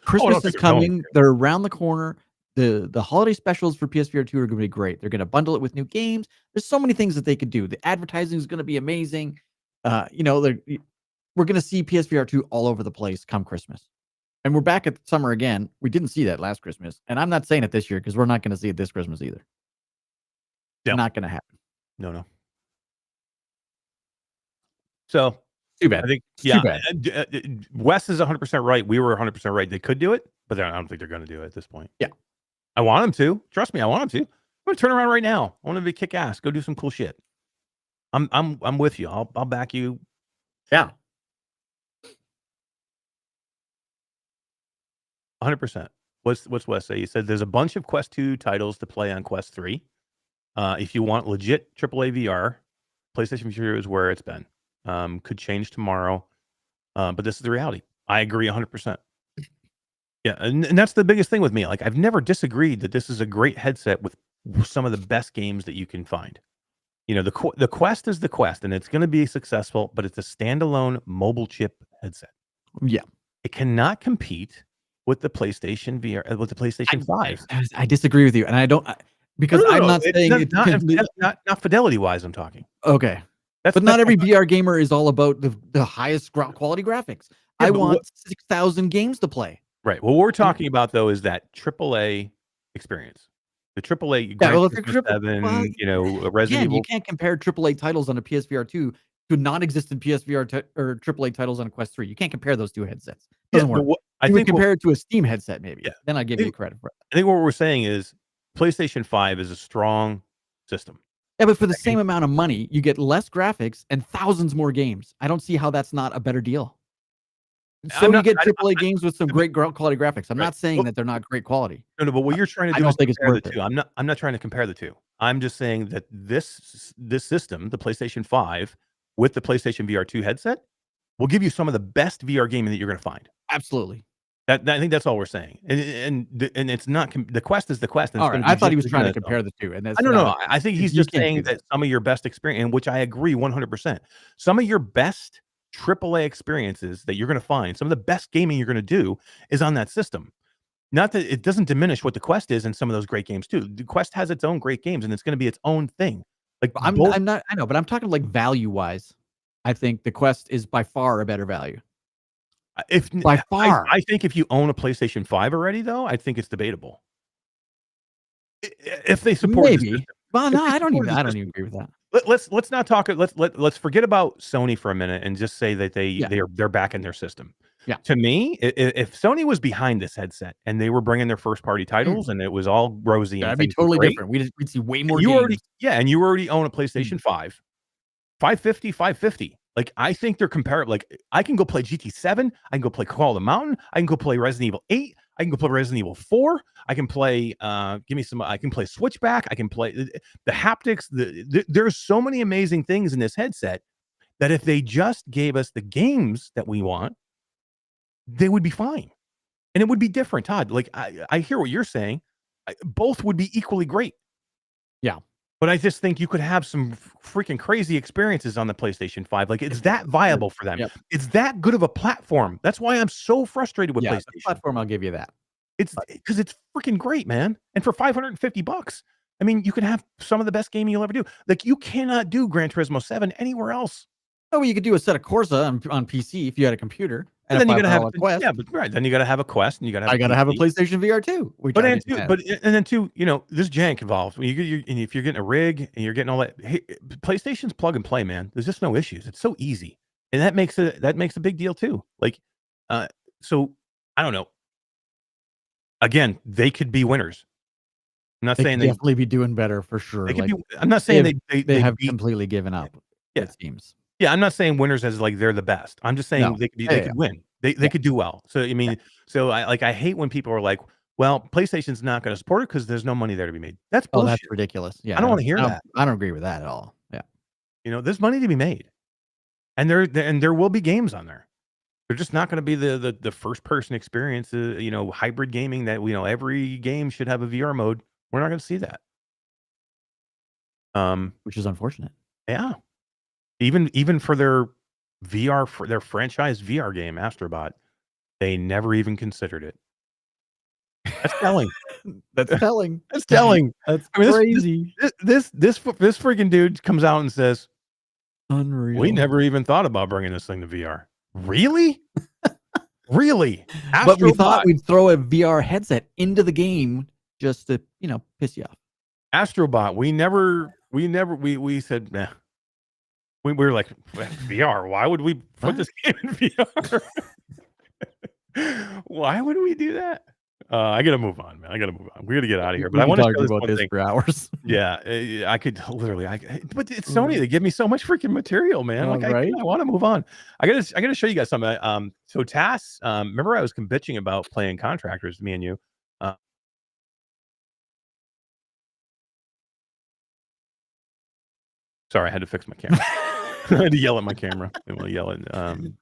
Christmas is coming. They're around the corner. The holiday specials for PSVR 2 are going to be great. They're going to bundle it with new games. There's so many things that they could do. The advertising is going to be amazing. We're going to see PSVR 2 all over the place come Christmas. And we're back at summer again. We didn't see that last Christmas. And I'm not saying it this year because we're not going to see it this Christmas either. Yeah. Not going to happen. No. So too bad. I think, yeah, Wes is 100% right. We were 100% right. They could do it, but I don't think they're going to do it at this point. Yeah. I want them to. Trust me, I want them to. I'm going to turn around right now. I want them to kick ass. Go do some cool shit. I'm with you. I'll back you. Yeah. 100%. What's Wes say? He said there's a bunch of Quest 2 titles to play on Quest 3. If you want legit AAA VR, PlayStation VR is where it's been. Could change tomorrow, but this is the reality. I agree 100%. Yeah, and that's the biggest thing with me. Like, I've never disagreed that this is a great headset with some of the best games that you can find. The Quest is the Quest, and it's going to be successful, but it's a standalone mobile chip headset. Yeah, it cannot compete with the PlayStation VR, with the PlayStation 5. I disagree with you, and I don't because No, I'm not it's saying it not fidelity wise. I'm talking. Okay, but not every VR gamer is all about the highest quality graphics. Yeah, I want 6,000 games to play. Right. What we're talking about though is that AAA experience. The AAA, Yeah, well, if Grand you're Theft Auto 7, Resident again, Evil. you can't compare AAA titles on a PSVR 2 to non-existent PSVR or AAA titles on a Quest 3. You can't compare those two headsets. Doesn't work. I You think would compare it to a Steam headset, maybe. Yeah. Then I'd give you credit for it. I think what we're saying is PlayStation 5 is a strong system. Yeah, but for the same amount of money, you get less graphics and thousands more games. I don't see how that's not a better deal. So you get AAA games with some great quality graphics. I'm not saying that they're not great quality. No, but what you're trying to do is compare the two. I'm not trying to compare the two. I'm just saying that this system, the PlayStation 5 with the PlayStation VR 2 headset, will give you some of the best VR gaming that you're going to find. Absolutely. I think that's all we're saying. And it's not the Quest is the Quest. And all right. I thought he was trying to compare the two. And that's no. I think he's just saying that some of your best experience, and which I agree 100%. Some of your best AAA experiences that you're going to find, some of the best gaming you're going to do is on that system. Not that it doesn't diminish what the Quest is and some of those great games too. The Quest has its own great games and it's going to be its own thing. Like I know, but I'm talking like value wise. I think the Quest is by far a better value. By far. I think if you own a PlayStation 5 already, though, I think it's debatable. If they support maybe. Well, no, I don't even agree with that. Let's not talk. Let's forget about Sony for a minute and just say that they're back in their system. Yeah. To me, if Sony was behind this headset and they were bringing their first party titles and it was all rosy, that'd be totally different. We'd see way more. And you already own a PlayStation 5, 550. Like I think they're comparable. Like I can go play GT7. I can go play Call of the Mountain. I can go play Resident Evil 8. I can go play Resident Evil 4. I can play. I can play Switchback. I can play the haptics. There's so many amazing things in this headset that if they just gave us the games that we want, they would be fine, and it would be different. Todd, like I hear what you're saying. Both would be equally great. Yeah. But I just think you could have some freaking crazy experiences on the PlayStation 5. Like it's that viable for them. Yep. It's that good of a platform. That's why I'm so frustrated with PlayStation. The platform, I'll give you that. It's because it's freaking great, man. And for $550, I mean, you can have some of the best gaming you'll ever do. Like you cannot do Gran Turismo 7 anywhere else. Oh, well, you could do a set of Corsa on PC if you had a computer. And then you gotta have a Quest. Yeah, but right. Then you gotta have a Quest, and you gotta. I gotta have a PlayStation VR too. And then too, there's jank involved. And if you're getting a rig and you're getting all that, hey, PlayStation's plug and play, man. There's just no issues. It's so easy, and that makes a big deal too. Like, so I don't know. Again, they could be winners. I'm not saying they definitely be doing better for sure. I'm not saying they have completely given up. It seems. Yeah, I'm not saying winners as like they're the best. I'm just saying they could win. They could do well. So I mean, I hate when people are like, "Well, PlayStation's not going to support it because there's no money there to be made." That's bullshit. That's ridiculous. Yeah, I don't want to hear that. I don't agree with that at all. Yeah, there's money to be made, and there will be games on there. They're just not going to be the first person experience. Hybrid gaming that every game should have a VR mode. We're not going to see that. Which is unfortunate. Yeah. Even for their VR, for their franchise VR game, Astrobot, they never even considered it. That's telling. That's telling. That's telling. That's crazy. This freaking dude comes out and says, "Unreal. We never even thought about bringing this thing to VR." Really? Really? But we thought we'd throw a VR headset into the game just to piss you off. Astrobot. We said, nah. We were like, VR, why would we put this game in VR? Why would we do that? I got to move on, man. We got to get out of here. But I want to talk about this for hours. Yeah, I could literally. But it's Sony. They give me so much freaking material, man. Like, I want to move on. I gotta show you guys something. So Tass, remember I was bitching about playing Contractors, me and you. Sorry, I had to fix my camera. I had to yell at my camera. I want to yell at.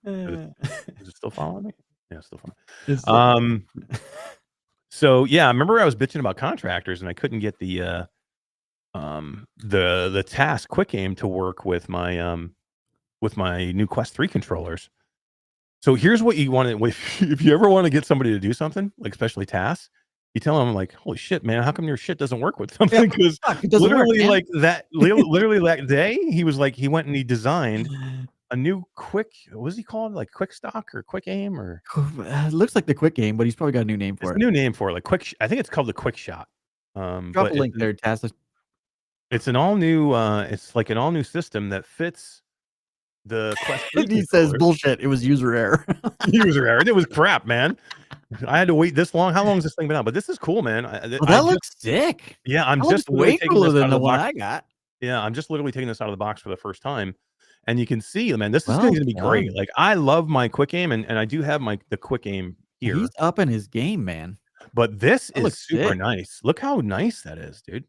Is it still following me? Yeah, still fun. It's so So yeah, I remember I was bitching about contractors and I couldn't get the task quick aim to work with my new Quest 3 controllers. So here's what you want to if you ever want to get somebody to do something, like especially tasks, you tell them like, "Holy shit, man, how come your shit doesn't work with something?" Because it doesn't work, literally man. like that, literally that day, he was like, he went and he designed a new what was he called? Like quick stock or quick aim or It looks like the quick game, but he's probably got a new name for it's it. a new name for it, like I think it's called the quick shot. Drop But a link there, Tass. it's an all new it's like an all new system that fits the Quest 3 And he says controller. bullshit. It was user error. User error. It was crap, man. I had to wait this long. How long has this thing been out? But this is cool, man. That looks sick. Yeah, I'm That just looks literally way taking cooler this out than of the the one box. I got. Yeah, I'm just literally taking this out of the box for the first time, and you can see, man, this is Well going to be done. great. Like I love my quick aim, and I do have the quick aim here. He's up in his game, man. But this That is looks super sick. nice. Look how nice that is, dude.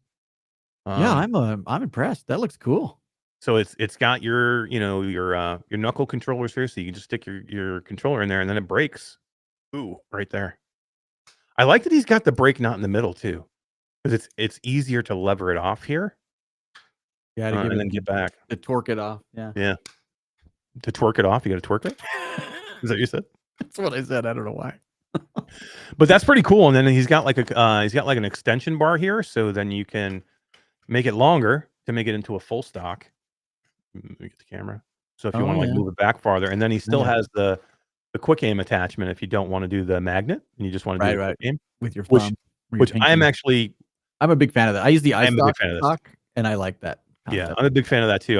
Yeah, I'm impressed. That looks cool. So it's got your your knuckle controllers here, so you can just stick your controller in there, and then it breaks. Ooh, right there. I like that he's got the brake not in the middle too, because it's easier to lever it off here. Yeah, to give and it then get back. to torque it off. Yeah. Yeah. To twerk it off, you got to twerk it. Is that what you said? That's what I said. I don't know why. But that's pretty cool. And then he's got like an extension bar here, so then you can make it longer to make it into a full stock. Let me get the camera. So if you want to like move it back farther, and then he still has the quick aim attachment if you don't want to do the magnet and you just want to do the quick aim with your thumb. Which I'm a big fan of that. I use the I'm a big fan of this. stock, and I like that concept. Yeah, I'm a big fan of that too.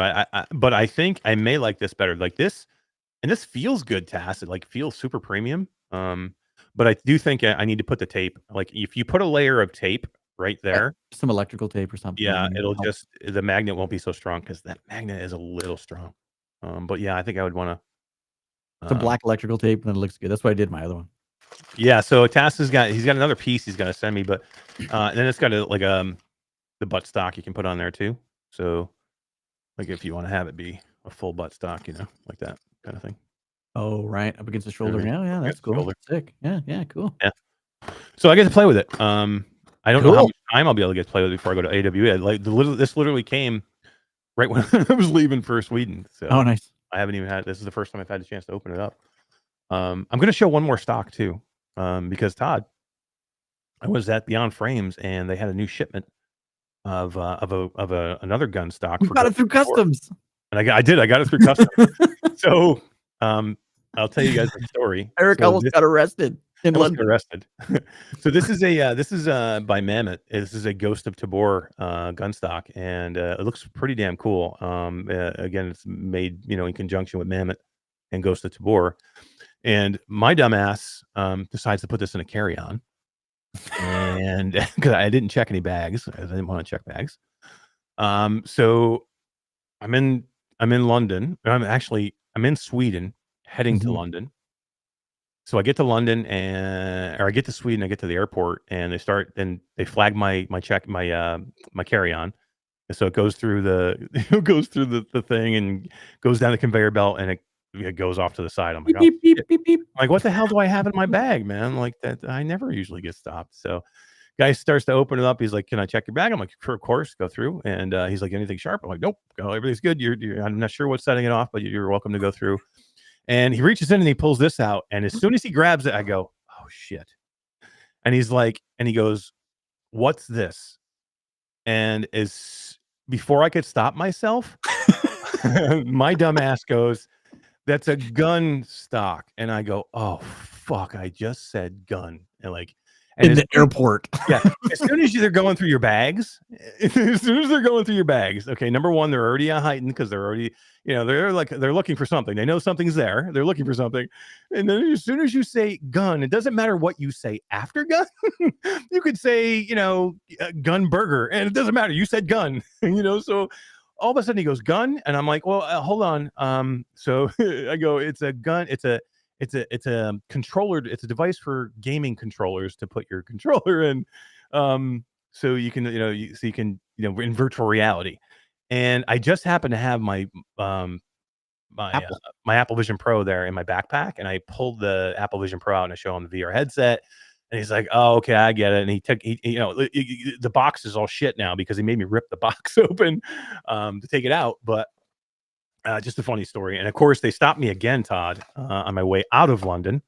But I think I may like this better. Like this, and this feels good, Tass. It like feels super premium. But I do think I need to put the tape. Like if you put a layer of tape right there, some electrical tape or something. Yeah, it'll just the magnet won't be so strong because that magnet is a little strong. But yeah, I think I would want to. Some black electrical tape, and it looks good. That's what I did my other one. Yeah, so Tass he's got another piece he's gonna send me, but then it's got the butt stock you can put on there too. So like if you want to have it be a full butt stock, like that kind of thing. Oh, right, up against the shoulder. Yeah, that's cool. Shoulder. Sick. Yeah, cool. Yeah. So I get to play with it. I don't know how much time I'll be able to get to play with it before I go to AWA. Like this literally came right when I was leaving for Sweden. So oh, nice. I haven't even had. This is the first time I've had a chance to open it up. I'm going to show one more stock too, because Todd, I was at Beyond Frames and they had a new shipment of another gun stock. You got it through customs, and I got it through customs. So I'll tell you guys the story. Eric almost got arrested in London. So this is by Mamut. This is a Ghost of Tabor gun stock, and it looks pretty damn cool. Again, it's made in conjunction with Mamut and Ghost of Tabor. And my dumbass decides to put this in a carry-on, and because I didn't check any bags, I didn't want to check bags. So I'm in London. I'm in Sweden, heading to London. So I get to London or I get to Sweden. I get to the airport, and they flag my carry-on. And so it goes through the thing and goes down the conveyor belt, and it goes off to the side. I'm like, beep, beep, beep, beep. Like, what the hell do I have in my bag, man? Like that, I never usually get stopped. So guy starts to open it up. He's like, "Can I check your bag?" I'm like, "Sure, of course, go through." And he's like, "Anything sharp?" I'm like, "Nope, everything's good. I'm not sure what's setting it off, but you're welcome to go through." And he reaches in and he pulls this out. And as soon as he grabs it, I go, "Oh shit!" And he's like, and he goes, "What's this?" And before I could stop myself, my dumb ass goes, "That's a gun stock." And I go, "Oh fuck, I just said gun." And in the airport. Yeah. As soon as they're going through your bags, okay, number one, they're already heightened because they're already, they're looking for something. They know something's there. They're looking for something. And then as soon as you say gun, it doesn't matter what you say after gun. You could say, gun burger, and it doesn't matter. You said gun, so all of a sudden he goes gun, and I'm like, well, hold on. So I go, it's a gun. It's a controller. It's a device for gaming controllers to put your controller in, so you can, in virtual reality. And I just happen to have my my Apple Vision Pro there in my backpack, and I pulled the Apple Vision Pro out and I show him the VR headset, and he's like, "Oh, okay, I get it." And the box is all shit now because he made me rip the box open to take it out. But just a funny story. And of course, they stopped me again, Todd, on my way out of London,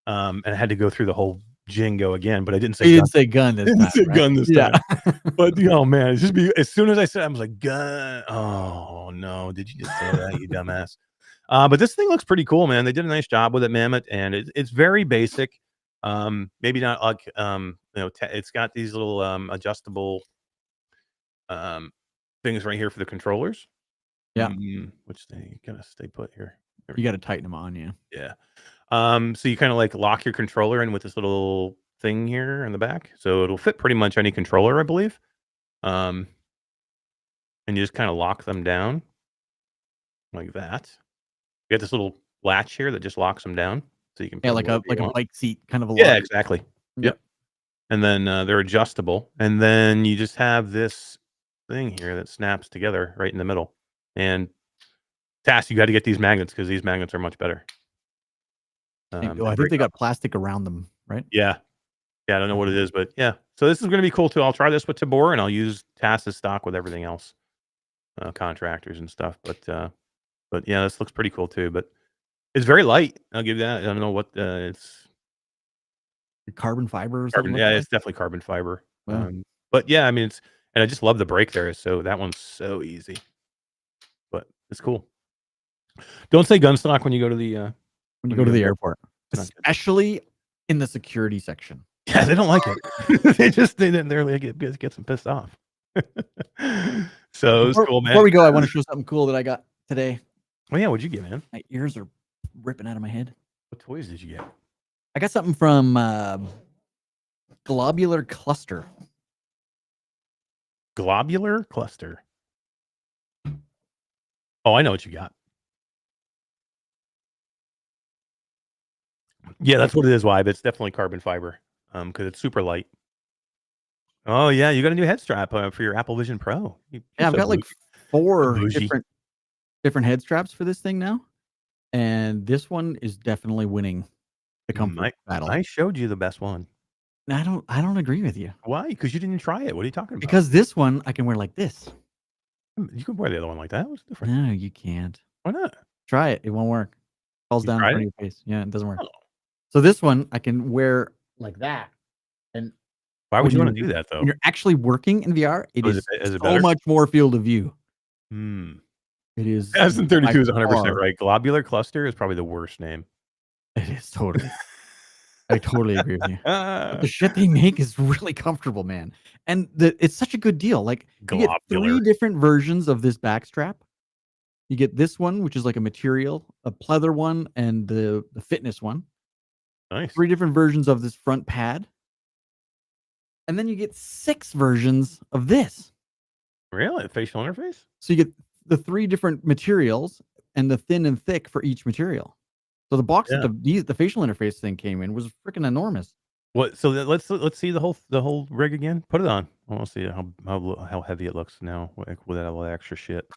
and I had to go through the whole jingo again. But I didn't say You gun. didn't say gun this Didn't time. say Right? gun this Yeah. time. But man, it's just as soon as I said, I was like, gun. Oh no, did you just say that, you dumbass? But this thing looks pretty cool, man. They did a nice job with it, Mamut, and it's very basic. Maybe not like it's got these little adjustable things right here for the controllers. Yeah. Which they gotta stay put here. You got to tighten them on, yeah. Yeah. So you kind of like lock your controller in with this little thing here in the back, so it'll fit pretty much any controller, I believe. And you just kind of lock them down like that. You got this little latch here that just locks them down, so you can put like a bike seat kind of a yeah, lock. exactly. Yep. And then they're adjustable, and then you just have this thing here that snaps together right in the middle. And Tass, you got to get these magnets because these magnets are much better. I think they got plastic around them, right? Yeah. I don't know what it is, but yeah. So this is going to be cool too. I'll try this with Tabor, and I'll use Tass's stock with everything else, contractors and stuff. But yeah, this looks pretty cool too. But it's very light. I'll give you that. I don't know what it's carbon fiber or something. Carbon, yeah, it's definitely carbon fiber. Wow. But yeah, I mean, and I just love the brake there. So that one's so easy. But it's cool. Don't say gun stock when you go to the airport, especially in the security section. Yeah, they don't like it. They're like it gets them pissed off. So it's cool, man. Before we go, I want to show something cool that I got today. Oh yeah, what'd you get, man? My ears are ripping out of my head. What toys did you get? I got something from Globular Cluster. Globular Cluster. Oh, I know what you got. Yeah, that's what it is, Vibe. It's definitely carbon fiber, because it's super light. Oh yeah, you got a new head strap for your Apple Vision Pro. I've got like 4 different head straps for this thing now, and this one is definitely winning the comfort battle. I showed you the best one. I don't agree with you. Why? Because you didn't try it. What are you talking about? Because this one I can wear like this. You can wear the other one like that. What's different? No, you can't. Why not? Try it. It won't work. Falls down in front of your face. Yeah, it doesn't work. Oh. So this one I can wear like that. And why would you want to do that though? When you're actually working in VR, it is so much more field of view. It is. Aston 32 is 100% right. Globular Cluster is probably the worst name. It is totally. I totally agree with you. But the shit they make is really comfortable, man. And it's such a good deal. Like you get 3 different versions of this backstrap. You get this one, which is like a material, a pleather one, and the fitness one. Nice. 3 different versions of this front pad. And then you get 6 versions of this. Really? Facial interface? So you get the 3 different materials and the thin and thick for each material. So the box that the facial interface thing came in was freaking enormous. What? So let's see the whole rig again. Put it on. I want to see how heavy it looks now with all that extra shit.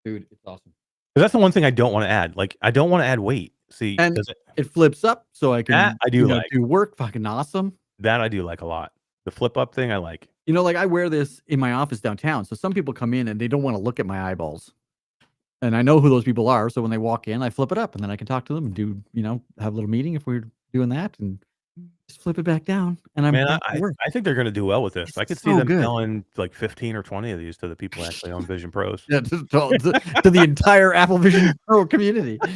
Dude, it's awesome. Because that's the one thing I don't want to add. Like I don't want to add weight. See, and it flips up so I can I do work. Fucking awesome. That I do like a lot. The flip up thing I like. Like I wear this in my office downtown. So some people come in and they don't want to look at my eyeballs. And I know who those people are. So when they walk in, I flip it up and then I can talk to them and do, have a little meeting if we're doing that and just flip it back down. And I think they're going to do well with this. I could see them selling like 15 or 20 of these to the people actually on Vision Pros. Yeah, to the entire Apple Vision Pro community. I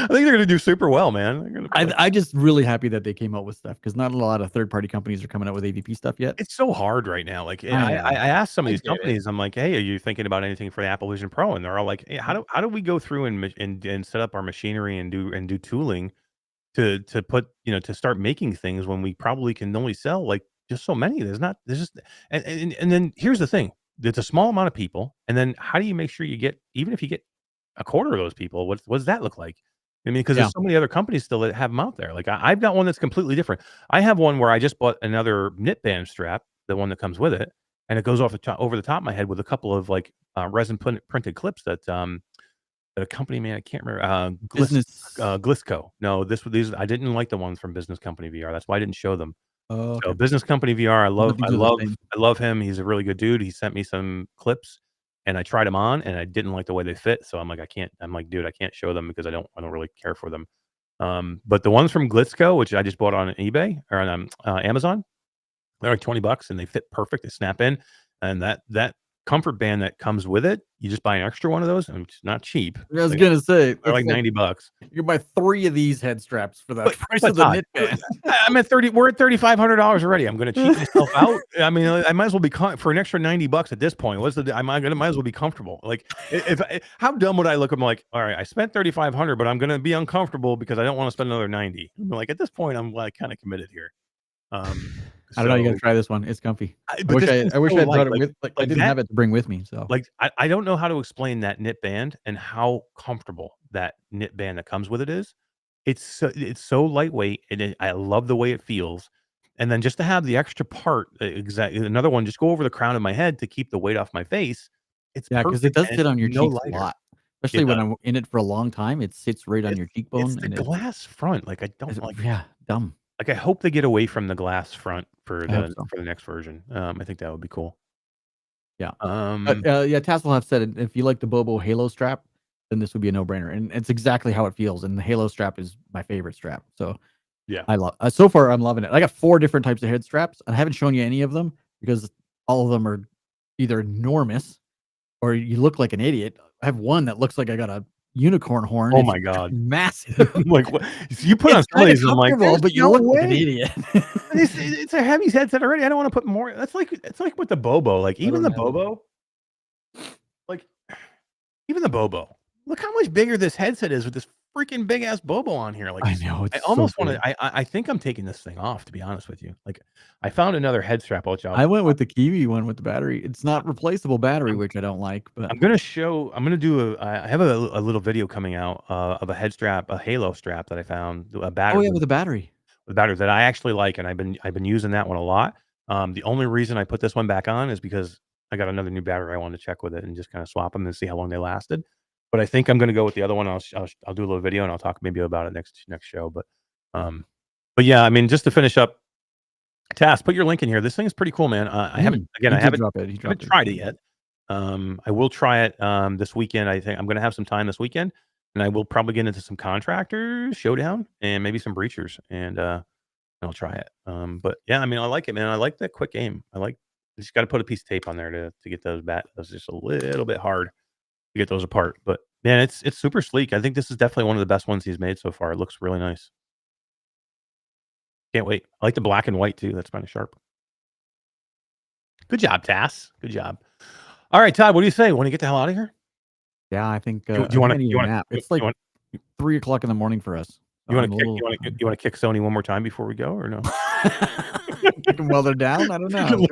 think they're going to do super well, man. I'm just really happy that they came out with stuff because not a lot of third-party companies are coming out with AVP stuff yet. It's so hard right now. Like I asked some of these companies, I'm like, hey, are you thinking about anything for the Apple Vision Pro? And they're all like, hey, how do we go through and set up our machinery and do tooling to put to start making things when we probably can only sell like just so many. There's just and then here's the thing. It's a small amount of people, and then how do you make sure you get, even if you get a quarter of those people, what does that look like? I mean, because there's so many other companies still that have them out there. Like I've got one that's completely different. I have one where I just bought another knit band strap, the one that comes with it, and it goes over the top of my head with a couple of like resin printed clips that a company, man. I can't remember. Business. Glisco. No, these I didn't like the ones from Business Company VR. That's why I didn't show them. Oh, So okay. Business Company VR, Thing. I love him. He's a really good dude. He sent me some clips, and I tried them on, and I didn't like the way they fit. So I'm like, I'm like, dude, I can't show them because I don't really care for them. But the ones from Glisco, which I just bought on eBay or on Amazon, they're like $20, and they fit perfect. They snap in, and that comfort band that comes with it, you just buy an extra one of those, and it's not cheap. I was gonna say they're like $90. You can buy 3 of these head straps for that price but of the Todd, knit band. I'm at 30. We're at $3,500 already. I'm going to cheat myself out. I mean, I might as well be for an extra $90 at this point. I might as well be comfortable. Like, how dumb would I look? I'm like, all right, I spent $3,500, but I'm going to be uncomfortable because I don't want to spend another $90. I'm like, at this point, I'm like kind of committed here. I don't know. You got to try this one. It's comfy. I wish I had brought it with. I didn't have it to bring with me. So, I don't know how to explain that knit band and how comfortable that knit band that comes with it is. It's so lightweight, and I love the way it feels. And then just to have the extra part, another one, just go over the crown of my head to keep the weight off my face. It's because it does sit on your cheeks a lot, especially when I'm in it for a long time. It sits right on your cheekbone. It's the glass front. Like, I don't like. Yeah, dumb. Like, I hope they get away from the glass front for the next version. I think that would be cool. Yeah. Tasselhof said if you like the Bobo Halo strap, then this would be a no-brainer, and it's exactly how it feels. And the Halo strap is my favorite strap. So yeah, I love. So far, I'm loving it. I got 4 different types of head straps. I haven't shown you any of them because all of them are either enormous or you look like an idiot. I have one that looks like I got a unicorn horn. Oh my god, massive! Like, what you put on some of these, I'm like, but you look like an idiot. It's a heavy headset already. I don't want to put more. It's like with the Bobo. Like, even the Bobo. Like, even the Bobo. Look how much bigger this headset is with this freaking big ass Bobo on here. Like, I know. I almost want to. I think I'm taking this thing off, to be honest with you. Like, I found another head strap. I went with the Kiwi one with the battery. It's not replaceable battery, which I don't like. But I'm gonna do I have a little video coming out of a head strap, a Halo strap that I found. A battery. Oh yeah, with a battery. With batteries that I actually like, and I've been using that one a lot. The only reason I put this one back on is because I got another new battery I wanted to check with it and just kind of swap them and see how long they lasted. But I think I'm going to go with the other one. I'll do a little video and I'll talk maybe about it next show. But yeah, I mean, just to finish up, Tass, put your link in here. This thing is pretty cool, man. I haven't tried it yet. I will try it this weekend. I think I'm going to have some time this weekend, and I will probably get into some contractors showdown and maybe some breachers, and I'll try it. But yeah, I mean, I like it, man. I like that quick aim. You just got to put a piece of tape on there to get those It's just a little bit hard to get those apart. But man, it's super sleek. I think this is definitely one of the best ones he's made so far. It looks really nice. Can't wait. I like the black and white too. That's kind of sharp. Good job, Tass. Good job. All right, Todd, what do you say? Want to get the hell out of here? Yeah, I think. Do you want to nap? It's like 3 o'clock in the morning for us. You want to kick Sony one more time before we go, or no? Kick them while they're down. I don't know.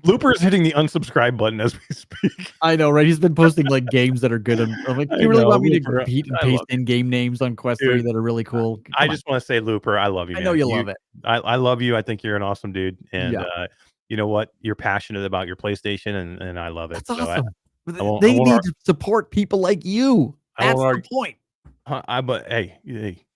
Looper's hitting the unsubscribe button as we speak. I know, right? He's been posting like games that are good. I'm like, you really want me to compete and paste in game names on Quest 3 that are really cool? I just want to say, Looper, I love you, man. I know you love it. I love you. I think you're an awesome dude, and you know what? You're passionate about your PlayStation, and I love it. That's awesome. They need to support people like you. That's the point. But hey,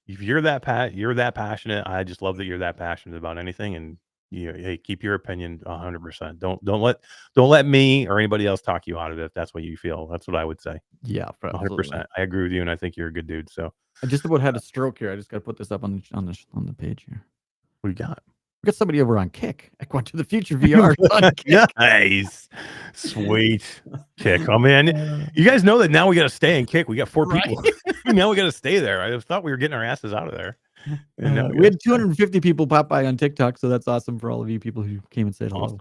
if you're that passionate, I just love that you're that passionate about anything, and hey, keep your opinion 100%. Don't let me or anybody else talk you out of it if that's what you feel. That's what I would say. Yeah, 100%. I agree with you, and I think you're a good dude. So I just about had a stroke here. I just got to put this up on the page here. What do you got? We got somebody over on Kick. I went to the future VR. On Kick. Nice, sweet Kick. Oh man, you guys know that now we got to stay in Kick. We got 4 people. Now we got to stay there. I thought we were getting our asses out of there. We had 250 people pop by on TikTok, so that's awesome for all of you people who came and said hello. Awesome.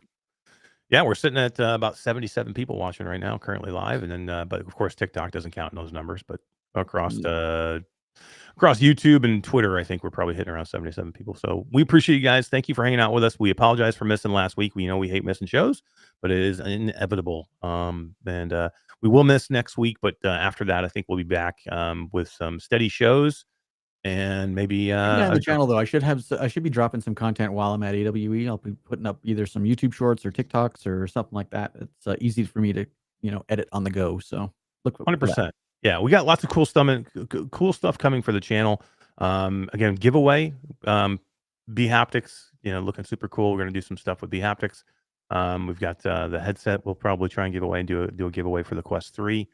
Yeah, we're sitting at about 77 people watching right now, currently live, and then but of course TikTok doesn't count in those numbers. But across YouTube and Twitter, I think we're probably hitting around 77 people. So we appreciate you guys. Thank you for hanging out with us. We apologize for missing last week. We know we hate missing shows, but it is inevitable. And we will miss next week, but after that, I think we'll be back with some steady shows and maybe the channel though. I should be dropping some content while I'm at AWE. I'll be putting up either some YouTube shorts or TikToks or something like that. It's easy for me to edit on the go. So look 100%. Yeah, we got lots of cool stuff coming for the channel. Again, giveaway. BHaptics, looking super cool. We're gonna do some stuff with BHaptics. We've got the headset. We'll probably try and give away and do a giveaway for the Quest 3.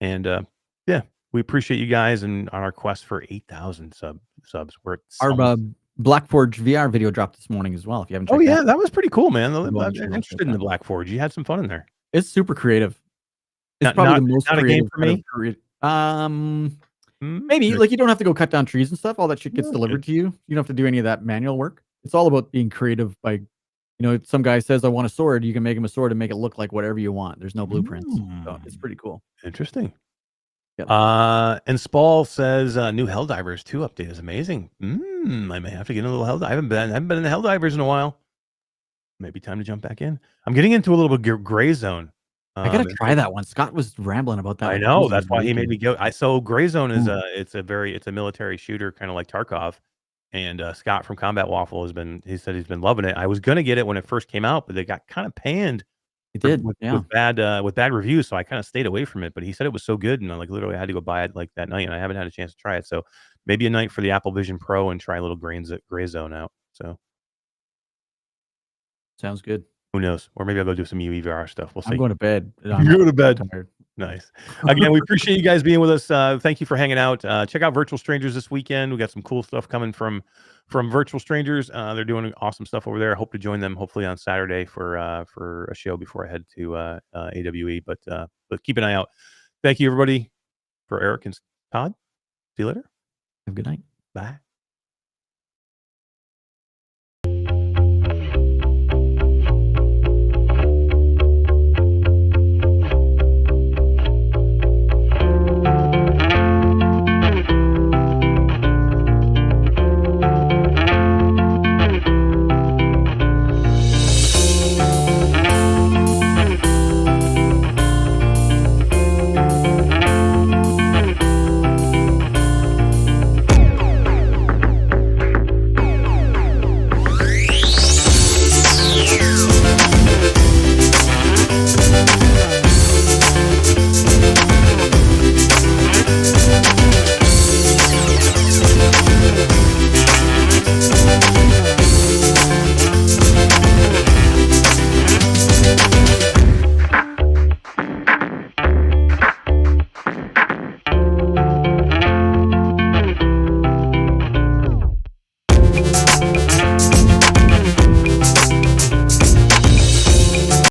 And yeah, we appreciate you guys and on our quest for 8,000 subs. We're at Our Black Forge VR video dropped this morning as well. If you haven't checked that was pretty cool, man. I'm on the channel, interested in the Black Forge. You had some fun in there. It's super creative. It's Not probably the most a game creative for me. Maybe like you don't have to go cut down trees and stuff. All that shit gets delivered to you. You don't have to do any of that manual work. It's all about being creative. By some guy says I want a sword, you can make him a sword and make it look like whatever you want. There's no blueprints, so it's pretty cool. Interesting. Yep. And Spall says new Helldivers 2 update is amazing. I may have to get a little Helldiver. I haven't been in the Helldivers in a while. Maybe time to jump back in. I'm getting into a little bit Gray Zone. I gotta try that one. Scott was rambling about that. I know, that's why he made me go. So Gray Zone is it's a military shooter, kind of like Tarkov. And Scott from Combat Waffle he said he's been loving it. I was gonna get it when it first came out, but they got kind of panned. It did, with bad reviews, so I kind of stayed away from it. But he said it was so good, and I literally had to go buy it like that night, and I haven't had a chance to try it. So maybe a night for the Apple Vision Pro and try a little Gray Zone out. So sounds good. Who knows? Or maybe I'll go do some UEVR stuff. We'll see. I'm going to bed. You're going to bed. Tired. Nice. Again, we appreciate you guys being with us. Thank you for hanging out. Check out Virtual Strangers this weekend. We got some cool stuff coming from Virtual Strangers. They're doing awesome stuff over there. I hope to join them hopefully on Saturday for a show before I head to AWE. But keep an eye out. Thank you, everybody. For Eric and Todd. See you later. Have a good night. Bye.